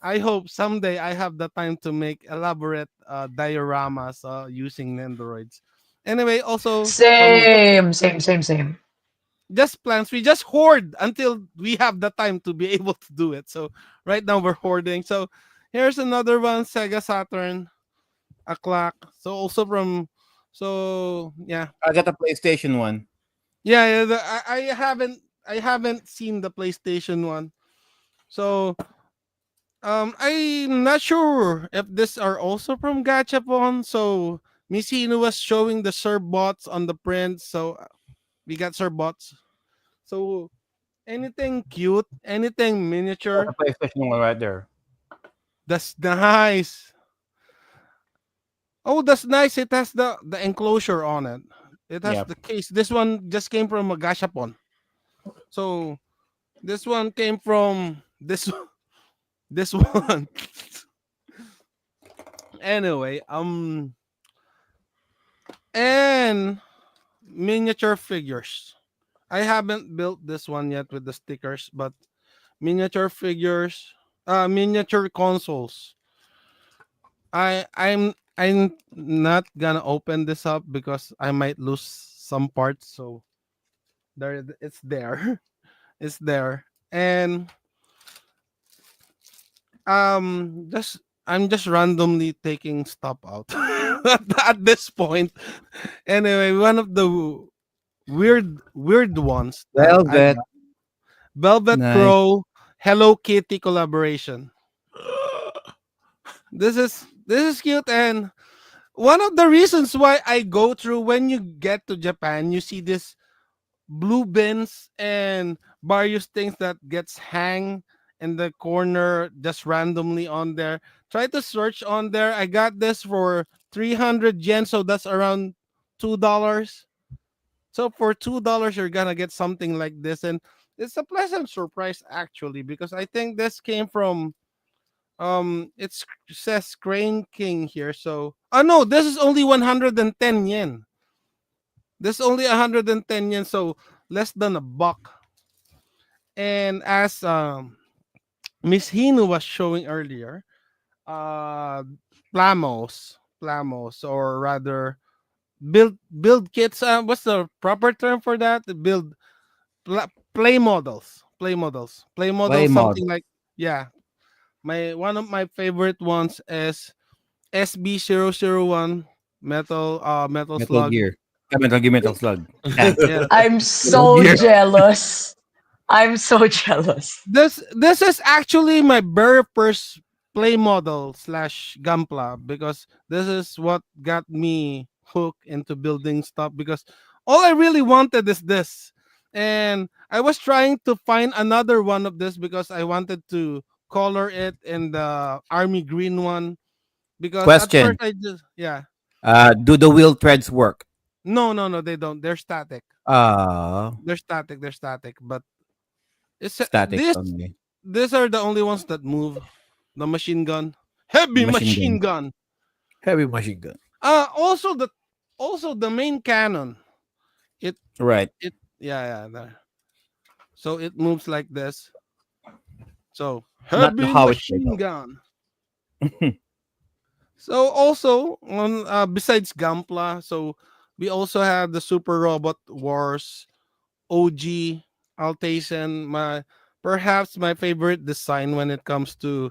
I hope someday I have the time to make elaborate dioramas using Nendoroids. Anyway, also from Same. just plans, we just hoard until we have the time to be able to do it. So right now we're hoarding. So here's another one, Sega Saturn, a clock. So also from, so yeah, I got a PlayStation one. yeah. I haven't seen the PlayStation one. So I'm not sure if these are also from Gachapon. So Miss Hino was showing the Serbots on the print. So we got Serbots. So anything cute, anything Got miniature, a PlayStation one right there. that's nice. Oh, that's nice. It has the enclosure on it. It has Yeah. the case. This one just came from a gashapon. So this one came from this one. Anyway, and miniature figures. I haven't built this one yet with the stickers, but miniature figures, miniature consoles. I'm not gonna open this up because I might lose some parts. So it's there, it's there, and just I'm just randomly taking stuff out at this point. Anyway, one of the weird ones that I Velvet. got, Velvet Nice. Crow Hello Kitty collaboration. This is cute, and one of the reasons why I go through when you get to Japan, you see this blue bins and various things that gets hang in the corner just randomly on there. Try to search on there. I got this for 300 yen, so that's around $2. So for $2, you're gonna get something like this, and it's a pleasant surprise actually because I think this came from it says Crane King here. So oh no, this is only 110 yen. This is only 110 yen, so less than a buck. And as Miss Hinu was showing earlier, uh plamos, or rather build kits. What's the proper term for that? Build play models, Play mod. something like, yeah. My one of my favorite ones is SB001 metal Metal slug. Gear. Metal Gear Metal Slug. Tank. Yeah. I'm Metal so Gear. jealous. I'm so jealous. This is actually my very first play model slash gampla because this is what got me hooked into building stuff because all I really wanted is this. And I was trying to find another one of this because I wanted to color it in the army green one because at first Question. I just, yeah. Do the wheel threads work? No, they don't. They're static. Uh They're static, but it's static this only. these are the only ones that move. The machine gun. Heavy Machine machine gun. gun. Heavy machine gun. Also the main cannon. It Right. it yeah, there. So it moves like this. So Not the heavy how it's machine though. gun. So also on besides Gampla, so we also have the Super Robot Wars OG Altation. My perhaps my favorite design when it comes to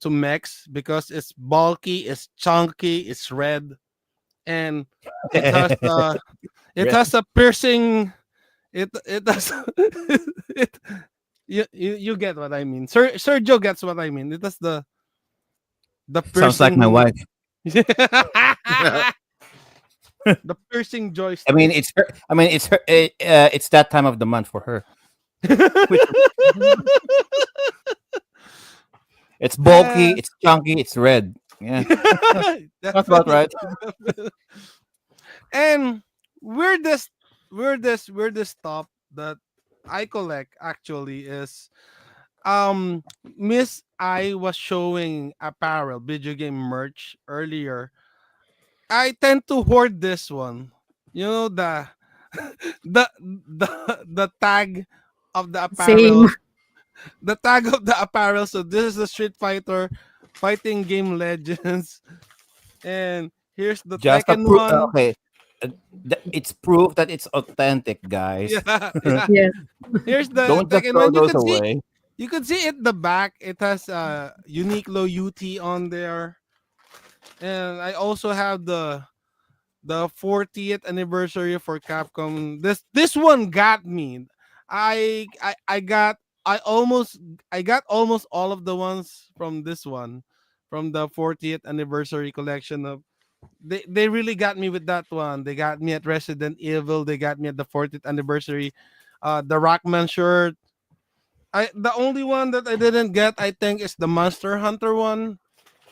mechs because it's bulky, it's chunky, it's red, and it has it Red. has a piercing. It has it. You get what I mean. Sergio gets what I mean. It has the Sounds like my piercing. wife. The piercing I mean, joystick. it's her. I mean, it's her. It's that time of the month for her. Which it's bulky, and it's chunky, it's red. Yeah, that's about definitely, right. and weirdest weirdest top that I collect actually is Miss I was showing apparel video game merch earlier. I tend to hoard this one. You know the tag of the Same. apparel, the tag of the apparel. So this is the Street Fighter fighting game legends, and here's the Just a Tekken proof. one. Okay, uh, it's proof that it's authentic, guys. Yeah, yeah. Yes. Here's the Don't just Tekken throw one. those away. You can see it the back. It has Uniqlo UT on there, and I also have the 40th anniversary for Capcom. This one got me. I got I got almost all of the ones from this one, from the 40th anniversary collection of. They really got me with that one. They got me at Resident Evil. They got me at the 40th anniversary. The Rockman shirt. I the only one that I didn't get, I think, is the Monster Hunter one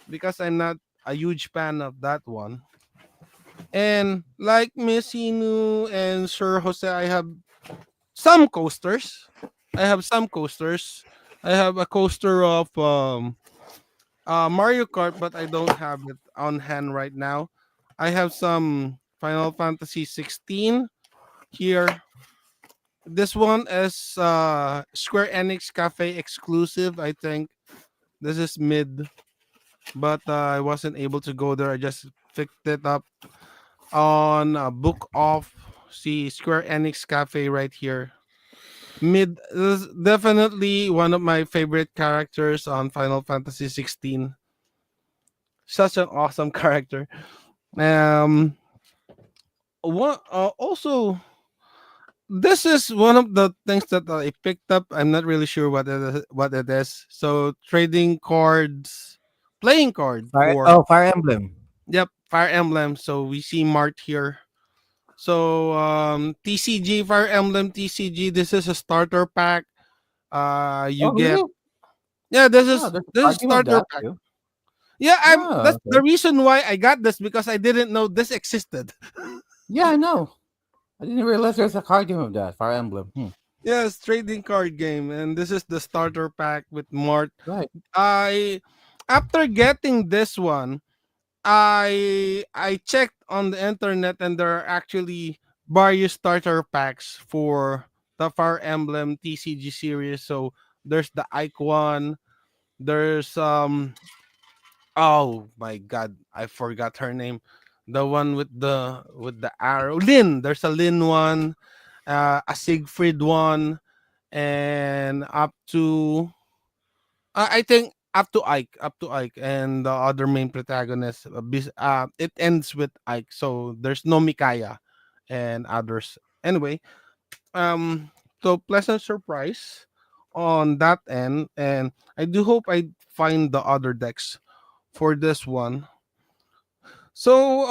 because I'm not a huge fan of that one. And like Miss Inu and Sir Jose, I have some coasters. I have some coasters. I have a coaster of Mario Kart, but I don't have it on hand right now. I have some Final Fantasy 16 here. This one is Square Enix Cafe exclusive. I think this is mid, but I wasn't able to go there. I just picked it up on a book off. See Square Enix Cafe right here. Mid is definitely one of my favorite characters on Final Fantasy 16. Such an awesome character. Um, also this is one of the things that I picked up. I'm not really sure what it is. So trading cards, playing card for Fire Emblem. yep, Fire Emblem. So we see Mart here. So TCG Fire Emblem TCG. This is a starter pack. You Oh, get really? yeah. Oh, there's a This is card game of starter that pack. too. Yeah, I'm. Oh, That's the okay. reason why I got this because I didn't know this existed. Yeah, I know. I didn't realize there's a card game of that. Fire Emblem. Yes, trading card game, and this is the starter pack with Mart. Right. I after getting this one, I checked on the internet and there are actually various starter packs for the Fire Emblem TCG series. So there's the Ike one. There's oh my god, I forgot her name. The one with the arrow. Lin. There's a Lin one, a Siegfried one, and up to I think up to Ike, and the other main protagonist. It ends with Ike, so there's no Mikaya and others. Anyway, so pleasant surprise on that end, and I do hope I find the other decks for this one. So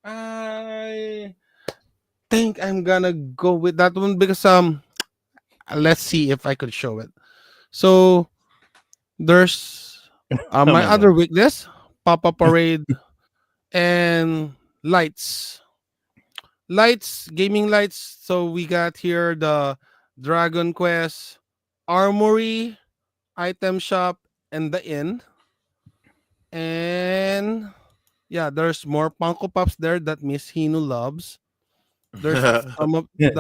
I think I'm gonna go with that one because let's see if I could show it. So there's Oh my my god. other weakness, Papa Parade and lights. Lights, gaming lights. So we got here the Dragon Quest, Armory, Item Shop, and the Inn. And yeah, there's more Funko Pops there that Miss Hino loves. There's some of the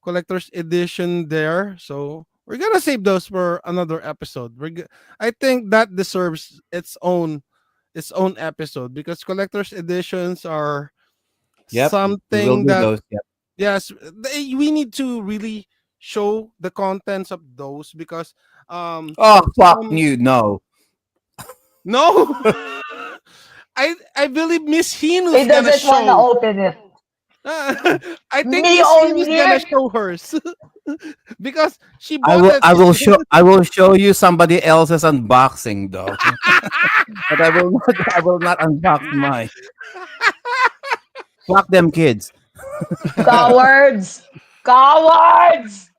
collector's edition there. So we're gonna save those for another episode. I think that deserves its own episode because collector's editions are Yep, we will something do that, those. Yep. yes, we need to really show the contents of those because Oh fuck some you! No, no. I believe Miss He Hinu's gonna doesn't want to show. open it. I think Me Miss Hinu's only. gonna show hers because she I bought will. it. I will show. I will show you somebody else's unboxing though, but I will not. I will not unbox mine. Fuck them kids. Cowards! Cowards!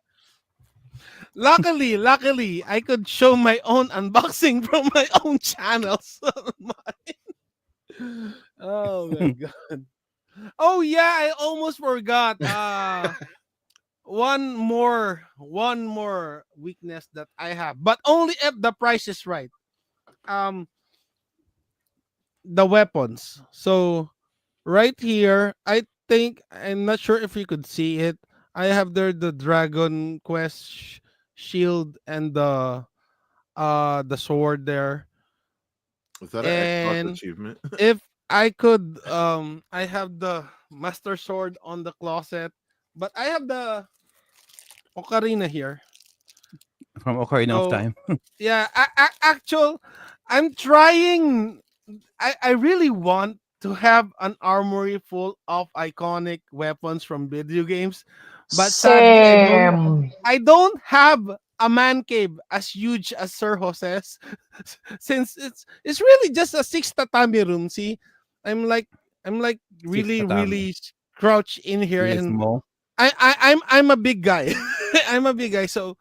Luckily, I could show my own unboxing from my own channels. Oh my god. Oh yeah, I almost forgot. One more weakness that I have, but only if the price is right. Um, the weapons. So right here, I think I'm not sure if you could see it. I have there the Dragon Quest shield and the sword there. Is that an Xbox And achievement? if I could I have the Master Sword on the closet, but I have the Ocarina here. From Ocarina of So Time. yeah, I'm trying. I really want to have an armory full of iconic weapons from video games, but sadly Same. I don't have a man cave as huge as Sir Jose's, since it's really just a six tatami room. See, I'm like I'm like Six really tatami. really crouched in here, Really and small. I'm a big guy. I'm a big guy, so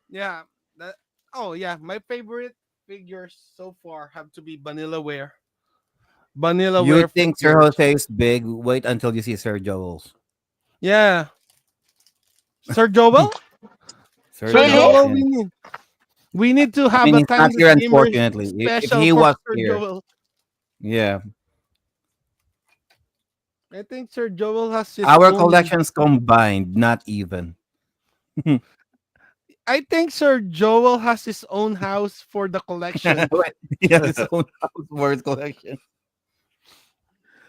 yeah. That, oh yeah, my favorite figures so far have to be Vanilla Wear. Vanilla You Wear think Sir figures. Jose is big? Wait until you see Sir Joel's. Yeah, Sir Joel. Sir Sir Really? Joel Joel, can. we need to I have mean, a he's not timeless here, gamer unfortunately. If special he for was Sir here, Joel. yeah, I think Sir Joel has his our own. collections combined, not even. I think Sir Joel has his own house for the collection, Wait, he has his own house word collection.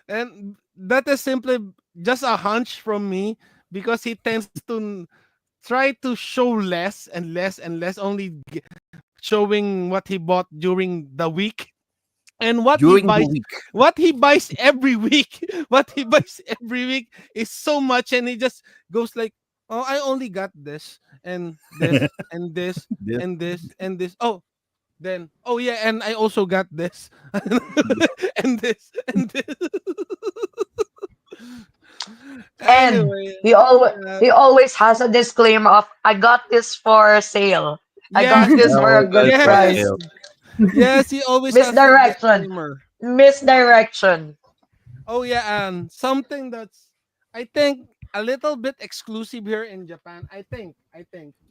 and that is simply just a hunch from me because he tends to try to show less and less and less, only showing what he bought during the week and During the week. what he buys every week. What he buys every week is so much, and he just goes like, oh, I only got this and this and this This, and this and this. Oh, then oh yeah, and I also got this and this and this. And Anyway, uh, he always has a disclaimer of I got this for sale. I got yes, this for no, a that is good for yes, price. sale. yes, he always has a Misdirection. disclaimer. Misdirection. Oh yeah, and something that's, I think, a little bit exclusive here in Japan. I think.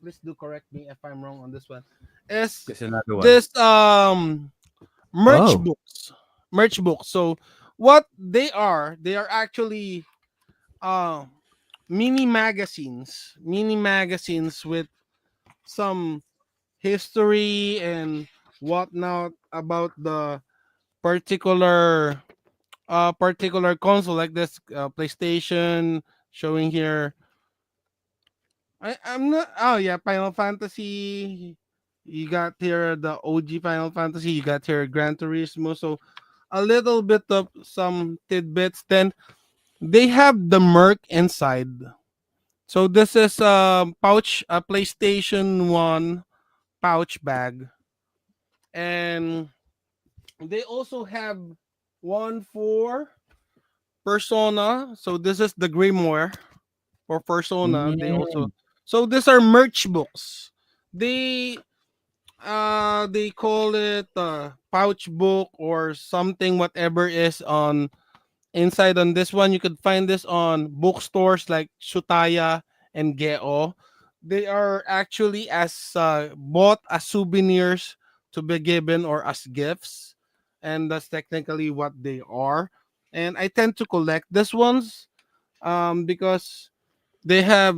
Please do correct me if I'm wrong on this one. Is There's another one. this merch Oh, books? Merch books. So what they are actually uh mini magazines with some history and whatnot about the particular console, like this PlayStation showing here. I'm not. Oh yeah, Final Fantasy. You got here the OG Final Fantasy. You got here Gran Turismo. So a little bit of some tidbits. Then they have the Merc inside. So this is a PlayStation One pouch bag, and they also have one for Persona. So this is the Grimoire for Persona. They also, mm, so these are merch books. They they call it pouch book or something, whatever is on inside on this one. You could find this on bookstores like Shutaya and Geo. They are actually as bought as souvenirs to be given or as gifts, and that's technically what they are. And I tend to collect these ones because they have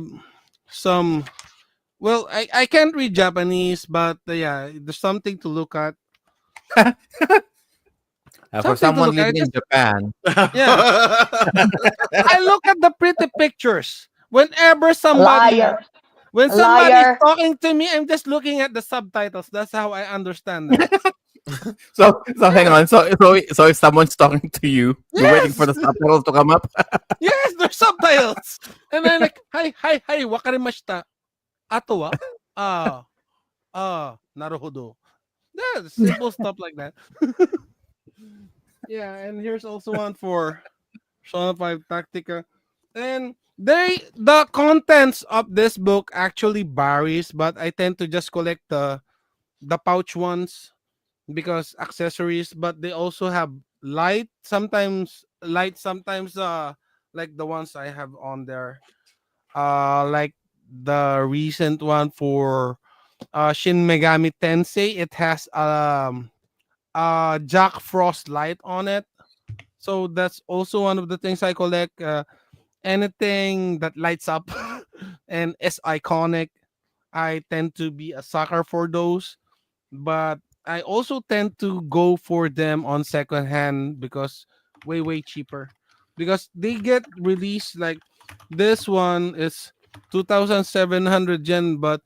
some. Well, I can't read Japanese, but yeah, there's something to look at. For Something to someone look at. living in Japan, Yeah, I look at the pretty pictures. Whenever somebody Liar. when somebody is Liar. talking to me, I'm just looking at the subtitles. That's how I understand them. so hang Yeah. on. So if someone's talking to you, you're waiting for Yes. the subtitles to come up. Yes, there's subtitles. And then like, hi, hi, hi, wakarimashita. Ato wa? Ah, naruhodo. Yeah, simple stuff like that. Yeah, and here's also one for Persona 5 Tactica. And the contents of this book actually varies, but I tend to just collect the pouch ones because accessories, but they also have light sometimes like the ones I have on there. Like the recent one for Shin Megami Tensei, it has Jack Frost light on it. So that's also one of the things I collect. Anything that lights up and is iconic, I tend to be a sucker for those. But I also tend to go for them on second hand because way cheaper. Because they get released like this one is 2,700 yen, but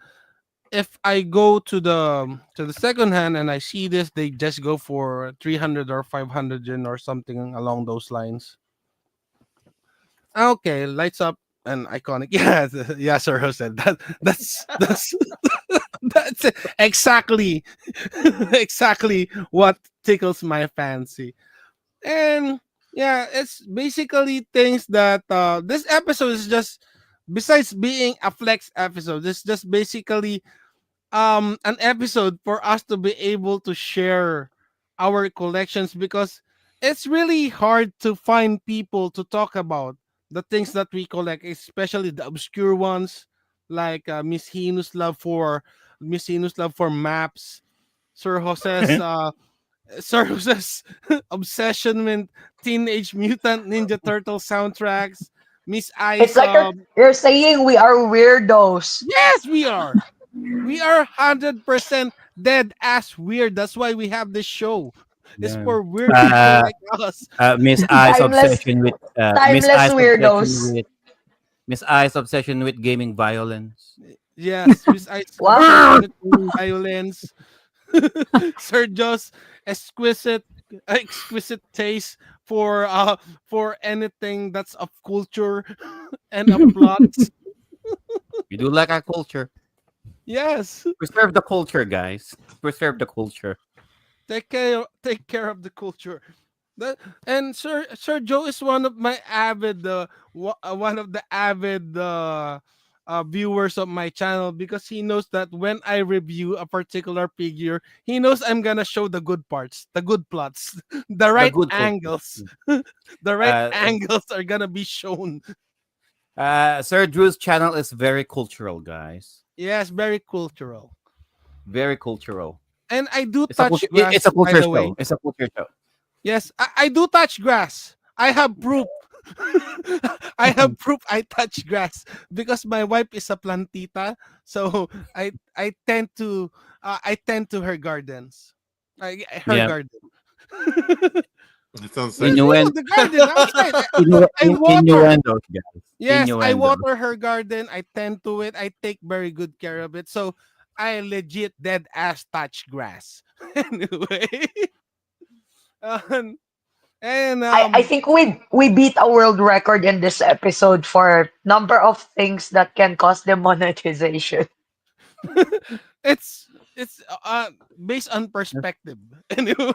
if I go to the second hand and I see this, they just go for 300 or 500 yen or something along those lines. Okay, lights up and iconic. Yeah, yeah, Sir Jose. That's that's exactly exactly what tickles my fancy. And yeah, it's basically things that this episode is just, besides being a flex episode, it's just basically an episode for us to be able to share our collections because it's really hard to find people to talk about the things that we collect, especially the obscure ones like Miss Hinu's love for maps, Sir Jose's Sir Jose's obsession with Teenage Mutant Ninja Turtle soundtracks, Miss It's I's like you're saying we are weirdos. yes, we are. We are 100% dead ass weird. That's why we have this show. It's Yeah. for weird people Uh, like us. Miss I's Timeless, obsession with Miss timeless I's obsession weirdos. with Miss I's obsession with gaming violence. Yes, Miss I's obsession Wow. with violence. Sergio's exquisite exquisite taste for anything that's of culture and of plots. We do like our culture. Yes. Preserve the culture, guys. Preserve the culture. Take care of the culture. That, and Sir Joe is one of my avid one of the avid viewers of my channel because he knows that when I review a particular figure, he knows I'm gonna show the good parts, the good plots, the The right good culture. angles. The right Uh, angles are gonna be shown. Sir Drew's channel is very cultural, guys. Yes, very cultural. Very cultural. And I do It's a touch it's grass, a by culture the way. show. It's a culture show. Yes, I do touch grass. I have proof. I have proof I touch grass because my wife is a plantita, so I tend to her gardens. Her Yeah. garden. It sounds Yes, sexy. Innuen- the garden outside. I water. innuendos, guys. Yes, I Innuendos. water her garden. I tend to it. I take very good care of it. So I legit dead ass touch grass. Anyway. Um, and I think we beat a world record in this episode for number of things that can cause demonetization. it's based on perspective.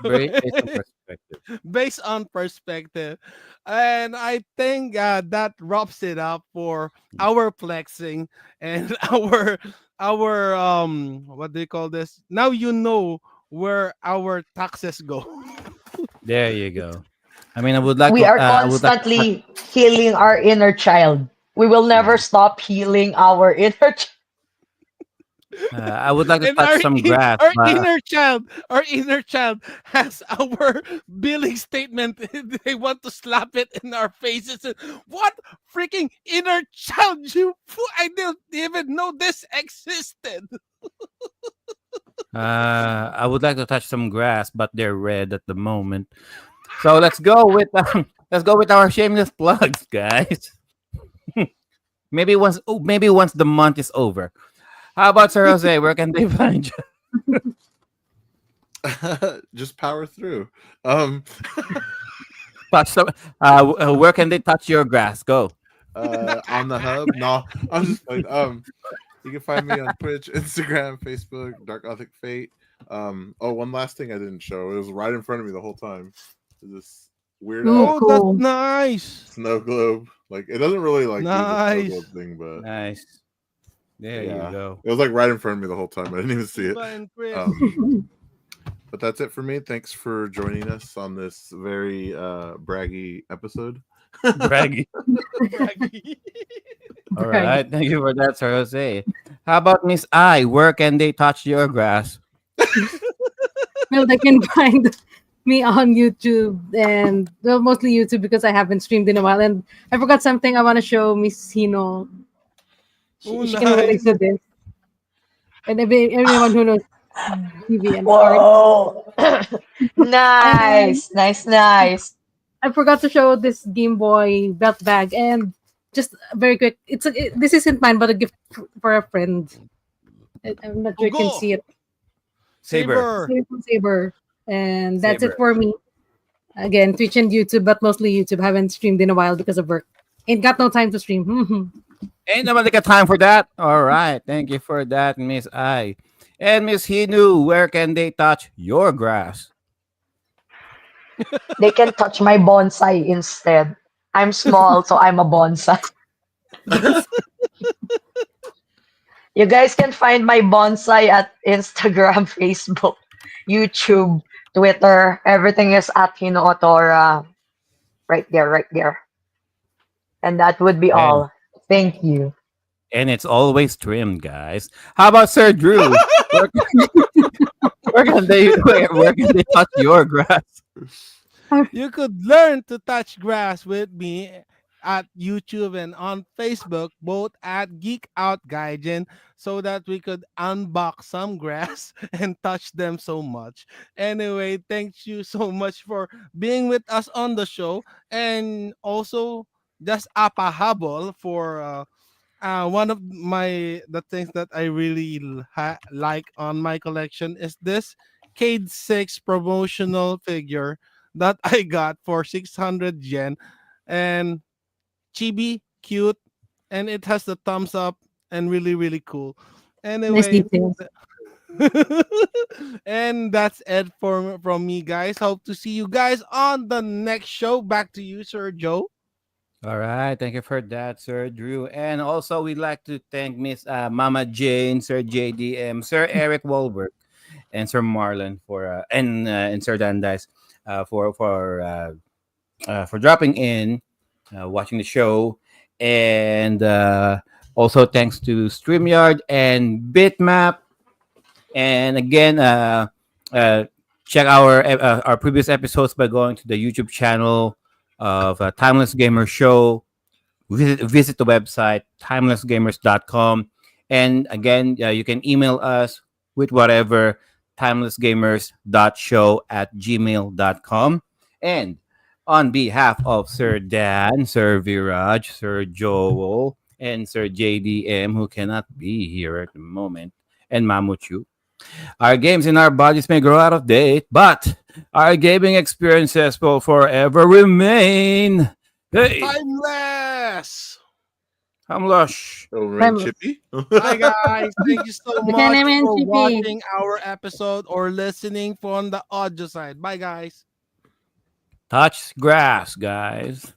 Very Anyway, based on perspective. based on perspective, and I think that wraps it up for our flexing and our what do you call this? Now you know where our taxes go. There you go. I mean, I would like We to. are I would like to. constantly healing our inner child. We will Yeah. never stop healing our inner child. I would like to And touch some grass, our but inner child has our billing statement. They want to slap it in our faces. And, what freaking inner child? You fool! I didn't even know this existed. I would like to touch some grass, but they're red at the moment. So let's go with let's go with our shameless plugs, guys. Maybe once the month is over. How about Sir Jose? Where can they find you? Just power through. Um, Touch some, where can they touch your grass? Go. on the hub. No, I'm just playing. You can find me on Twitch, Instagram, Facebook, Dark Gothic Fate. Oh, one last thing I didn't show. It was right in front of me the whole time. This weird Ooh, ass Oh, that's cool. nice. snow globe. Like it doesn't really like do the snow Nice. globe thing, but Nice. There you yeah, go. it was like right in front of me the whole time. I didn't even see it. Eva and Chris. But that's it for me. Thanks for joining us on this very braggy episode. Braggy. Braggy. All Brag. right. Thank you for that, Sir Jose. How about Miss I? Where can they touch your grass? Well, they can find me on YouTube and well, mostly YouTube because I haven't streamed in a while. And I forgot something I want to show Miss Hino. Oh, She can relate nice. to this. And everyone who knows TV and art. Whoa. Nice. Nice, nice. I forgot to show this Game Boy belt bag and just very quick. This isn't mine, but a gift for a friend. I'm not sure you can Go. see it. Saber. Saber. And that's Saber. it for me. Again, Twitch and YouTube, but mostly YouTube. Haven't streamed in a while because of work. Ain't got no time to stream. Ain't nobody got time for that. All right. Thank you for that, Miss I. And Miss Hinu, where can they touch your grass? They can touch my bonsai instead. I'm small, so I'm a bonsai. You guys can find my bonsai at Instagram, Facebook, YouTube, Twitter. Everything is at Hinootora. Right there, right there. And that would be And all. Thank you. it's always trimmed, guys. How about Sir Drew? Where where can they touch your grass? You could learn to touch grass with me at YouTube and on Facebook, both at Geek Out Gaijin, so that we could unbox some grass and touch them so much. Anyway, thank you so much for being with us on the show, and also just apahabol for one of the things that I really like on my collection is this Cade 6 promotional figure that I got for 600 yen, and chibi, cute, and it has the thumbs up and really really cool. Nice Anyway, details. and that's it from me, guys. Hope to see you guys on the next show. Back to you, Sir Joe. All right, thank you for that, Sir Drew. And also, we'd like to thank Miss Mama Jane, Sir JDM, Sir Eric Wahlberg, and Sir Marlon and Sir Dandice for dropping in, watching the show, and also thanks to Streamyard and BitMap. And again, check our previous episodes by going to the YouTube channel of Timeless Gamer Show. Visit the website timelessgamers.com, and again, you can email us with whatever timelessgamers.show@gmail.com. And on behalf of Sir Dan, Sir Viraj, Sir Joel, and Sir JDM, who cannot be here at the moment, and Mamuchu, our games and our bodies may grow out of date, but our gaming experiences will forever remain. Hey, Timeless. I'm lush. Over in Timeless. Chippy. Hi guys, thank you so The much Cinnamon for Chippy. watching our episode or listening from the audio side. Bye guys. Touch grass, guys.